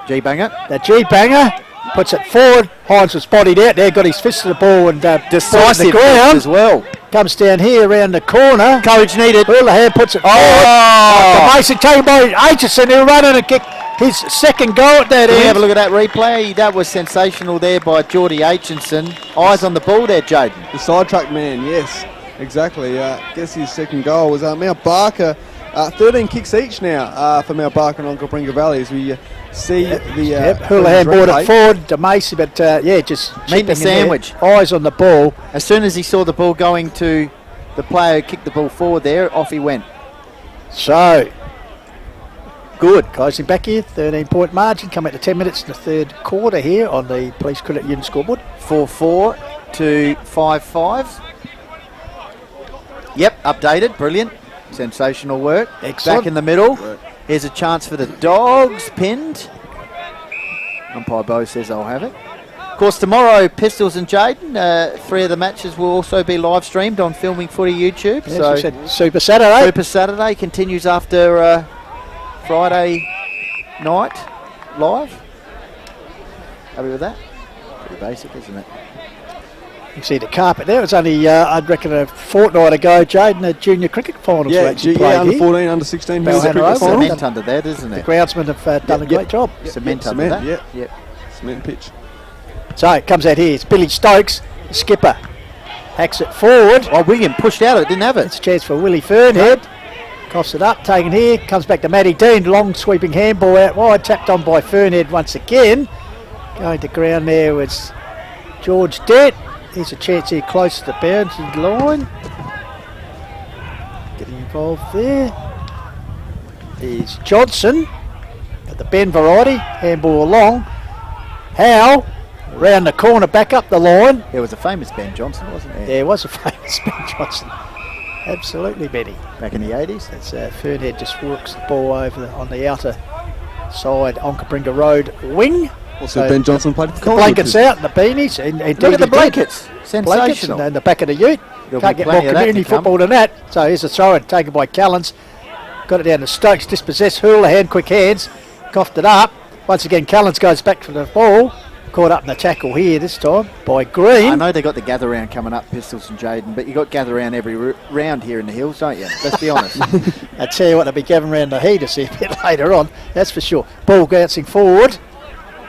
G-Banger. The G-Banger. Puts it forward. Hines was bodied out there, got his fist to the ball and decisive the ground as well. Comes down here around the corner. Courage needed. Houlihan puts it forward. The Mason taken by Aitchison, who run in and kick his second goal at that Can we have end. a look at that replay? That was sensational there by Geordie Aitchinson. Eyes on the ball there, Jaden. The sidetrack man, yes, exactly. Guess his second goal was Mount Barker. 13 kicks each now for Mount Barker and Onka Bringa Valley as we see the... Houlihan brought it forward to Macy, but just Meet the chipping in there. sandwich. Eyes on the ball. As soon as he saw the ball going to the player who kicked the ball forward there, off he went. So, good. Closing back here, 13-point margin. Come at the 10 minutes in the third quarter here on the Police Credit Union scoreboard. 4-4 to 5-5. Yep, updated. Brilliant. Sensational work. Excellent. Back in the middle. Here's a chance for the Dogs. Pinned. Umpire Bo says I'll have it. Of course, tomorrow, Pistols and Jaden, 3 of the matches will also be live streamed on Filming Footy YouTube. Yes, so we said Super Saturday. Super Saturday continues after Friday night live. Happy with that? Pretty basic, isn't it? You can see the carpet there. It was only, I'd reckon, a fortnight ago, Jaden, the junior cricket finals were actually played under here. 14, under 16. Belham cricket Road. final. Cement under there, isn't The it? groundsmen have done a great job. Cement under that. Yep. Cement pitch. So it comes out here. It's Billy Stokes, the skipper. Hacks it forward. Oh, William pushed out it, didn't have it. It's a chance for Willie Fernhead. Coughs it up, taken here. Comes back to Matty Dean. Long sweeping handball out wide. Tapped on by Fernhead once again. Going to ground there was George Dett. Here's a chance here close to the boundary line. Getting involved there. Is Johnson. At the Ben variety. Handball along. Howe. Round the corner, back up the line. There was a famous Ben Johnson, wasn't there? There was a famous Ben Johnson. Absolutely, Benny. Back in the 80s. That's Fernhead just works the ball over on the outer side, Onka Bringa Road wing. Also, Ben Johnson played for the blankets out and the beanies. And Look at the blankets. Sensational. And the back of the ute. There'll Can't be get more plenty of that community to come. football than that. So here's a throw-in taken by Callens. Got it down to Stokes, dispossessed. Houlihan, quick hands. Coughed it up. Once again, Callens goes back for the ball. Caught up in the tackle here this time by Green. I know they got the gather round coming up, Pistols and Jaden, but you got gather round every round here in the hills, don't you? Let's be honest. I tell you what, they'll be gathering around the heat to see a bit later on. That's for sure. Ball bouncing forward.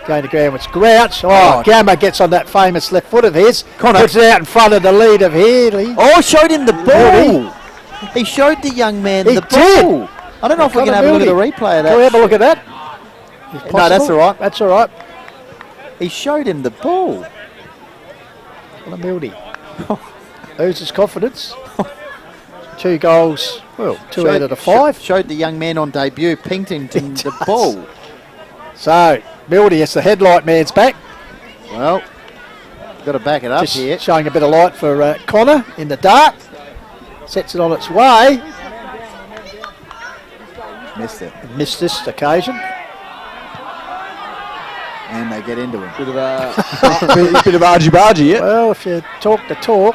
Going to ground with Grouch. Oh, Gamma gets on that famous left foot of his. Connor. Puts it out in front of the lead of Healy. Oh, showed him the ball. He showed the young man the ball. I don't know if we can have a look at the replay of that. Can we have a look at that? No, that's all right. That's all right. He showed him the ball. What a mildy. Loses confidence. 2 goals, well, 2 out of the 5. Showed the young man on debut, Pinkington, the ball. So, Mildy, it's the headlight man's back. Well, got to back it up Just here. showing a bit of light for Connor in the dark. Sets it on its way. Missed it. Missed this occasion. And they get into him. Bit of argy-bargy, yeah. Well, if you talk the talk.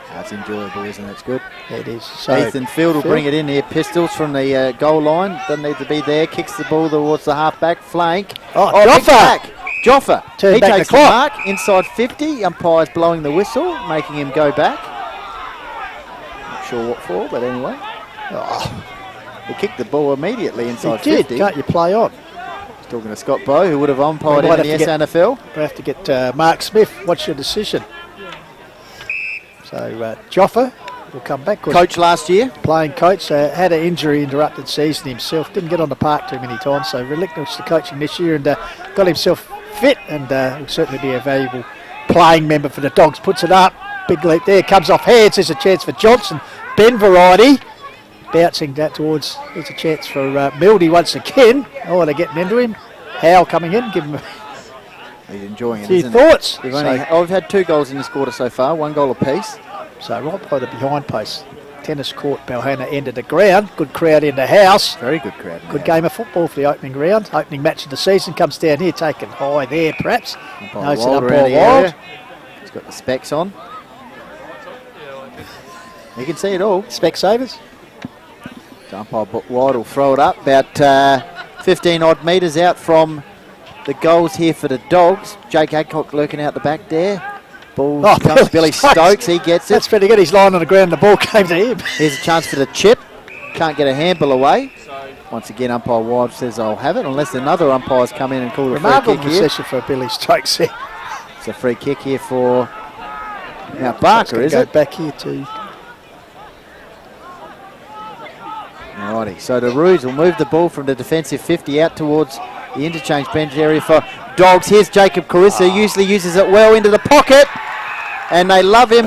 That's enjoyable, isn't it? It's good. It is. So Ethan Field will bring it in here. Pistols from the goal line. Doesn't need to be there. Kicks the ball towards the half-back flank. Oh, big Joffa! back. Joffa. Turn He back takes the the clock. mark. Inside 50. Umpire's blowing the whistle, making him go back. Not sure what for, but anyway. He kicked the ball immediately inside He did. 50. Can't you play on? Talking to Scott Bowe, who would have umpired We in might the have to get- SNFL. We have to get Mark Smith. What's your decision? So Joffa will come back. Coach last year. Playing coach, had an injury interrupted season himself. Didn't get on the park too many times, so relinquished the coaching this year and got himself fit and will certainly be a valuable playing member for the Dogs. Puts it up, big leap there, comes off hands. There's a chance for Johnson. Ben variety. Bouncing that towards, there's a chance for Mildy once again. Oh, they're getting into him. Howe coming in, give him He's enjoying a it, few isn't thoughts. he? We've had 2 goals in this quarter so far, 1 goal apiece. So right by the behind post. Tennis court, Balhona end of the ground. Good crowd in the house. Very good crowd. Good game of football for the opening round. Opening match of the season comes down here, taken high there perhaps. Knows it up Wild by around the Wild. area. He's got the specs on. You can see it all. Specsavers. Umpire Wide will throw it up about 15 odd metres out from the goals here for the Dogs. Jake Adcock lurking out the back there. Ball comes Billy Stokes. He gets it. That's pretty good. He's lying on the ground. The ball came to him. Here's a chance for the chip. Can't get a handball away. Once again, umpire Wild says I'll have it, unless another umpire's come in and called a free Remarkable kick here. possession for Billy Stokes there. It's a free kick here for Mount Barker, is it? Back here too. Alrighty, so the Roos will move the ball from the defensive 50 out towards the interchange bench area for Dogs. Here's Jacob Carissa, usually uses it well into the pocket, and they love him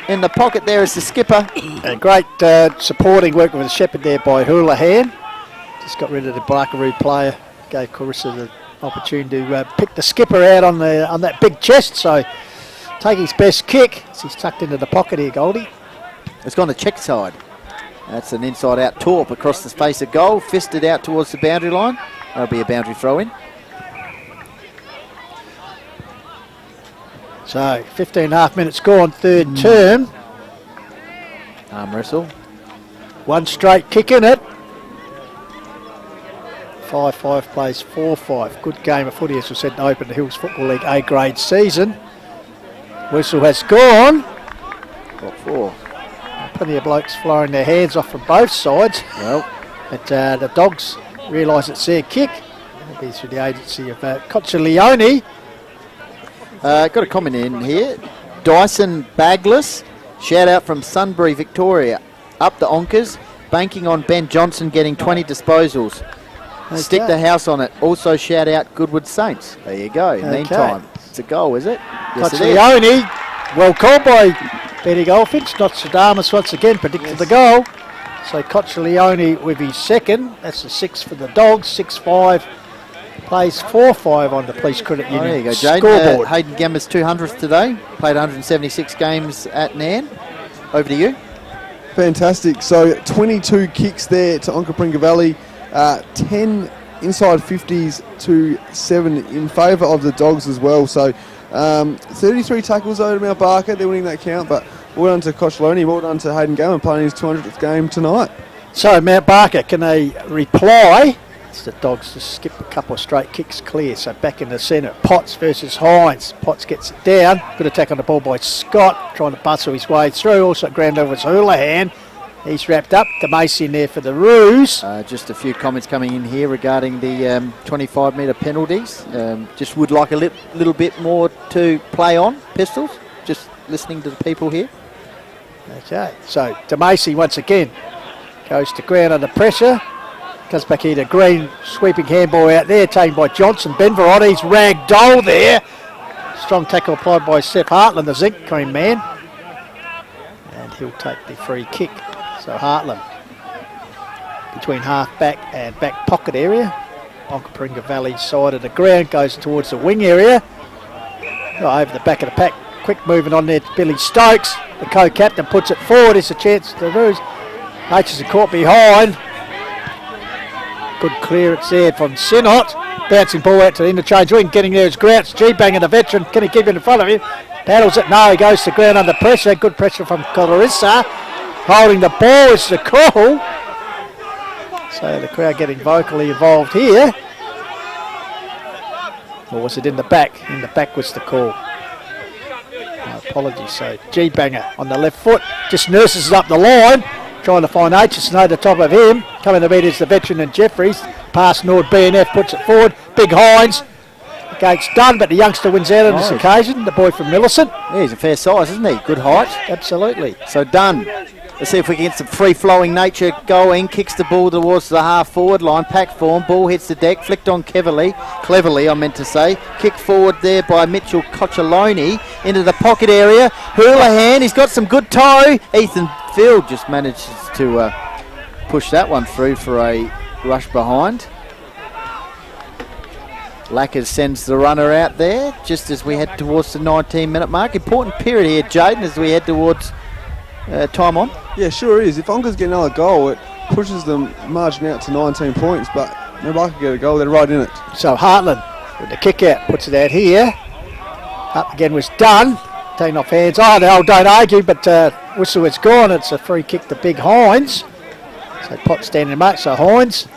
in the pocket there as the skipper. A great supporting work with the shepherd there by Houlihan. Just got rid of the Barkaroo player, gave Carissa the opportunity to pick the skipper out on that big chest, so taking his best kick as he's tucked into the pocket here, Goldie. It's gone to check side. That's an inside-out torp across the face of goal, fisted out towards the boundary line. That'll be a boundary throw-in. So 15 and a half minutes gone, third term. Arm wrestle. One straight kick in it. 5-5 plays 4-5. Good game of footy, as we said, to open the Hills Football League A-grade season. Whistle has gone. What for? Plenty of blokes flying their hands off from both sides. Well, but the Dogs realise it's their kick. It'll be through the agency of Cocciolione. Got a comment in here. Dyson Bagless, shout out from Sunbury, Victoria. Up the Onkas, banking on Ben Johnson getting 20 disposals. Okay. Stick the house on it. Also shout out Goodwood Saints. There you go. Okay. Meantime, it's a goal, is it? Yes, it is. Cocciolione, well called by Benny Goldfinch. Nostradamus once again predicted the goal. So Cocciolione with his second. That's a 6 for the Dogs. 6-5. Plays 4-5 on the Police Credit Union there you go, Jaden. scoreboard. Hayden Gammer's 200th today. Played 176 games at Nan. Over to you. Fantastic. So 22 kicks there to Onka Pringa Valley. 10 inside 50s to 7 in favour of the Dogs as well. So 33 tackles over to Mount Barker. They're winning that count, but well done to Cocciolione, well done to Hayden Gammon playing his 200th game tonight. So Mount Barker, can they reply? It's the Dogs to skip a couple of straight kicks clear. So back in the centre, Potts versus Hines. Potts gets it down. Good attack on the ball by Scott, trying to bustle his way through. Also at ground level is Houlihan. He's wrapped up. DeMacy in there for the Roos. Just a few comments coming in here regarding the 25-metre penalties. Just would like a little bit more to play on, Pistols. Just listening to the people here. Okay, so DeMacy once again goes to ground under pressure. Comes back here to Green, sweeping handball out there, taken by Johnson. Ben Verotti's ragdoll there. Strong tackle applied by Seth Hartland, the zinc cream man. And he'll take the free kick. So Hartland between half back and back pocket area. Onka Pringa Valley side of the ground, goes towards the wing area. Over the back of the pack. Quick moving on there to Billy Stokes. The co-captain puts it forward. It's a chance to lose. Hutchison caught behind. Good clearance there from Sinot. Bouncing ball out to the interchange wing. Getting there is Grouch. G-Banger, the veteran. Can he keep it in front of him? Paddles it. No, he goes to ground under pressure. Good pressure from Colorissa. Holding the ball is the call. So the crowd getting vocally involved here. Or was it in the back? In the back was the call. My apologies. So G-Banger on the left foot. Just nurses it up the line. Trying to find Aitchison over the top of him. Coming to beat is the veteran and Jeffries. Pass Nord BNF puts it forward. Big Hines. The gate's done, but the youngster wins out on this occasion. The boy from Millicent. Yeah, he's a fair size, isn't he? Good height. Absolutely. So done. Let's see if we can get some free-flowing nature going. Kicks the ball towards the half-forward line. Pack form. Ball hits the deck. Flicked on cleverly, I meant to say. Kick forward there by Mitchell Cocciolione into the pocket area. Houlihan, he's got some good toe. Ethan Field just manages to push that one through for a rush behind. Lackers sends the runner out there just as we head towards the 19-minute mark. Important period here, Jaden, as we head towards time on. Yeah, sure is. If Onka's get another goal, it pushes them margin out to 19 points, but if I could get a goal, they're right in it. So Hartland with the kick out, puts it out here. Up again was done. Taken off hands. Oh, no, don't argue, but whistle is gone. It's a free kick to Big Hines. So Pot standing mark. So Hines,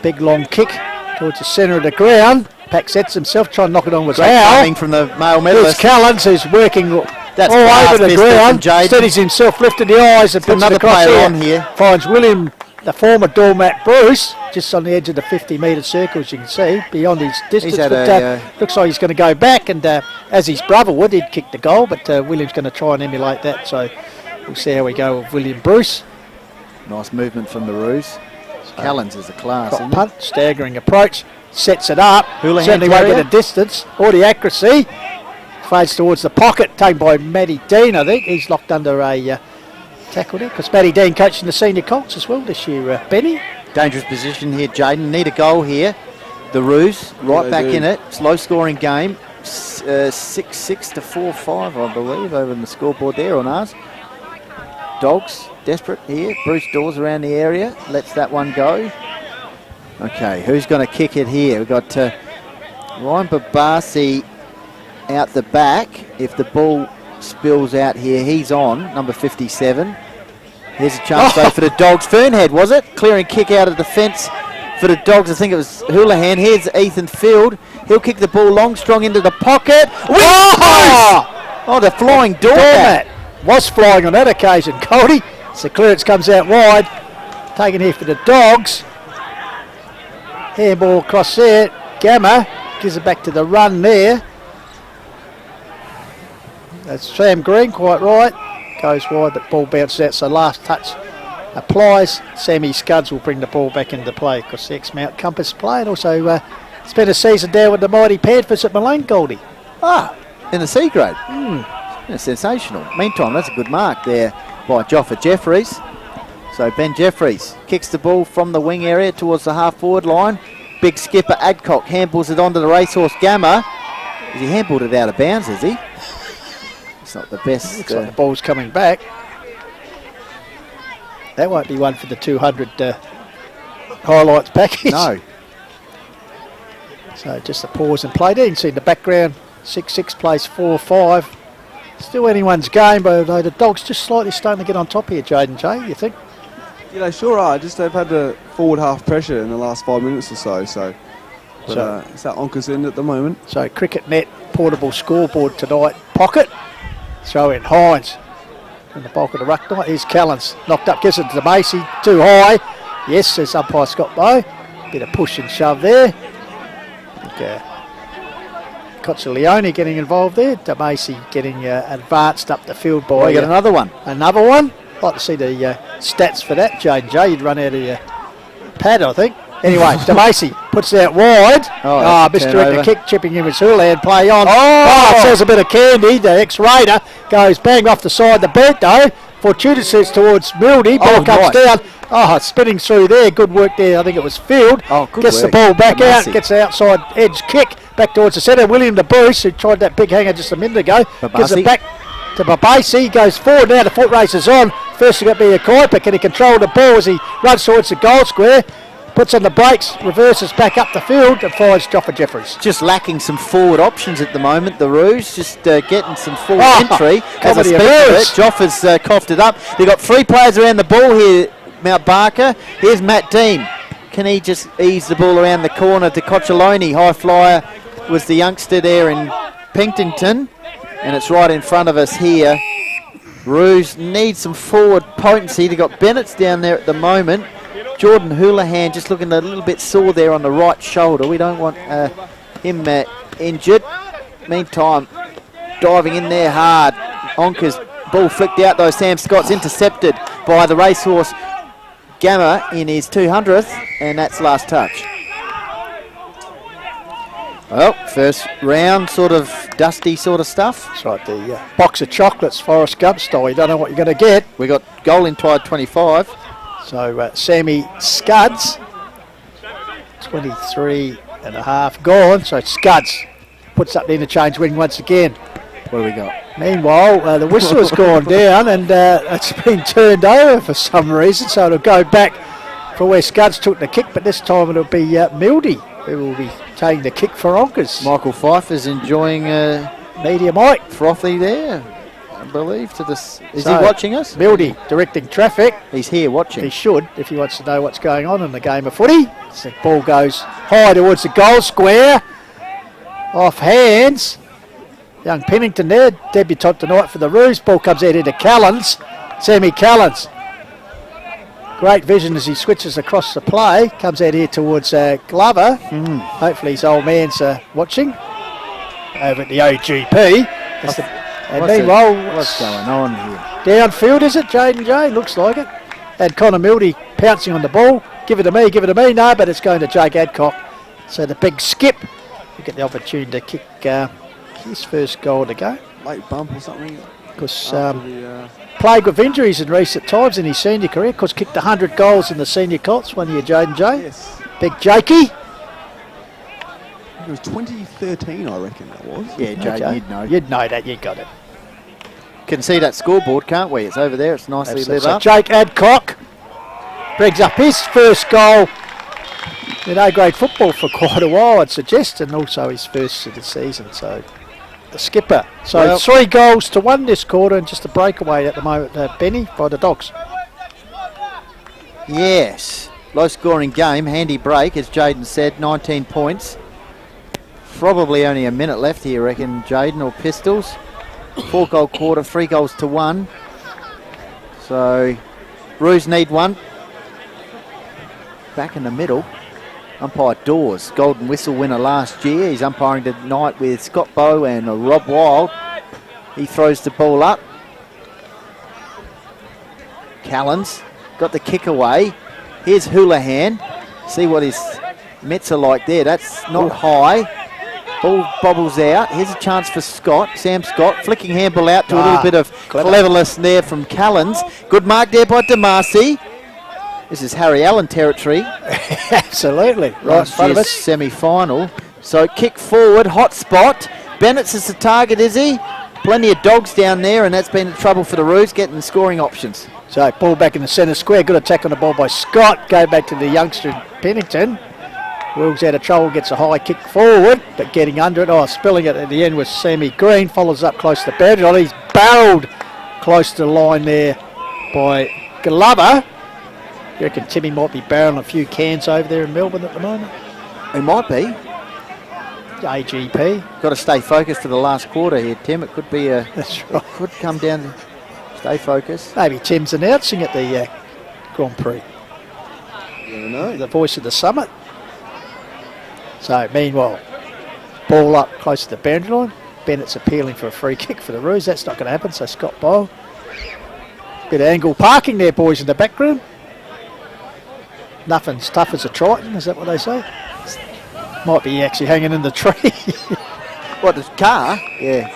big long kick towards the centre of the ground. Pack sets himself, trying to knock it on with Howe. Coming from the male There's medalist. Callens, who's working That's all over the ground. Jaden. Steadies himself, lifted the eyes and puts another it across player here. on here. Finds William, the former doormat Bruce. just on the edge of the 50-metre circle, as you can see, beyond his distance. He's had But looks like he's going to go back, and as his brother would, he'd kick the goal, but William's going to try and emulate that. So we'll see how we go with William Bruce. Nice movement from the Roos. Callens is a class, isn't Punt, staggering approach, sets it up. Houlihan Certainly won't carrier. get a distance or the accuracy. Fades towards the pocket, taken by Matty Dean, I think. He's locked under a tackle there, because Matty Dean coaching the senior Colts as well this year, Benny. Dangerous position here, Jaden. Need a goal here. The Roos right they back do. in it. It's low scoring game. 6-6 to 4-5, I believe, over in the scoreboard there on ours. Dogs desperate here. Bruce Dawes around the area. Lets that one go. Okay, who's going to kick it here? We've got Ryan Babasi out the back. If the ball spills out here, he's on, number 57. Here's a chance though for the Dogs. Fernhead, was it? Clearing kick out of the fence for the Dogs. I think it was Houlihan. Here's Ethan Field. He'll kick the ball long, strong into the pocket. Oh, the flying doormat. Was flying on that occasion, Goldie. So clearance comes out wide. Taken here for the Dogs. Handball across there. Gamma gives it back to the run there. That's Sam Green, quite right. Goes wide, but ball bounces out, so last touch applies. Sammy Scuds will bring the ball back into play, because the ex-Mount Compass play, and also spent a season down with the mighty Panthers at Malone, Goldie. In the C grade. Yeah, sensational. Meantime, that's a good mark there by Joffa Jeffries. So Ben Jeffries kicks the ball from the wing area towards the half-forward line. Big skipper Adcock handballs it onto the racehorse Gamma. Has he handballed it out of bounds, is he? It's not the best. Looks like the ball's coming back. That won't be one for the 200 highlights package. No. So just a pause and play there. You can see in the background, 6-6 plays 4-5. Still anyone's game, but the Dogs just slightly starting to get on top here, Jaden J, you think? Yeah, they sure are. Just they've had the forward half pressure in the last 5 minutes or so. But it's that Onka's end at the moment. So cricket net, portable scoreboard tonight. Pocket. Throw in Hines. In the bulk of the ruck night. Here's Callens. Knocked up, gives it to Macy. Too high. Yes, says umpire Scott Bow. Bit of push and shove there. Cocciolione getting involved there. DeMacy getting advanced up the field by... We got another one. Another one. Like to see the stats for that, Jane J. You'd run out of your pad, I think. Anyway, DeMacy puts it out wide. Misdirected kick, chipping in with Houlihan. Play on. It sells a bit of candy. The ex-Raider goes bang off the side. The boot, though. Fortuitous sets towards Mildy. Ball comes down. Spinning through there. Good work there. I think it was Field. Gets the ball back out. Gets the outside edge kick back towards the centre. William de Bruce, who tried that big hanger just a minute ago, gives it back to Babasi. Goes forward now. The foot race is on. First, got to be a Kuiper. Can he control the ball as he runs towards the goal square? Puts on the brakes, reverses back up the field, and finds Joffa Jeffries. Just lacking some forward options at the moment, the Roos. Just getting some forward entry. As I speak of it, Joffa's coughed it up. They've got 3 players around the ball here, Mount Barker. Here's Matt Dean. Can he just ease the ball around the corner to Cocciolione? High flyer was the youngster there in Pinkington, and it's right in front of us here. Roos needs some forward potency. They've got Bennett's down there at the moment. Jordan Houlihan just looking a little bit sore there on the right shoulder. We don't want him injured. Meantime, diving in there hard. Onka's ball flicked out though. Sam Scott's intercepted by the racehorse Gamma in his 200th, and that's last touch. Well, first round, sort of dusty sort of stuff. It's like the box of chocolates, Forrest Gump style. You don't know what you're going to get. We got goal in tide 25. So Sammy Scuds, 23 and a half gone. So Scuds puts up the interchange wing once again. What do we got? Meanwhile, the whistle has gone down and it's been turned over for some reason. So it'll go back for where Scuds took the kick, but this time it'll be Mildy who will be taking the kick for Onkas. Michael Pfeiffer's enjoying media mic. Frothy there, I believe. Is he watching us? Mildy directing traffic. He's here watching. He should, if he wants to know what's going on in the game of footy. So the ball goes high towards the goal square. Off hands. Young Pennington there, debutant tonight for the Roos. Ball comes out into Callens. Sammy Callens. Great vision as he switches across the play. Comes out here towards Glover. Hopefully his old man's watching over at the OGP. And meanwhile, what's going on here? Downfield, is it, Jaden J? Looks like it. And Connor Mildy pouncing on the ball. Give it to me, give it to me. No, but it's going to Jake Adcock. So the big skip. You get the opportunity to kick his first goal to go. Late bump or something. Because plagued with injuries in recent times in his senior career. Because kicked 100 goals in the senior Colts 1 year, Jaden J. Yes. Big Jakey. It was 2013, I reckon that was. Yeah, Jaden, Okay. you'd know. You'd know that, you got it. Can see that scoreboard, can't we? It's over there. It's nicely lit So up. Jake Adcock brings up his first goal in A-grade football for quite a while, I'd suggest, and also his first of the season. So the skipper. So Well, 3 goals to 1 this quarter, and just a breakaway at the moment, Benny, by the Dogs. Yes. Low scoring game. Handy break, as Jaden said. 19 points. Probably only a minute left here, reckon, Jaden, or Pistols. 4 goal quarter, 3 goals to 1. So Roos need one. Back in the middle. Umpire Dawes, Golden Whistle winner last year. He's umpiring tonight with Scott Bowe and Rob Wild. He throws the ball up. Callens got the kick away. Here's Houlihan. See what his mitts are like there. That's not high. Ball bobbles out. Here's a chance for Scott. Sam Scott flicking handball out to a little bit of cleverness there from Callens. Good mark there by DeMasi. This is Harry Allen territory. Absolutely. Right in Last front of year's us. semi-final. So kick forward, hot spot. Bennett's is the target, is he? Plenty of dogs down there, and that's been trouble for the Roos, getting scoring options. So ball back in the centre square. Good attack on the ball by Scott. Go back to the youngster Pennington. Wills out of trouble, gets a high kick forward, but getting under it. Oh, spilling it at the end was Sammy Green. Follows up close to Bergeron. He's barreled close to the line there by Glover. You reckon Timmy might be barreling a few cans over there in Melbourne at the moment? It might be. AGP. Got to stay focused for the last quarter here, Tim. It could be a. That's It right. could come down to stay focused. Maybe Tim's announcing at the Grand Prix. You never know. The voice of the summit. So meanwhile, ball up close to the boundary line. Bennett's appealing for a free kick for the Roos. That's not going to happen. So Scott Boyle. Bit of angle parking there, boys, in the background. Nothing's tough as a Triton. Is that what they say? Might be actually hanging in the tree. What, the car? Yeah.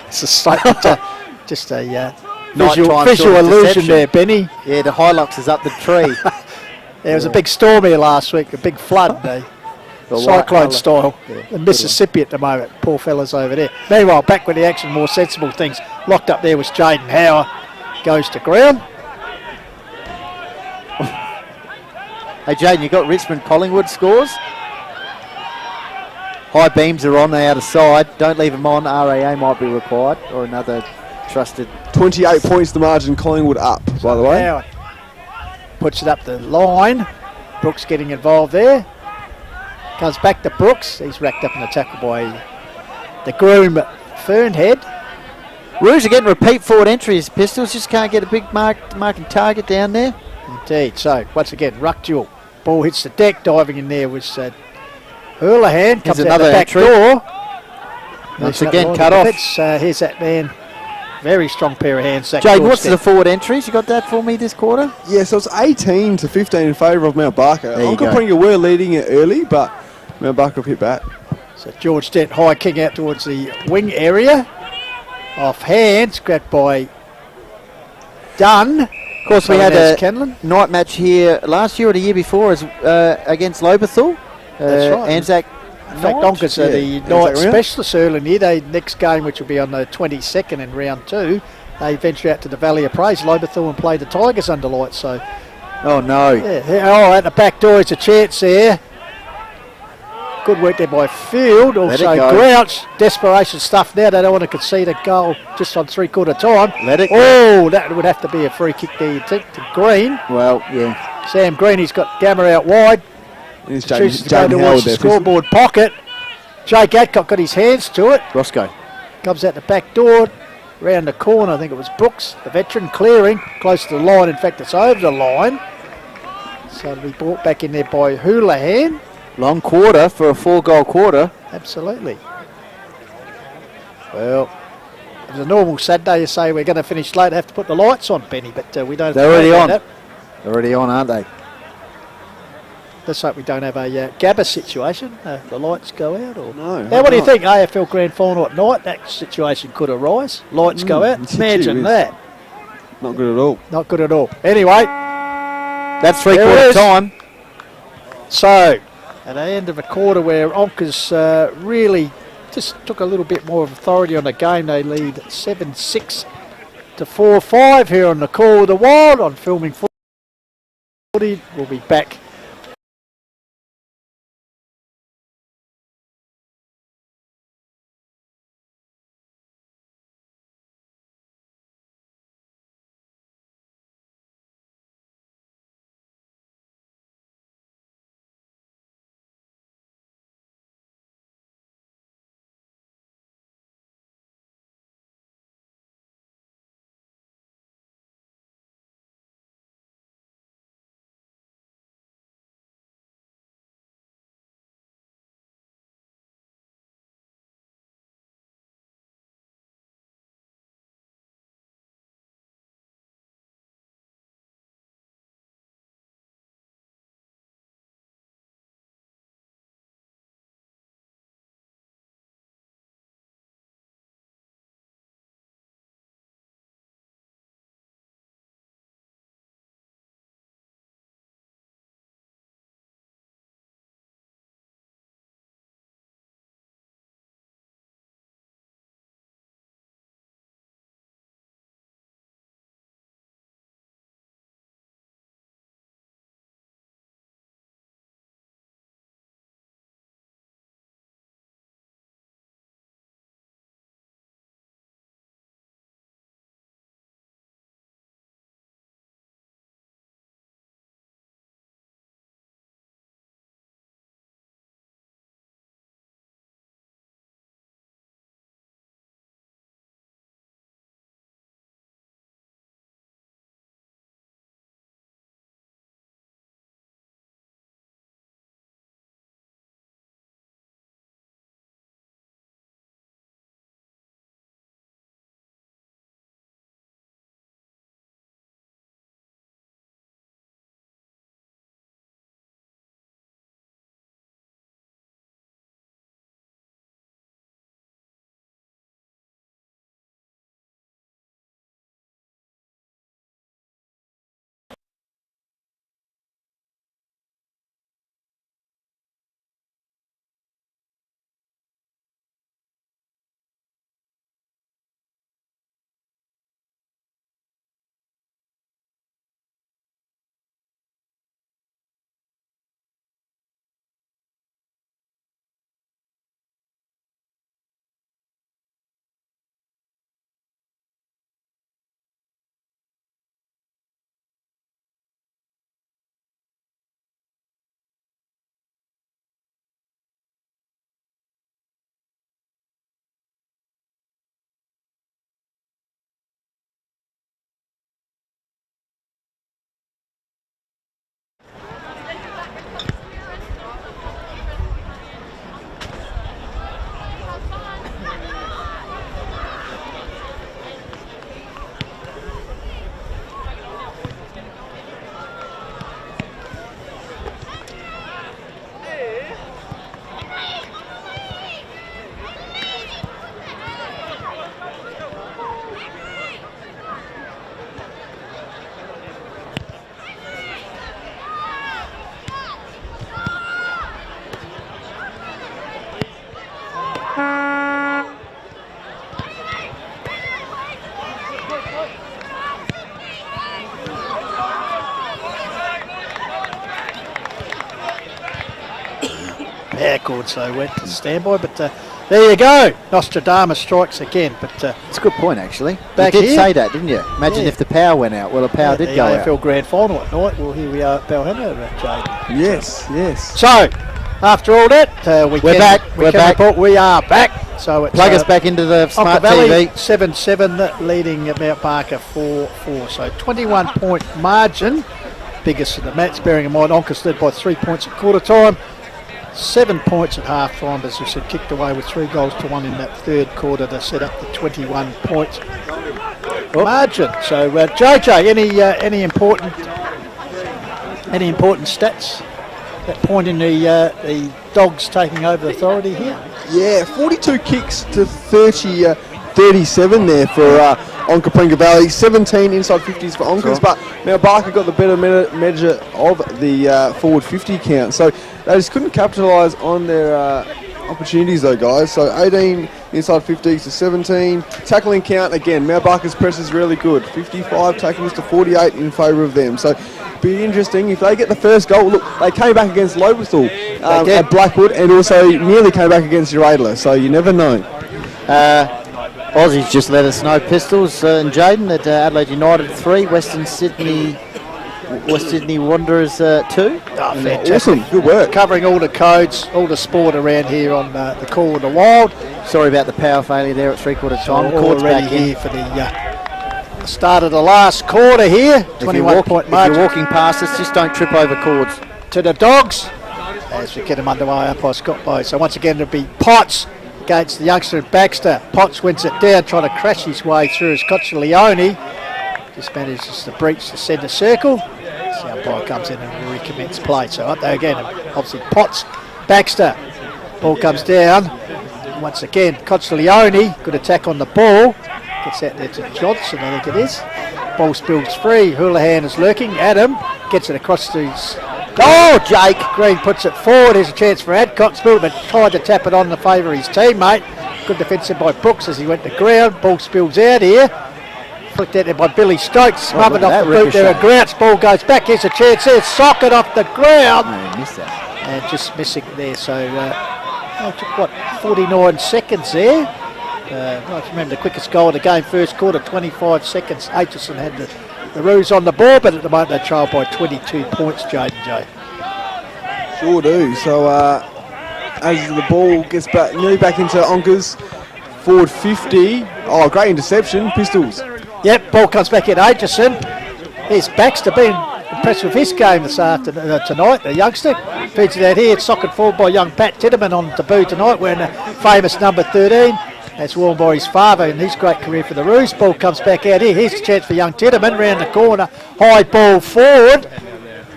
It's a statement. Just a Nighttime visual sort of illusion deception. there, Benny. Yeah, the Hilux is up the tree. There was a big storm here last week, a big flood, cyclone style, in Mississippi at the moment. Poor fellas over there. Meanwhile, back with the action, more sensible things. Locked up there was Jaden Hauer. Goes to ground. Hey, Jaden, you got Richmond Collingwood scores? High beams are on the outer side. Don't leave them on. RAA might be required, or another trusted. 28 points the margin, Collingwood up, by the way. Hauer puts it up the line. Brooks getting involved there. Comes back to Brooks. He's racked up in the tackle by the groom Fernhead. Roos are getting repeat forward entries. Pistols just can't get a big marking target down there. Indeed. So once again, ruck duel. Ball hits the deck. Diving in there was Houlihan. Comes Here's out the another back entry. door. Once Loosen up again, the cut line a off. bit. Here's that man. Very strong pair of hands. Zach Jade, what's Dorstead. the forward entries? You got that for me this quarter? Yeah, so it's 18 to 15 in favour of Mount Barker. There you Onka go. Pringa were leading it early, but Mount Barker hit back. So George Dent high kick out towards the wing area. Off hands, grabbed by Dunn. Of course, we had a Kenlon. night match here last year or the year before as against Lobethal. That's right. Anzac. In fact, night. Onkers are the Anzac night round. specialists early in the year. They next game, which will be on the 22nd in round 2, they venture out to the Valley of Praise, Lobethal, and play the Tigers under lights. So, Oh no! at the back door, it's a chance there. Good work there by Field. Let Also, it go. Grouch. Desperation stuff now. They don't want to concede a goal just on 3/4 time. Let it go. Oh, that would have to be a free kick there, you think, to Green. Well, yeah. Sam Green, he's got Gamma out wide. Here's Chooses Jaden to go Howard towards the there. scoreboard pocket. Jake Adcock got his hands to it. Roscoe. Comes out the back door. round the corner. I think it was Brooks, the veteran, clearing close to the line. In fact, it's over the line. So it'll be brought back in there by Houlihan. Long quarter for a 4-goal quarter. Absolutely. Well, it was a normal Saturday. You say we're going to finish late, have to put the lights on, Benny, but we don't. They're already on. That. They're already on, aren't they? Let's hope we don't have a Gabba situation. The lights go out, or No. Now, what do you think? AFL Grand Final at night. That situation could arise. Lights go out. Imagine that. Not good at all. Not good at all. Anyway, That's 3/4 time. so at the end of a quarter where Onka's really just took a little bit more of authority on the game. They lead 7-6 to 4-5 here on the Call of the Wild on Filming Footy. We'll be back. Yeah, good. So went to standby, but there you go. Nostradamus strikes again. But It's a good point, actually. Back You did here. say that, didn't you? Imagine Yeah. if the power went out. Well, the power did the go AFL out. Grand Final at night. Well, here we are at Balhana, Jade. Yes, yes. So, after all that, we We're can, back, We we're can back. report we are back. So it's Plug us back into the Onka smart Valley TV. 7-7 leading Mount Barker 4-4. So 21-point margin, biggest of the match. Bearing in mind Onka's led by 3 points at quarter time, 7 points at half time. As we said, kicked away with 3 goals to 1 in that third quarter to set up the 21-point margin. So JJ, any important stats? That point in the Dogs taking over authority here. Yeah, 42 kicks to 37 there for Onka Valley. 17 inside 50s for Onkas, but Mount Barker got the better measure of the forward 50 count. So they just couldn't capitalise on their opportunities though, guys. So 18 inside 50s to 17. Tackling count, again, Mount Barker's press is really good. 55 tackles to 48 in favour of them. So be interesting if they get the first goal. Look, they came back against Lobethal at Blackwood and also nearly came back against Uradler, so you never know. Aussies just let us know, Pistols and Jaden, that Adelaide United 3, West Sydney Wanderers 2. Fantastic. Awesome, good work. Covering all the codes, all the sport around here on the Call of the Wild. Sorry about the power failure there at three-quarter time. Court's back here for the start of the last quarter here. 21-point margin. If you're walking past us, just don't trip over cords. To the Dogs as we get them underway up by Scott Bow. So once again it'll be Potts against the youngster Baxter. Potts wins it down, trying to crash his way through as Cocciolione just manages to breach the centre circle. The umpire comes in and recommence play. So up there again, obviously Potts, Baxter. Ball comes down. Once again, Cocciolione, good attack on the ball. Gets out there to Johnson, I think it is. Ball spills free. Houlihan is lurking. Adam gets it across to his... Oh, Jake! Green puts it forward. Here's a chance for Adcock. Spilled, but tried to tap it on in favour of his teammate. Good defensive by Brooks as he went to ground. Ball spills out here. Flicked out there by Billy Stokes. Smothered off the boot there at Grouch. Ball goes back. Here's a chance there. Socket off the ground. No, missed that. And just missing there. So it took, 49 seconds there. I remember the quickest goal of the game, first quarter, 25 seconds. Aitchison had the Roos on the ball, but at the moment they trail by 22 points, Jaden J. Sure do. So as the ball gets back, nearly back into Onka's forward 50. Oh, great interception, Pistols. Yep, ball comes back in Aitchison. Here's Baxter being impressed with his game this afternoon, tonight, the youngster. Feeds it out here, it's socket forward by young Pat Titterman on debut tonight, wearing the famous number 13. That's worn by his father in his great career for the Roos. Ball comes back out here. Here's a chance for young Titterman round the corner. High ball forward.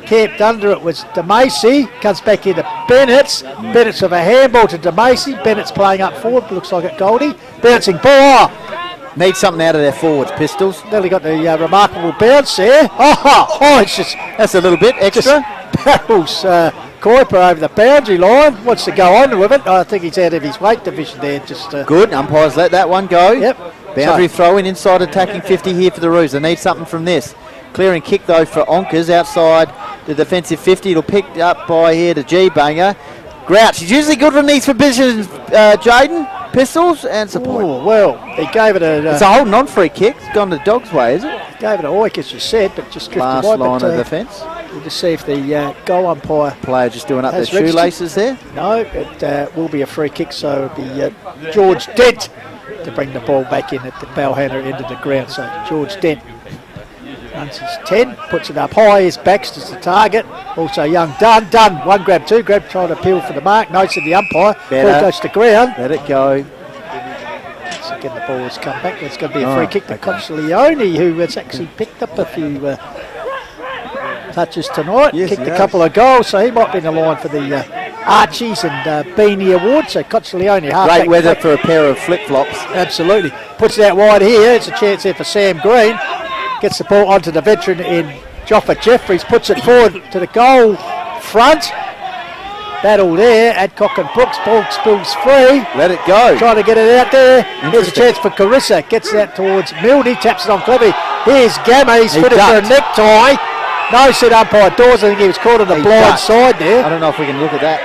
Camped under it was DeMacy. Comes back into Bennett's. Bennett's with a handball to DeMacy. Bennett's playing up forward. Looks like it Goldie. Bouncing ball. Need something out of their forwards, Pistols. Nearly got the remarkable bounce there. It's just... That's a little bit extra. Barrels Kuiper over the boundary line. Wants to go on with it. I think he's out of his weight division there. Just good. Umpires let that one go. Yep. Boundary throw in inside attacking 50 here for the Roos. They need something from this. Clearing kick though for Onkas outside the defensive 50. It'll pick up by here to G-Banger. Grouch. He's usually good from these positions, Jaden. Pistols and support. Oh, well, he gave it a... it's a holding on free kick. It's gone the Dogs' way, is it? Gave it a oik, as you said, but just drifted last wide. Line of defence. We'll just see if the goal umpire... Player just doing up their shoelaces there. No, it will be a free kick, so it'll be George Dent to bring the ball back in at the Balhanna end of the ground. So George Dent runs his 10, puts it up high. Here's Baxter's the target. Also young Dunn. Dunn, one grab, two grab, trying to appeal for the mark. Notes of the umpire. Ball goes to ground. Let it go. So again, the ball has come back. It's going to be a free kick to Cocciolione, who has actually picked up a few touches tonight. Yes, kicked a couple of goals, so he might be in the line for the Archies and Beanie Award. So Cocciolione, great weather for a pair of flip-flops. Absolutely. Puts it out wide here. It's a chance there for Sam Green. Gets the ball onto the veteran in Joffa Jeffries. Puts it forward to the goal front. Battle there. Adcock and Brooks. Ball spills free. Let it go. Trying to get it out there. Here's a chance for Carissa. Gets it out towards Milne. Taps it on Clevy. Here's Gamma. He's fitted for a necktie. No, said umpire Dawes. I think he was caught on the blind side there. I don't know if we can look at that.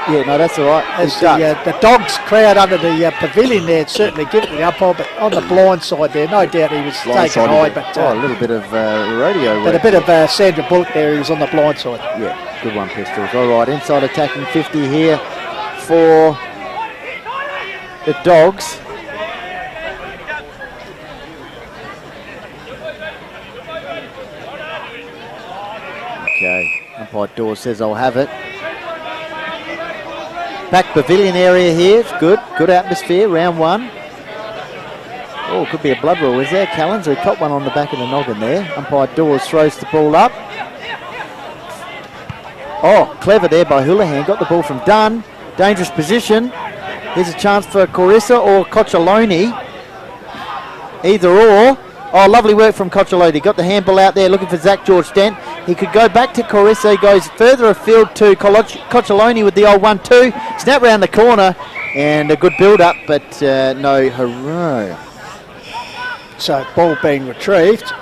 Yeah, no, that's all right. As the Dogs crowd under the pavilion there certainly give it to the umpire, but on the blind side there, no doubt he was taken high. But a little bit of radio. But a bit of Sandra Bullock there. He was on the blind side. Yeah, good one, Pistols. All right, inside attacking 50 here for the Dogs. Okay, umpire Dawes says I'll have it. Back pavilion area here, it's good atmosphere, round one. Oh, could be a blood rule, is there? Callens, who caught one on the back of the noggin there. Umpire Dawes throws the ball up. Oh, clever there by Houlihan, got the ball from Dunn. Dangerous position. Here's a chance for Corissa or Coccioloni. Either or. Oh, lovely work from Coccioloni. Got the handball out there looking for Zach George Dent. He could go back to Corissa. He goes further afield to Coccioloni with the old 1-2. Snap round the corner and a good build-up, but no hurrah. So ball being retrieved.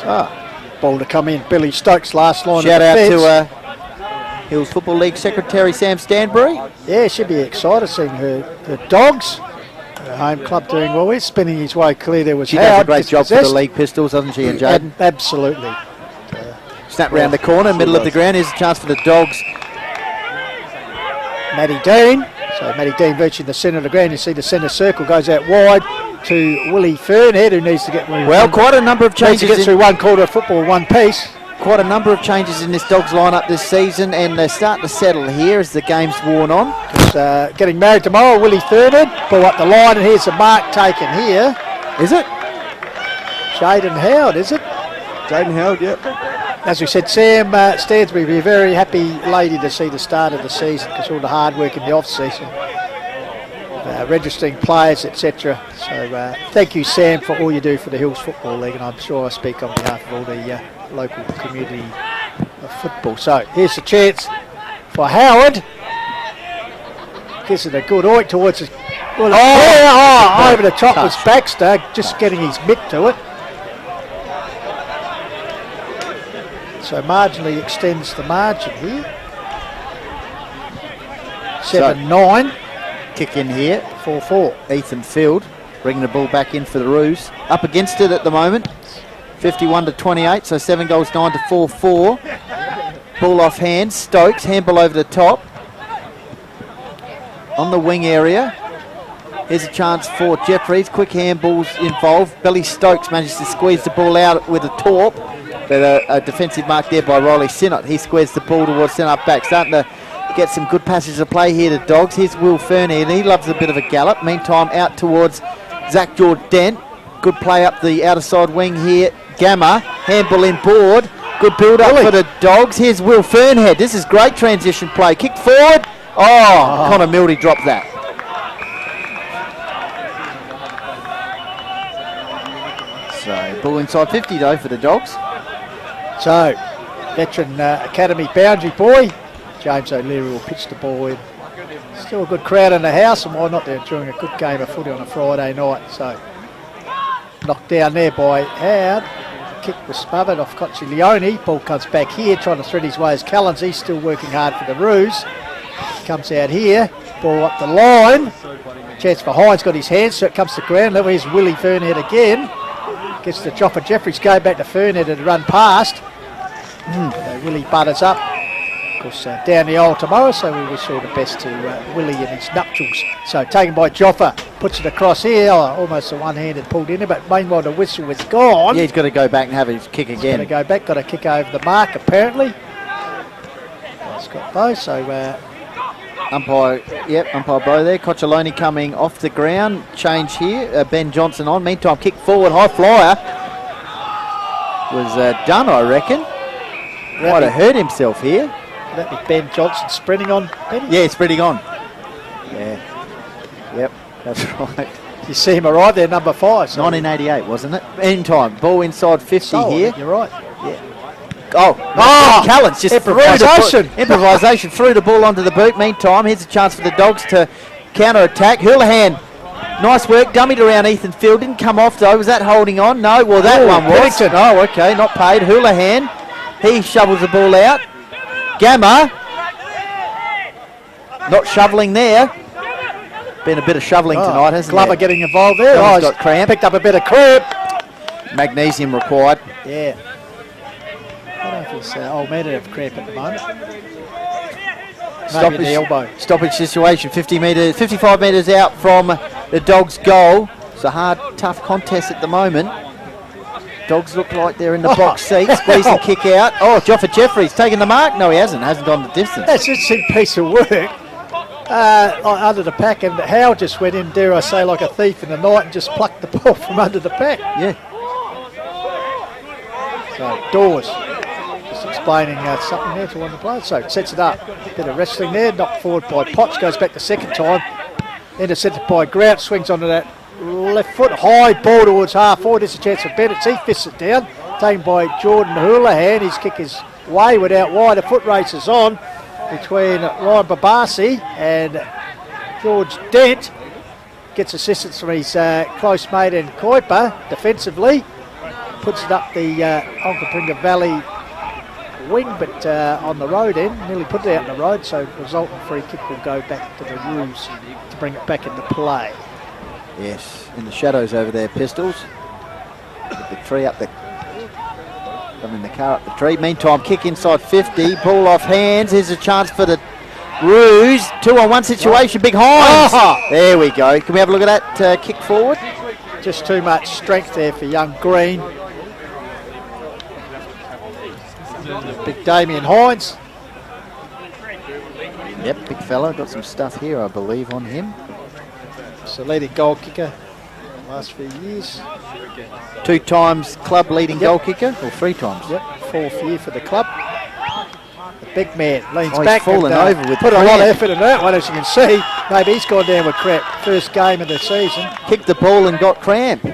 So ball to come in. Billy Stokes, last line Shout of out defence. to Hills Football League Secretary Sam Stanbury. Yeah, she'll be excited seeing her Dogs. Her home club doing well. He's spinning his way clear. There was She Howard, does a great job for the dispossessed. League Pistols, doesn't she, and Jaden? Absolutely. Snap round the corner, middle of the ground. Here's a chance for the Dogs. Matty Dean. So Matty Dean virtually in the centre of the ground. You see the centre circle goes out wide to Willie Fernhead, who needs to get Quite a number of needs to changes. get through one quarter of football, one piece. Quite a number of changes in this Dogs lineup this season, and they're starting to settle here as the game's worn on. Just, getting married tomorrow, Willie Fernhead. Ball up the line, and here's the mark taken here. Is it? Jaden Howard, is it? Jaden Howard, yep. As we said, Sam Stansbury will be a very happy lady to see the start of the season because all the hard work in the off-season, registering players, etc. So thank you, Sam, for all you do for the Hills Football League, and I'm sure I speak on behalf of all the local community of football. So here's the chance for Howard. Gives it a good oink towards his... Well, over the top was Baxter, just getting his mitt to it. So marginally extends the margin here. 7-9. Kick in here. 4-4. Ethan Field bringing the ball back in for the Roos. Up against it at the moment. 51-28, so 7 goals 9 to 4-4. Ball off hand. Stokes, handball over the top. On the wing area. Here's a chance for Jeffries. Quick handballs involved. Billy Stokes manages to squeeze the ball out with a torp. But a defensive mark there by Riley Sinnott. He squares the ball towards centre back. Starting to get some good passages of play here, the Dogs. Here's Will Fernie, and he loves a bit of a gallop. Meantime, out towards Zach George Dent. Good play up the outer side wing here. Gamma, handball in board. Good build up for the Dogs. Here's Will Fernhead. This is great transition play. Kick forward. Connor Mildy dropped that. So, ball inside 50 though for the Dogs. So, veteran academy boundary boy, James O'Leary will pitch the ball in. Still a good crowd in the house, and why not? They're enjoying a good game of footy on a Friday night. So, knocked down there by Howard. Kick was smothered off Coccioloni. Ball comes back here, trying to thread his way as Callens. He's still working hard for the Roos. Comes out here, ball up the line. Chance for Hines, got his hands, so it comes to ground level. Here's Willie Fernhead again. Gets the Joffa Jeffries, go back to Fernhead and run past. Willie butters up. Of course, down the aisle tomorrow, so we wish all the best to Willie and his nuptials. So taken by Joffa, puts it across here. Almost a one-handed pulled in there, but meanwhile the whistle was gone. Yeah, he's got to go back and have his kick again. Got to go back, got to kick over the mark apparently. Scott Bow, so... Umpire Bro there. Coccioloni coming off the ground. Change here. Ben Johnson on. Meantime, kick forward. High flyer. Was done, I reckon. Might have hurt himself here. That be Ben Johnson sprinting on. Benny? Yeah, sprinting on. Yeah. Yep, that's right. You see him arrive there, number 5. So 1988, wasn't it? Meantime, ball inside 50 here. You're right. Yeah. Callens just improvisation threw the ball onto the boot. Meantime, here's a chance for the Dogs to counter attack. Houlihan, nice work, dummied around Ethan Field, didn't come off though. Was that holding on? No, well that one was. Pennington. Oh, okay, not paid. Houlihan, he shovels the ball out. Gamma, not shoveling there. Been a bit of shoveling tonight, hasn't Glover there? getting involved there. He's got cramp. Picked up a bit of cramp. Magnesium required. Yeah. I don't His old man had a cramp at the moment. Maybe the elbow. Stoppage situation, 55 metres out from the Dogs' goal. It's a hard, tough contest at the moment. Dogs look like they're in the box seat. Squeeze and kick out. Oh, Joffa Jeffries taking the mark. No, he hasn't. Hasn't gone the distance. That's an interesting piece of work. Under the pack, and Howe just went in, dare I say, like a thief in the night and just plucked the ball from under the pack. Yeah. So, Dawes just explaining something there to one of the players. So, sets it up. Bit of wrestling there, knocked forward by Potts, goes back the second time. Intercepted by Grout, swings onto that left foot, high ball towards half forward. There's a chance for Bennett. He fists it down. Taken by Jordan Houlihan. His kick is wayward out wide. The foot race is on between Ryan Babasi and George Dent. Gets assistance from his close mate and Kuiper defensively. Puts it up the Onka Valley wing, but on the road end. Nearly put it out in the road, so resultant free kick will go back to the Roos to bring it back into play. Yes, in the shadows over there, Pistols. With the tree up the... I'm in the car up the tree. Meantime, kick inside 50. Ball off hands. Here's a chance for the Roos. 2-on-1 situation. Big Hines. Oh! There we go. Can we have a look at that kick forward? Just too much strength there for young Green. Big Damien Hines. Yep, big fella. Got some stuff here, I believe, on him. It's the leading goal kicker the last few years. 2 times club leading goal kicker, or 3 times? Yep, 4th year for the club. The big man leans He's back fallen and over with put a lot of cramp. effort in that one, as you can see. Maybe he's gone down with cramp. First game of the season. Kicked the ball and got cramp.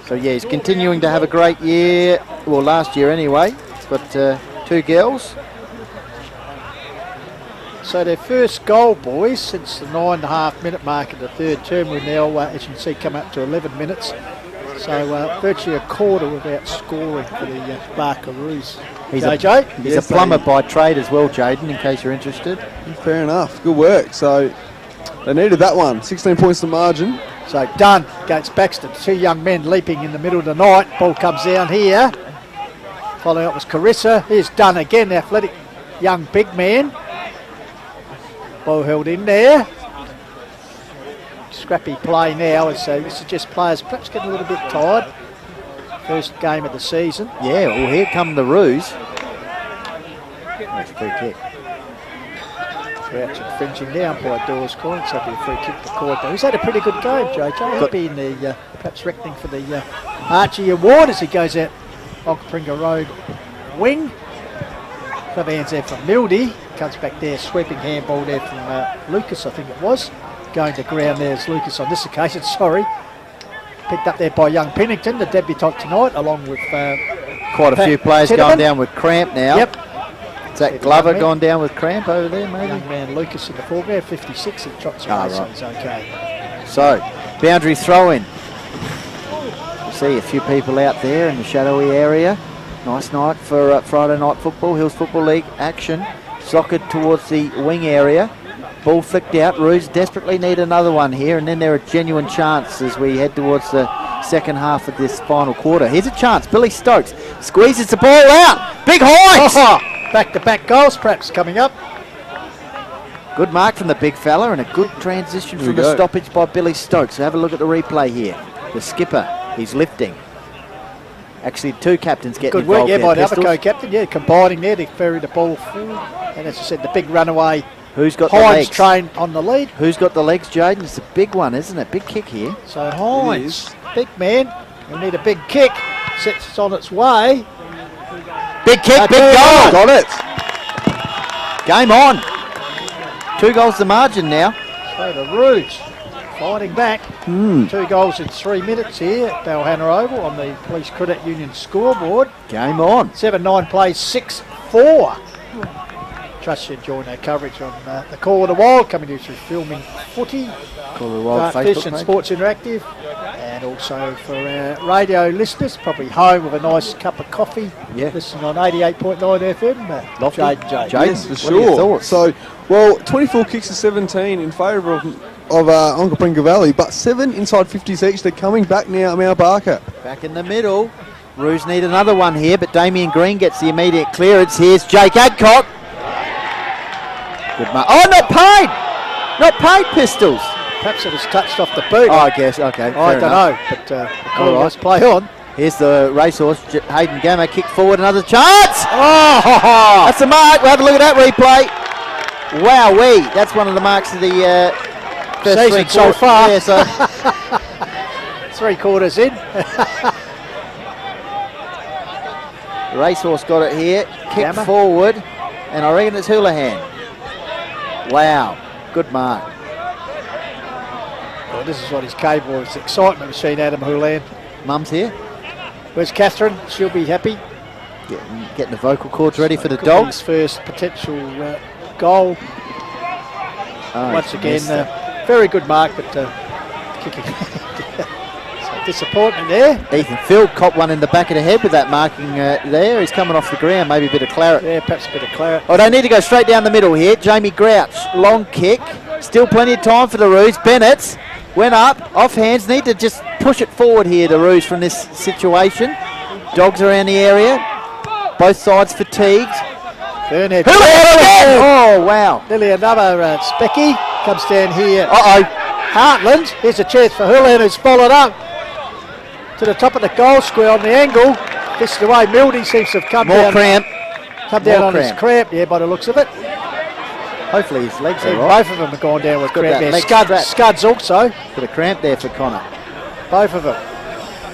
So yeah, he's continuing to have a great year. Well, last year anyway. He's got 2 girls. So their first goal, boys, since the 9.5 minute mark of the third term. We're now, as you can see, come up to 11 minutes. So virtually a quarter without scoring for the Barkaroos. He's JJ? a plumber by trade as well, Jaden, in case you're interested. Fair enough. Good work. So they needed that one. 16 points to margin. So Dunn against Baxter. 2 young men leaping in the middle of the night. Ball comes down here. Following up was Carissa. Here's Dunn again, the athletic young big man. Ball held in there. Scrappy play now, as you suggest players perhaps getting a little bit tired. First game of the season. Yeah, well, here come the Roos. That's a free kick. Crouch and fringing down by Dawes Coins. So it'll be a free kick to Coyper. He's had a pretty good game, JJ. He'll be in the perhaps reckoning for the Archie Award as he goes out Onkapringa Road wing. Club hands there from Mildy. Comes back there, sweeping handball there from Lucas, I think it was. Going to ground there's Lucas on this occasion, sorry. Picked up there by young Pennington, the debutant tonight, along with quite a few players Tedderman. going down with cramp now. Yep. Zach Glover gone down with cramp over there, maybe? Young man Lucas in the foreground, 56, he trots away, so he's okay. So, boundary throw in. You see a few people out there in the shadowy area. Nice night for Friday night football, Hills Football League action. Soccer towards the wing area. Ball flicked out. Roos desperately need another one here, and then there are genuine chances as we head towards the second half of this final quarter. Here's a chance. Billy Stokes squeezes the ball out. Big Hines! Back-to-back goals perhaps coming up. Good mark from the big fella and a good transition from the stoppage by Billy Stokes. So have a look at the replay here. The skipper, he's lifting. Actually, 2 captains getting Good work, involved by the there, other Pistols. co-captain, combining there to ferry the ball forward. And as I said, the big runaway. Who's got Hines the legs? train on the lead. Who's got the legs, Jaden? It's a big one, isn't it? Big kick here. So Hines, big man, we need a big kick. Sets it on its way. Big kick, big goal. Got it. Game on. 2 goals to margin now. So the Rouge fighting back. 2 goals in 3 minutes here at Balhanna Oval on the Police Credit Union scoreboard. Game on. 7-9 plays 6-4. Trust you join our coverage on the Call of the Wild, coming to you through Filming Footy, Call of the Wild Fish Facebook and page. Sports Interactive, and also for our radio listeners, probably home with a nice cup of coffee, listening on 88.9 FM. Lofty. Jade. Yes, for What are your sure. thoughts? So, well, 24 kicks to 17 in favour of Onkapringa Valley, but 7 inside 50s each. They're coming back now at Mount Barker. Back in the middle. Roos need another one here, but Damien Green gets the immediate clearance. Here's Jake Adcock. Good mark. Oh, not paid! Not paid, Pistols. Perhaps it was touched off the boot. Oh, I guess. Okay. I don't know, but let's play on. Here's the racehorse, Hayden Gamma, kick forward, another chance! Oh! That's a mark. We'll have a look at that replay. Wowee. That's one of the marks of the first season so far. Yeah, so 3 quarters in. the racehorse got it here. Kick Gamma. forward, and I reckon it's Houlihan. Wow. Good mark. Well, this is what he's capable of. It's excitement machine, Adam Houlihan. Mum's here. Where's Catherine? She'll be happy. Getting the vocal cords ready for the Could be Dogs. his first potential goal. Oh, Once he's again, missed it. very good mark, but kicking. So disappointment there. Ethan Field copped one in the back of the head with that marking there. He's coming off the ground, maybe a bit of claret. Yeah, perhaps a bit of claret. Oh, they need to go straight down the middle here. Jamie Grouch, long kick. Still plenty of time for the Roos. Bennett went up, off hands. Need to just push it forward here, the Roos, from this situation. Dogs around the area. Both sides fatigued. Burnhead. Oh, wow. Nearly another Specky. Comes down here. Uh-oh. Heartland. Here's a chance for Houlihan, who's followed up to the top of the goal square on the angle. Fished away. Mildy seems to have come More down. cramp. Come down More on his cramp, yeah, by the looks of it. Hopefully his legs are Yeah, right. both of them have gone down with Got cramp that there. leg Scuds, strap. Scuds also. Bit of cramp there for Connor. Both of them.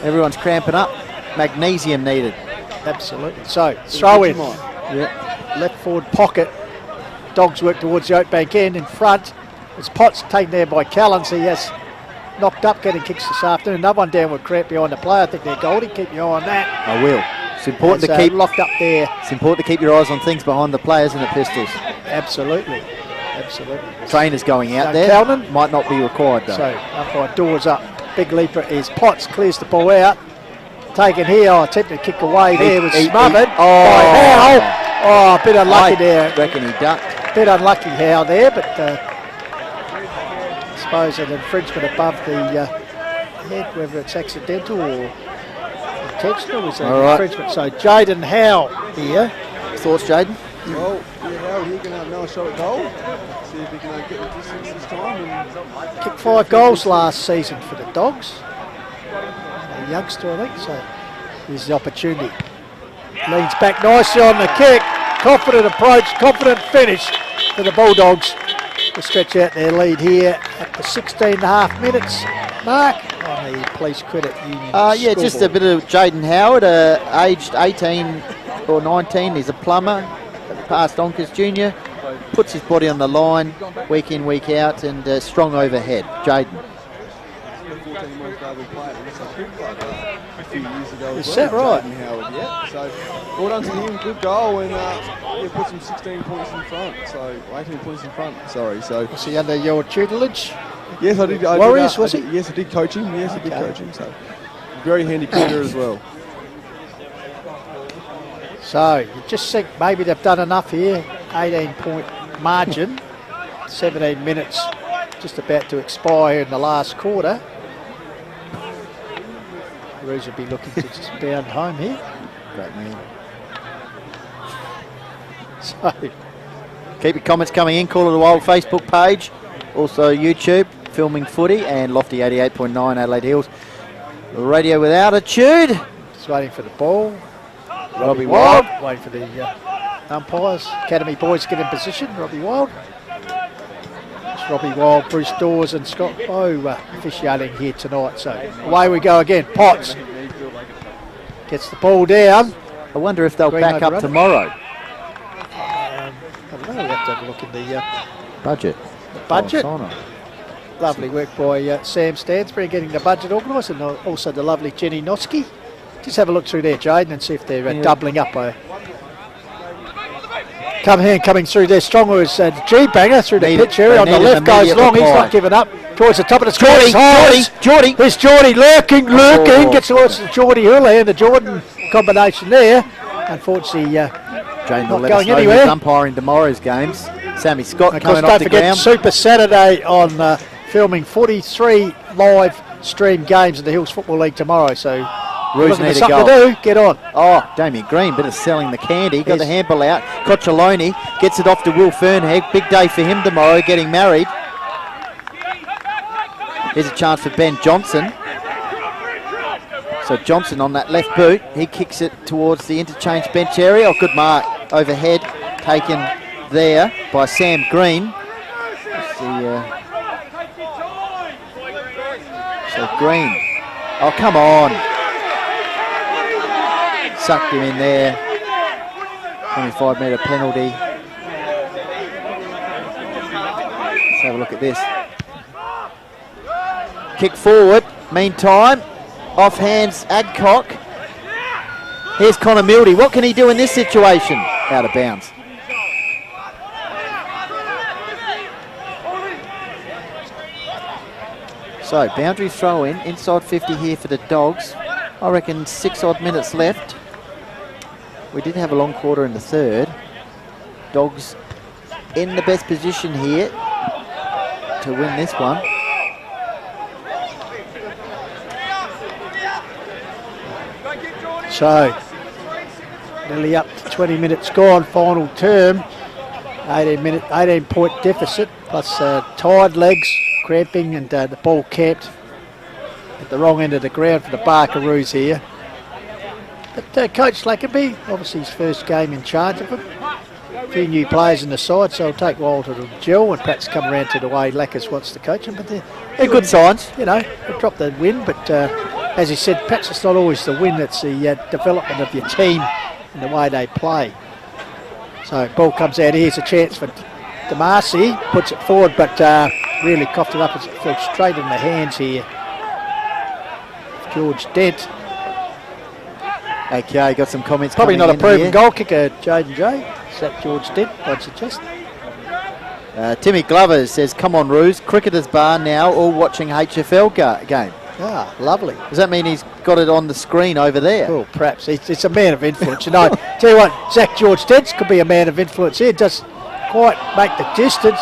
Everyone's cramping up. Magnesium needed. Absolutely. So, throw in. Yeah. Left forward pocket. Dogs work towards the Oakbank end in front. It's Potts taken there by Callens. He has knocked up, getting kicks this afternoon. Another one down with cramp behind the player. I think they're Goldie. Keep your eye on that. I will. It's important It's, to keep locked up there. It's important to keep your eyes on things behind the players and the Pistols. Absolutely. Absolutely. Trainers going out So there. Calvin? Might not be required though. So, umpire doors up. Big leaper is Potts. Clears the ball out. Taken here. Oh, attempted to kick away there. Was smothered by Howe. Oh, a bit unlucky there. I reckon he ducked. Bit unlucky Howe there, but I suppose an infringement above the head, whether it's accidental or intentional, is an All right. infringement. So Jaden Howe here. Thoughts, Jaden? Well, yeah, Howard here can have another shot at goal. See if he can get the distance this time. And Kicked 5 goals last season for the Dogs. A youngster, I think, so here's the opportunity. Leans back nicely on the kick. Confident approach, confident finish for the Bulldogs to stretch out their lead here at the 16.5 minutes mark on the Police Credit Union. Yeah, just a bit of Jaden Howard, aged 18 or 19. He's a plumber, past Onka's junior. Puts his body on the line week in, week out, and strong overhead. Jaden. 14 months ago we played him, so a few years ago. Is that right? Howard, yeah. So well done to him, good goal, and puts him 16 points in front. So 18 points in front. Sorry. So Was he under your tutelage? yes, I did. Warriors, was he? Yes, I did coach him. Yes, I did Okay. coach him. So very handy player as well. So you just think maybe they've done enough here. 18-point margin. 17 minutes just about to expire in the last quarter. Roos will be looking to just bound home here. Great man. So Keep your comments coming in. Call it a Wild Facebook page. Also YouTube, Filming Footy, and Lofty 88.9 Adelaide Hills. Radio with altitude. just waiting for the ball. Robbie Wild. Waiting for the umpires. Academy boys get in position. Robbie Wild. It's Robbie Wild, Bruce Dawes and Scott Bowe officiating here tonight. So away we go again. Potts gets the ball down. I wonder if they'll Green back up overrun. tomorrow. I don't know, we'll have to have a look in the Budget. budget. Oh, sign-on. Lovely work by Sam Stansbury getting the budget organised, and also the lovely Jenny Notsky. Just have a look through there, Jaden, and see if they're doubling up. Coming through there stronger is G-Banger through the Need- pitch area on they the need an left, goes immediate long, he's reply. not giving up. Towards the top of the score. Geordie. There's Geordie lurking, Oh. gets towards the Geordie Houlihan, the Jordan combination there. Unfortunately, Jane will not let us going know anywhere. who's umpiring tomorrow's games. Sammy Scott of course, coming don't off the forget ground. Super Saturday on Filming 43 live stream games in the Hills Football League tomorrow. So Roos Looking need for a something goal. to do. Get on. Oh, Damien Green, bit of selling the candy. Got Yes. the handball out. Coccioloni gets it off to Will Fernheg. Big day for him tomorrow, getting married. Here's a chance for Ben Johnson. So Johnson on that left boot. He kicks it towards the interchange bench area. Oh, good mark. Overhead taken there by Sam Green. So Green. Oh, come on. Sucked him in there. 25-metre penalty. Let's have a look at this. Kick forward. Meantime, off hands Adcock. Here's Connor Mildy. What can he do in this situation? Out of bounds. So, boundary throw in, inside 50 here for the Dogs. I reckon 6 odd minutes left. We did have a long quarter in the third. Dogs in the best position here to win this one. So, nearly up to 20 minutes gone, final term. 18-point deficit, plus tired legs, cramping, and the ball camped at the wrong end of the ground for the Barkaroos here. But Coach Lackenby, obviously his first game in charge of them. A few new players in the side, so it'll take a while to gel and perhaps come around to the way Lackers wants to coach them. But they're good signs, you know. They'll drop the win, but as he said, perhaps it's not always the win, it's the development of your team and the way they play. So ball comes out, here's a chance for Damasi, puts it forward, but really coughed it up as it fell straight in the hands here. George Dent. Okay, got some comments. Probably not a coming in proven here. goal kicker, Jaden J. Is that George Dent, I'd suggest? Timmy Glover says, come on, Roos, Cricketers Bar now, all watching HFL game. Ah, lovely. Does that mean he's got it on the screen over there? Well, perhaps. It's a man of influence. You know, tell you what, Zach George Dent could be a man of influence here. Doesn't quite make the distance.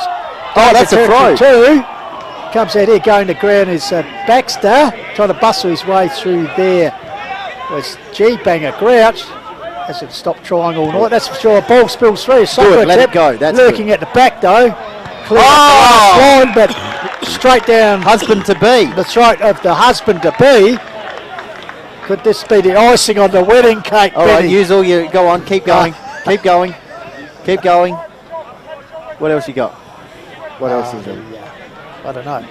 Oh, that's a throw. Two. Comes out here, going to ground is Baxter, trying to bustle his way through there. Was G-Banger Grouch. Hasn't stopped trying all night, that's for sure. Ball spills through. Good, let it go. That's lurking good. at the back, though. Clear up the line, but straight down husband-to-be. the throat of the husband-to-be. Could this be the icing on the wedding cake, All right, Benny? use all your... Go on, keep going. Keep going. Keep going. What else you got? What else is there? I don't know.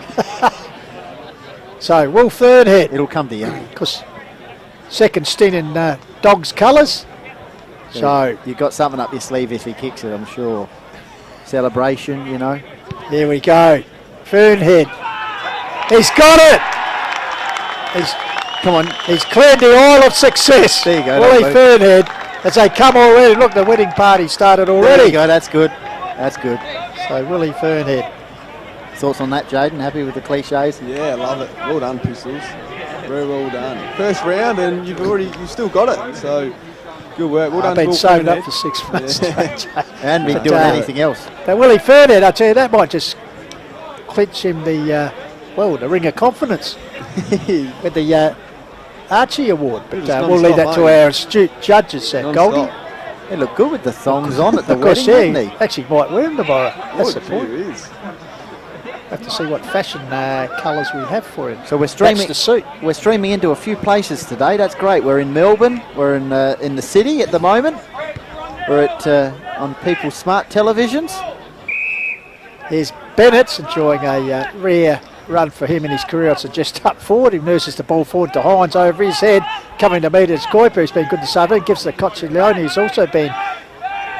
So, Will Fernhead. It'll come to you. Because second stint in Dogs colours. So, You've got something up your sleeve if he kicks it, I'm sure. Celebration, you know. here we go. Fernhead. He's got it! Come on. He's cleared the aisle of success. There you go, Willie that'll Fernhead. As they come already. Look, the wedding party started There already. you go, that's good. That's good. So, Willie Fernhead. Thoughts on that, Jaden? Happy with the cliches? Yeah, love it. Well done, Pistols. Very well done. First round, and you've still got it. So good work. Well done. I've been Will saving up Fernhead. for 6 months. Yeah. And been But, doing anything else. But Willie Fernhead, I tell you, that might just clinch him the ring of confidence with the Archie Award. But Just we'll leave that to non-stop, our astute judges, Goldie. Non-stop. They look good with the thongs on at the Of course, wedding, yeah, didn't they? actually might wear them tomorrow. That's the Good, point. it is. Have to see what fashion colours we have for him. So we're That's streaming. the suit. We're streaming into a few places today. That's great. We're in Melbourne. We're in the city at the moment. We're at on people's smart televisions. Here's Bennett's enjoying a rare run for him in his career. It's just up forward. He nurses the ball forward to Hines over his head. Coming to meet his Kuiper, who's been good to save it. Gives the Coccioloni, who's also been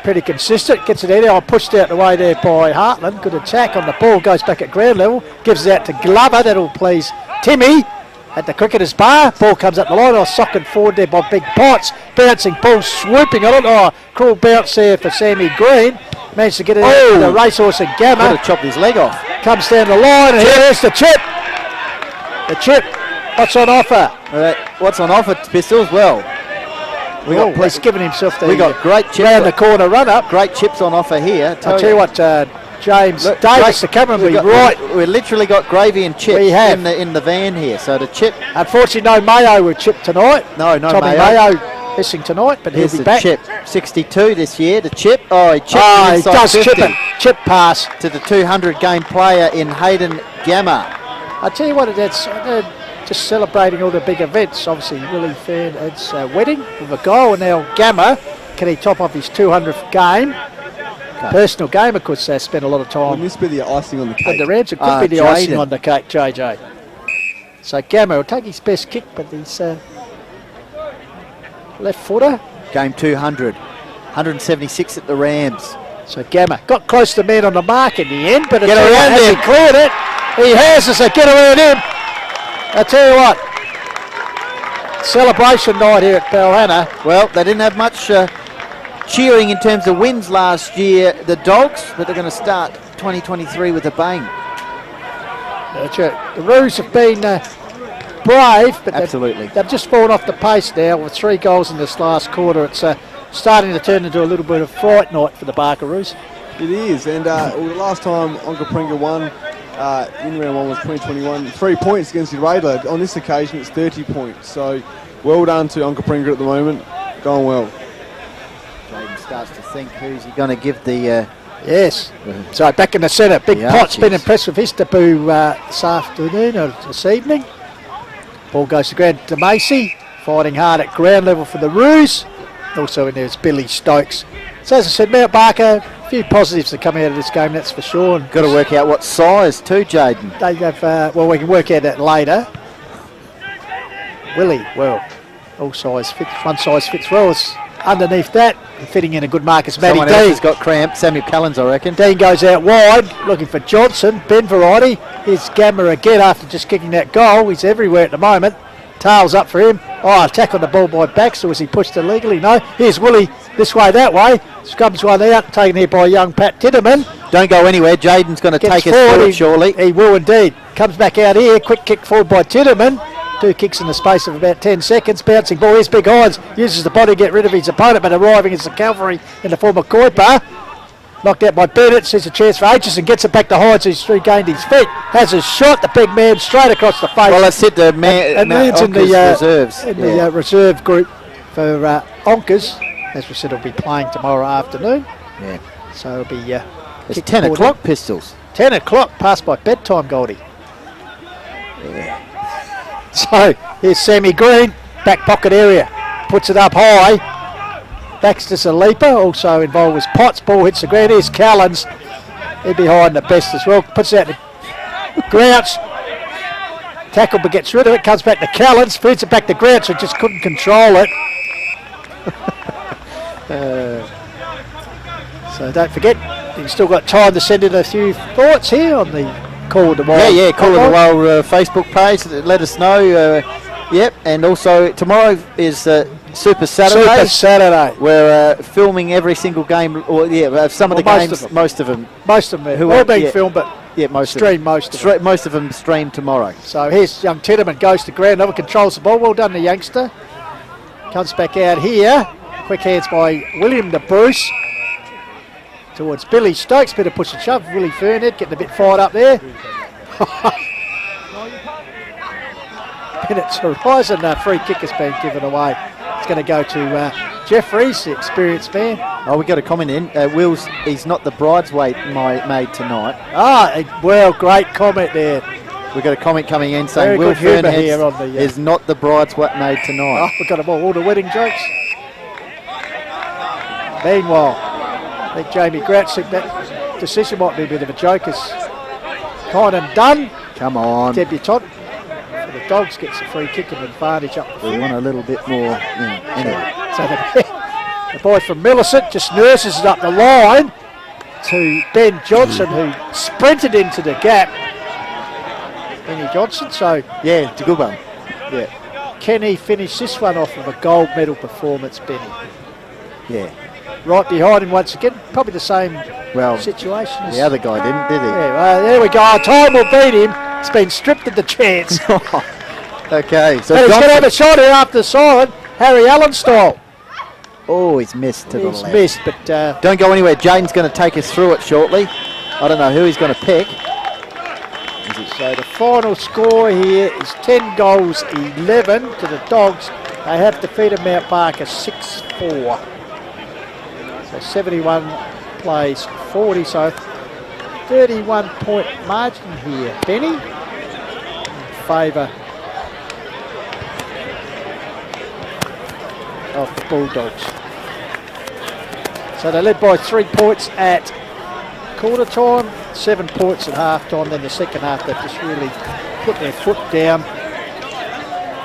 pretty consistent. Gets it out, pushed out the way there by Hartland. Good attack on the ball. Goes back at ground level. Gives it out to Glover. That'll please Timmy at the Cricketers Bar. Ball comes up the line. Socked forward there by Big Potts. Bouncing ball, swooping on it. Oh, cruel bounce there for Sammy Green. Managed to get it out to the racehorse and Could Gamma. have chopped his leg off. Comes down the line, and here's the chip. The chip. What's on offer? What's on offer, Pistols? Well, He's given himself the we got great chips. round the corner run up. Great chips on offer here. I'll tell you what, James Look, Davis to come and be we've right. We've literally got gravy and chips We have. in the van here. So the chip, Unfortunately, no Mayo with Chip tonight. no Tommy Mayo missing tonight, but Here's he'll be the back. chip, 62 this year. The chip, he chipped Oh, he inside does 50 chip it. Chip pass. to the 200 game player in Hayden Gamma. I tell you what, they're just celebrating all the big events. Obviously, Willie Fernand's wedding with a goal, and now Gamma, can he top off his 200th game? Personal game, of course, they spent a lot of time Wouldn't this be the icing on the with cake? the Reds. It could be the Jaden. icing on the cake, JJ. So Gamma will take his best kick, but he's left footer. Game 200, 176 at the Rams. So Gamma got close to man on the mark in the end, but Get around has him. he cleared it? He has, so get around him. I tell you what, celebration night here at Balhana. Well, they didn't have much cheering in terms of wins last year, the Dogs, but they're going to start 2023 with a bang. That's it. The Roos have been brave, but Absolutely. they've just fallen off the pace now with 3 goals in this last quarter. It's starting to turn into a little bit of fright night for the Barkaroos. It is, and the last time Onka Pringa won in round 1 was 2021, 3 points against Irregular. On this occasion, it's 30 points. So, well done to Onka Pringa at the moment. Going well. Jaden starts to think who's he going to give the... Yes. So back in the centre, Big The Pot's been Archies. impressed with his debut this afternoon or this evening. Ball goes to ground to Macy, fighting hard at ground level for the Roos. Also in there is Billy Stokes. So as I said, Mount Barker, a few positives to come out of this game, that's for sure. And Got to work out what size too, Jaden. they have, well, we can work out that later. Willie, well, all size fits, one size fits well. It's underneath that, fitting in a good mark is Matty Someone else Dean. has got cramp. Samuel Cullens, I reckon. Dean goes out wide, looking for Johnson. Ben Variety. Here's Gamma again after just kicking that goal. He's everywhere at the moment. Tails up for him. Oh, attack on the ball by Baxter. Was he pushed illegally? No. Here's Willie this way, that way. Scrubs one out, taken here by young Pat Titterman. Don't go anywhere. Jaden's going to Gets take us forward, he- surely. He will indeed. Comes back out here. Quick kick forward by Titterman. 2 kicks in the space of about 10 seconds. Bouncing ball. Here's Big Hines. Uses the body to get rid of his opponent, but arriving as the cavalry in the form of Kuiper. Knocked out by Bennett. Sees a chance for Aitchison. Gets it back to Hines, who's regained his feet. Has a shot. The big man straight across the face. Well, that's it. The man, And Ned's in the reserves. in the reserve group for Onkers. As we said, he'll be playing tomorrow afternoon. Yeah. So it'll be It's kicked 10 forward. o'clock, Pistols. 10 o'clock, past by bedtime, Goldie. So here's Sammy Green, back pocket area, puts it up high. Baxter's a leaper, also involved with Potts. Ball hits the ground. Here's Callens, he's behind the best as well. Puts it out to Grouch. Tackle but gets rid of it, comes back to Callens, feeds it back to Grouch, who just couldn't control it. So don't forget, you've still got time to send in a few thoughts here on the Call of the Wild. Yeah, Call of the Wild Facebook page. Let us know. Yep, and also tomorrow is Super Saturday. Super Saturday. We're filming every single game, or some of the Well, games, most of them. Most of them Who are all are- being yeah. filmed, but Yeah, most stream of them. most of them. Most of them stream tomorrow. So here's young Tiedemann, goes to ground level, controls the ball. Well done, the youngster. Comes back out here. Quick hands by William de Bruce. Towards Billy Stokes. Bit of push and shove. Willie Fernhead getting a bit fired up there. Bennett's horizon. Free kick has been given away. It's going to go to Jeffries, the experienced man. Oh, we got a comment in. Will's, he's not the bridesmaid made tonight. Well, great comment there. We got a comment coming in saying Very Will good humour Fernhead here on the, is not the bridesmaid tonight. Oh, we've got them all the wedding jokes. Meanwhile, I think Jamie Gratz think that decision might be a bit of a joke. It's kind and done. Come on. Debutant. So the Dogs gets a free kick and advantage up the We field. want a little bit more. Anyway. So the boy from Millicent just nurses it up the line to Ben Johnson, who sprinted into the gap. Benny Johnson. So Yeah, it's a good one. Yeah. can he finish this one off with a gold medal performance, Benny? Yeah. Right behind him once again. Probably the same Well, situation as the other guy didn't, did he? Yeah, well, there we go. Time will beat him. It's been stripped of the chance. Okay, so But he's going to have Johnson. a shot here after the siren. Harry Allen style. Oh, he's missed to the He's left. missed, but Don't go anywhere. Jaden's going to take us through it shortly. I don't know who he's going to pick. So the final score here is 10 goals, 11 to the Dogs. They have defeated Mount Barker 6-4. So 71 plays 40, so 31-point margin here, Benny, in favour of the Bulldogs. So they led by 3 points at quarter time, 7 points at half time. Then the second half they've just really put their foot down,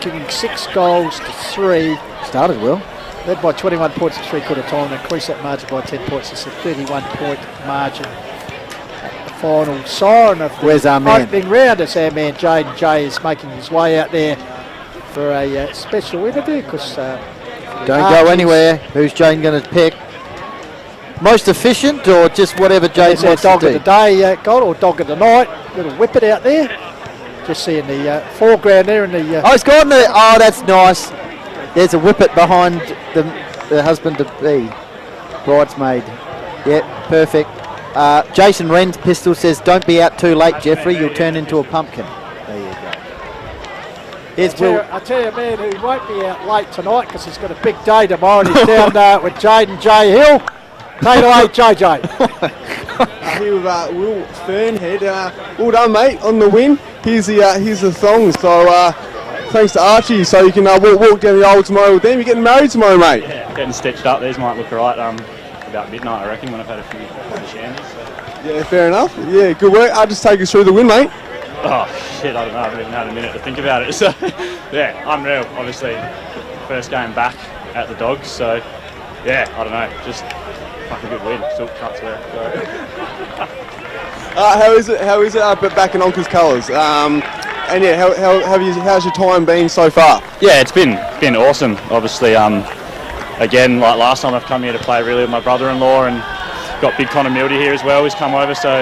giving 6 goals to 3. Started well. Led by 21 points at 3/4 time and increased that margin by 10 points. It's a 31-point margin at the final siren of the Where's our man? opening round. It's our man Jaden Jay is making his way out there for a special interview because Don't go anywhere. Who's Jane going to pick? Most efficient or just whatever Jane There's our wants dog to of do? the day, goal or dog of the night. Little whippet out there. Just seeing the foreground there in the. Oh, it's gone there. Oh, that's nice. There's a whippet behind the husband-to-be, bridesmaid. Yep, perfect. Jason Wren's pistol says, "Don't be out too late, Jeffrey. You'll turn into a pumpkin." There you go. Here's Will. I tell you, a man who won't be out late tonight because he's got a big day tomorrow and he's down with Jaden J. Hill. Take it away, JJ. Here with Will Fernhead. Well done, mate, on the win. Here's the thong. So thanks to Archie. So you can walk down the aisle tomorrow with them. You're getting married tomorrow, mate. Yeah, getting stitched up. These might look right. About midnight, I reckon, when I've had a few shandies. So. Yeah, fair enough. Yeah, good work. I'll just take us through the win, mate. Oh shit! I don't know. I haven't even had a minute to think about it. So yeah, unreal. Obviously, first game back at the Dogs. So yeah, I don't know. Just fucking good win. Still can't swear. So. How is it but back in Onka's colours? And yeah, how's your time been so far? Yeah, it's been awesome. Obviously, again, like last time I've come here to play really with my brother-in-law, and got big continuity here as well. He's come over, so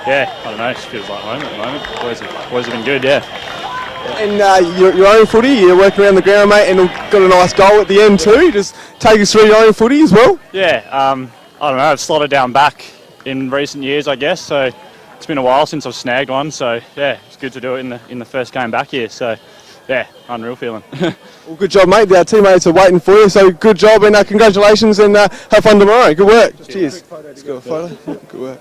yeah, I don't know. It just feels like home at the moment. Boys have been good, yeah. And your own footy, you're working around the ground, mate, and got a nice goal at the end too. Just take us through your own footy as well. Yeah, I don't know. I've slotted down back in recent years, I guess. So it's been a while since I've snagged one. So yeah, it's good to do it in the first game back here. So yeah, unreal feeling. Well, good job, mate. Our teammates are waiting for you. So good job and congratulations and have fun tomorrow. Good work. Cheers. Let's go a photo. Yeah, good work.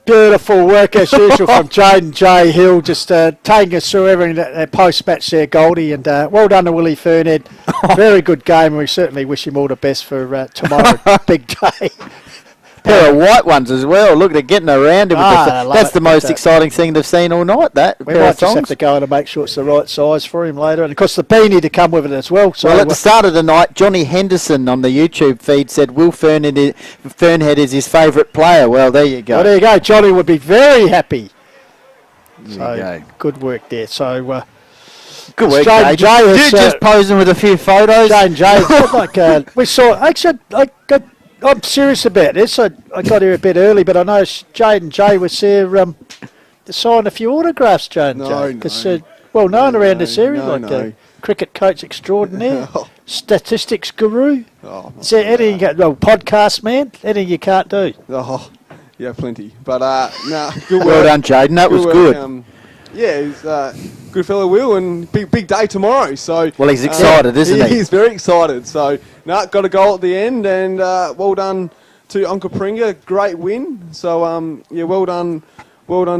Beautiful work as usual from Jaden J. Hill, just taking us through everything that post-match there, Goldie, and well done to Willie Fernhead. Very good game, and we certainly wish him all the best for tomorrow. Big day. Pair of white ones as well. Look, they're getting around him. That's the most But, exciting thing they've seen all night. That we pair might of just have thongs. to go in and make sure it's the right size for him later, and of course the beanie to come with it as well. So Well, at the start of the night, Johnny Henderson on the YouTube feed said Will Fernhead is his favourite player. Well, there you go. well, there you go. Johnny would be very happy. There So you go. good work there. So Good work, Jaden Jaden. J. has, Dude just posing with a few photos. Jane J. It's not like we saw. Actually, I'm serious about this. I got here a bit early, but I know Jaden J was there to sign a few autographs, Jaden J. Because well known around this area, cricket coach extraordinaire, statistics guru. Is there anything? Podcast man. Anything you can't do? Oh, yeah, plenty. But good work. Well done, Jaden. That was good. Yeah, he's good fellow Will, and big day tomorrow. So Well, he's excited, isn't he? He's very excited. So got a goal at the end, and well done to Onka Pringa. Great win. So yeah, well done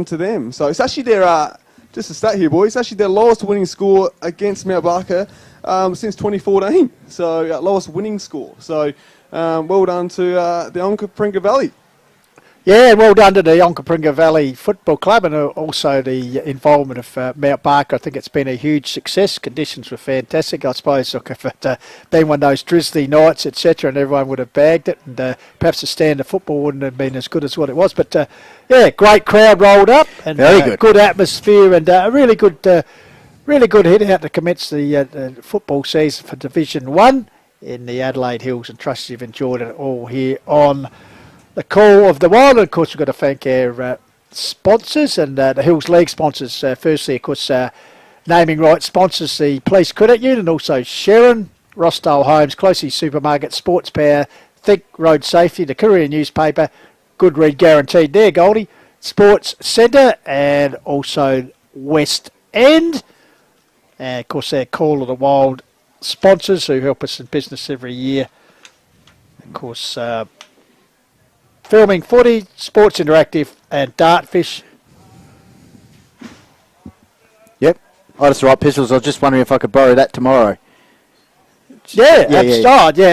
to them. So it's actually their just a stat here, boys. It's actually their lowest winning score against Mount Barker since 2014. So lowest winning score. So well done to the Onka Pringa Valley. Yeah, and well done to the Onka Valley Football Club and also the involvement of Mount Barker. I think it's been a huge success. Conditions were fantastic. I suppose look, if it been one of those drizzly nights, etc., and everyone would have bagged it, and perhaps the stand of football wouldn't have been as good as what it was. But yeah, great crowd rolled up and Very good atmosphere and a really good hit out to commence the football season for Division 1 in the Adelaide Hills, and trust you've enjoyed it all here on the call of the Wild. And of course, we've got to thank our sponsors and the Hills League sponsors. Firstly, of course, naming rights sponsors the Police Credit Union, and also Sharon Rossdale Homes, Closey Supermarket, Sports Power, Think Road Safety, the Courier Newspaper, Good Read Guaranteed there, Goldie, Sports Centre, and also West End. And, of course, they're Call of the Wild sponsors who help us in business every year. Of course, Filming Footy, Sports Interactive, and Dartfish. Yep. Oh, that's right, Pistols. I was just wondering if I could borrow that tomorrow. Yeah, absolutely.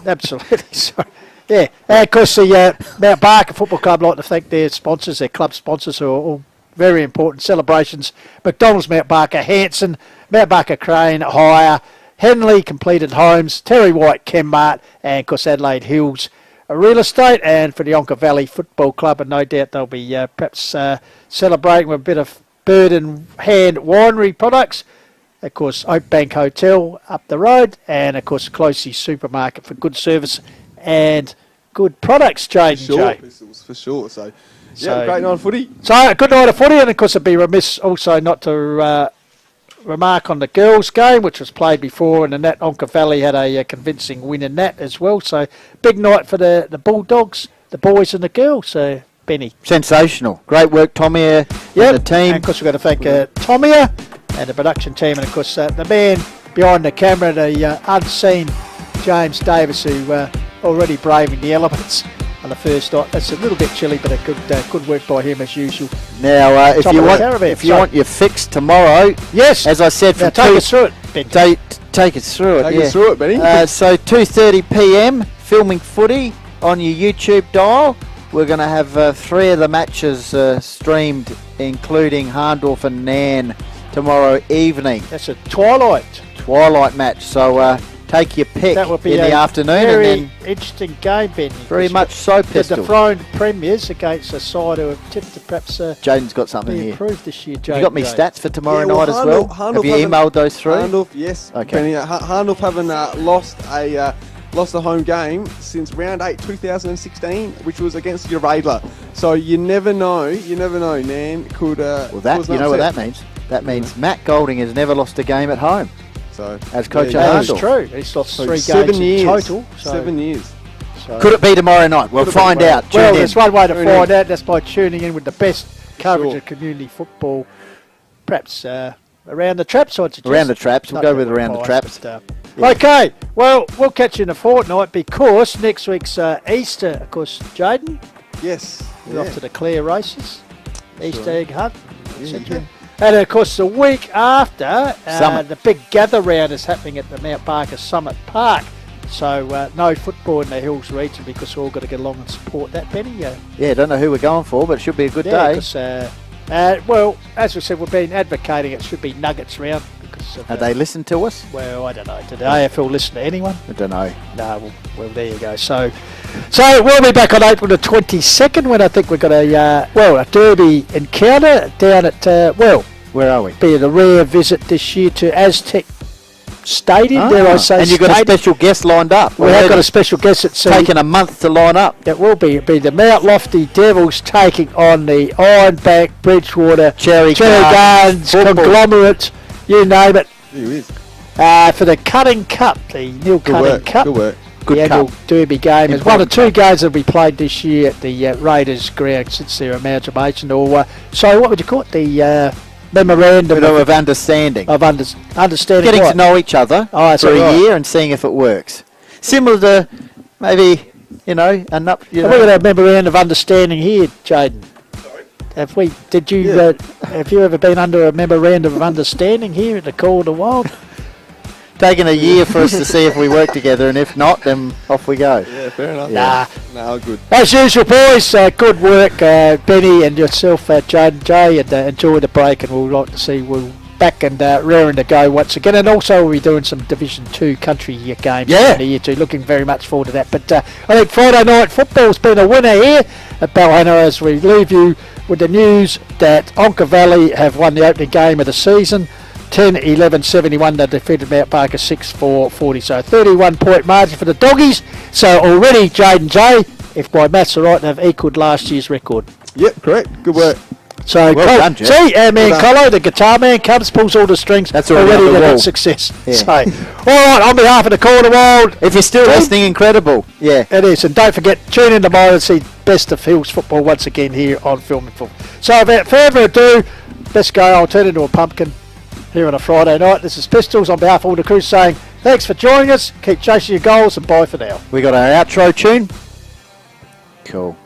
Absolutely. So, yeah. And, of course, the Mount Barker Football Club like to thank their sponsors, their club sponsors, who are all very important celebrations. McDonald's, Mount Barker, Hanson, Mount Barker Crane, Hire, Henley Completed Homes, Terry White, Chemmart, and, of course, Adelaide Hills Real Estate. And for the Onka Valley Football Club, and no doubt they'll be perhaps celebrating with a bit of Bird and Hand winery products. Of course, Oakbank Hotel up the road, and of course, Closey Supermarket for good service and good products, Jaden. For sure. So, great night of footy. So, good night of footy, and of course, I'd be remiss also not to remark on the girls' game, which was played before, and the Nat Onka Valley had a convincing win in that as well. So, big night for the Bulldogs, the boys and the girls. So, Benny. Sensational. Great work, Tommy, and the team. And of course, we've got to thank Tommy and the production team, and of course, the man behind the camera, the unseen James Davis, who already braving the elements on the first night. That's a little bit chilly, but a good work by him as usual. Now, if you want your fix tomorrow, yes, as I said, now take us through it, Ben. Take us through it. Take us through it, Benny. So 2:30 p.m. filming footy on your YouTube dial. We're going to have 3 of the matches streamed, including Harndorf and Nan tomorrow evening. That's a twilight match. So take your pick that would be in the afternoon. Very and then interesting game, Ben. Very much so, Pistol. The dethroned premiers against a side who have tipped to perhaps Jaden's got something be here. Improved this year, Jaden. You got me stats for tomorrow night as well? Have you emailed those through? Harndorf, yes. Okay. Harndorf haven't lost a home game since round 8 2016, which was against Uradla. So you never know. Nan could. Well, that you know what that means. That means Matt Golding has never lost a game at home. So as coach at That's Harndorf. true. He's lost 3 games 7 years. in total. So 7 years. Could it be tomorrow night? We'll find out. Well, there's one way to find out. That's by tuning in with the best coverage of community football. Perhaps around the traps, I'd suggest. Around the traps. We'll go with around the traps. But, okay. Well, we'll catch you in a fortnight because next week's Easter, of course, Jaden. Yes. We're off to the Clare races. Easter egg hunt, etc. And of course, the week after, the big gather round is happening at the Mount Barker Summit Park. So no football in the Hills region because we're all got to get along and support that, Benny. Yeah, don't know who we're going for, but it should be a good day. Well, as we said, we've been advocating it should be Nuggets round. Have they listened to us? Well, I don't know. Did the AFL listen to anyone? I don't know. No, well, there you go. So we'll be back on April the 22nd when I think we've got a derby encounter down at, where are we? Be a rare visit this year to Aztec Stadium, dare I say. And you've got a special guest lined up. We have got a special guest that's taken a month to line up. It will be. It'll be the Mount Lofty Devils taking on the Ironbank Bridgewater Cherry Gardens conglomerate. You name it. Who is? For the Cutting Cup, the Neil Cutting Cup. Good work. The annual derby game. It's one of 2 games that will be played this year at the Raiders ground since their amalgamation. Or so, what would you call it? The memorandum of understanding. Understanding. Getting to know each other for a year and seeing if it works. Similar to maybe, we've got a memorandum of understanding here, Jaden. Have you ever been under a memorandum of understanding here at the Call of the Wild? Taking a year for us to see if we work together, and if not, then off we go. Yeah, fair enough. No, good. As usual, boys, good work, Benny and yourself, Jaden J, and enjoy the break, and we'll like to see we'll back and raring to go once again, and also we'll be doing some Division 2 country games in the year too. Looking very much forward to that. But I think Friday night football's been a winner here at Balhana as we leave you with the news that Onka Valley have won the opening game of the season. 10-11-71, they defeated Mount Barker 6-4-40. So 31-point margin for the Doggies. So already Jaden J, if my maths are right, they've equalled last year's record. Yep, correct. Good work. So, Well done, Jeff. see, our man Well done. Colo, the guitar man, comes, pulls all the strings. That's already already on the they've wall. got success. Yeah. So, all right, on behalf of the Corner World, If you're still Team? listening, incredible. Yeah. it is. And don't forget, tune in tomorrow and see Best of Hills football once again here on Film and Football. So, without further ado, let's go. I'll turn into a pumpkin here on a Friday night. This is Pistols on behalf of all the crew saying thanks for joining us. Keep chasing your goals and bye for now. We got our outro tune. Cool.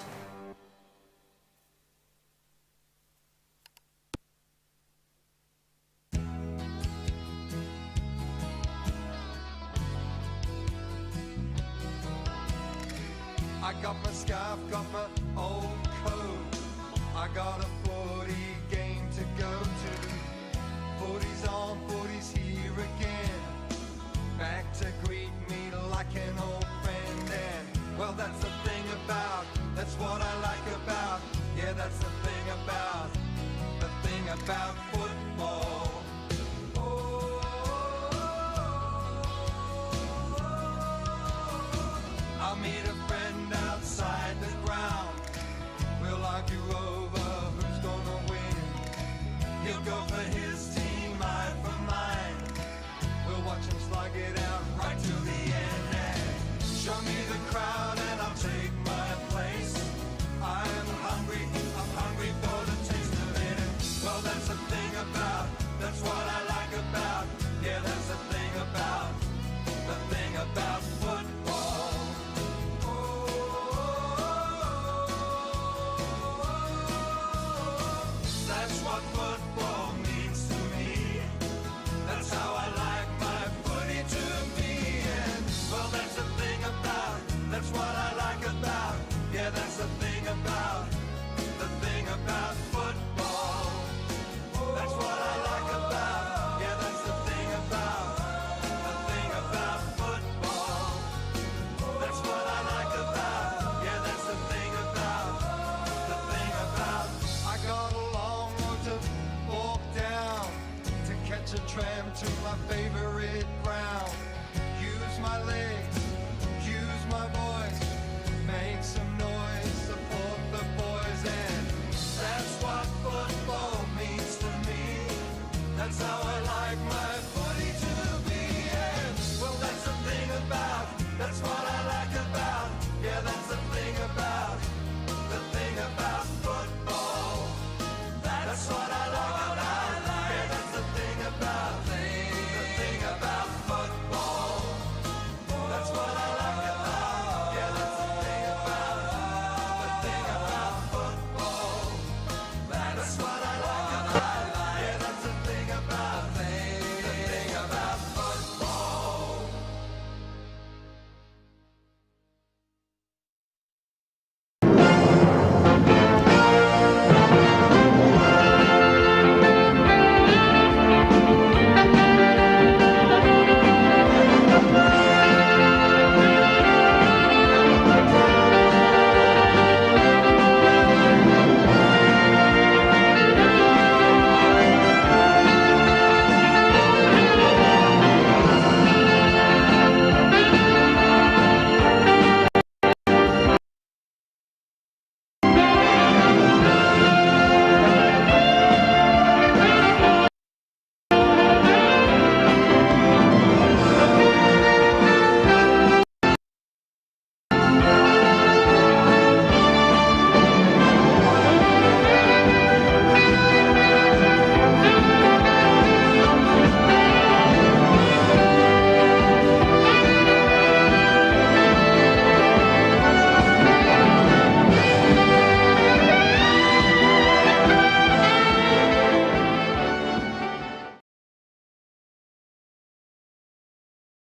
I got my scarf, got my old coat. I got a 40 game to go to. 40's on, 40's here again. Back to greet me like an old friend. And well, that's the thing about, that's what I like about. Yeah, that's the thing about football. I'll meet a friend outside the ground. We'll argue over who's gonna win. He'll go for his team, I for mine. We'll watch him slug it out right to the end. And show me the crowd and I'll take my place. I'm hungry for the taste of it. And well, that's the thing about, that's what I like about. Yeah, that's the thing about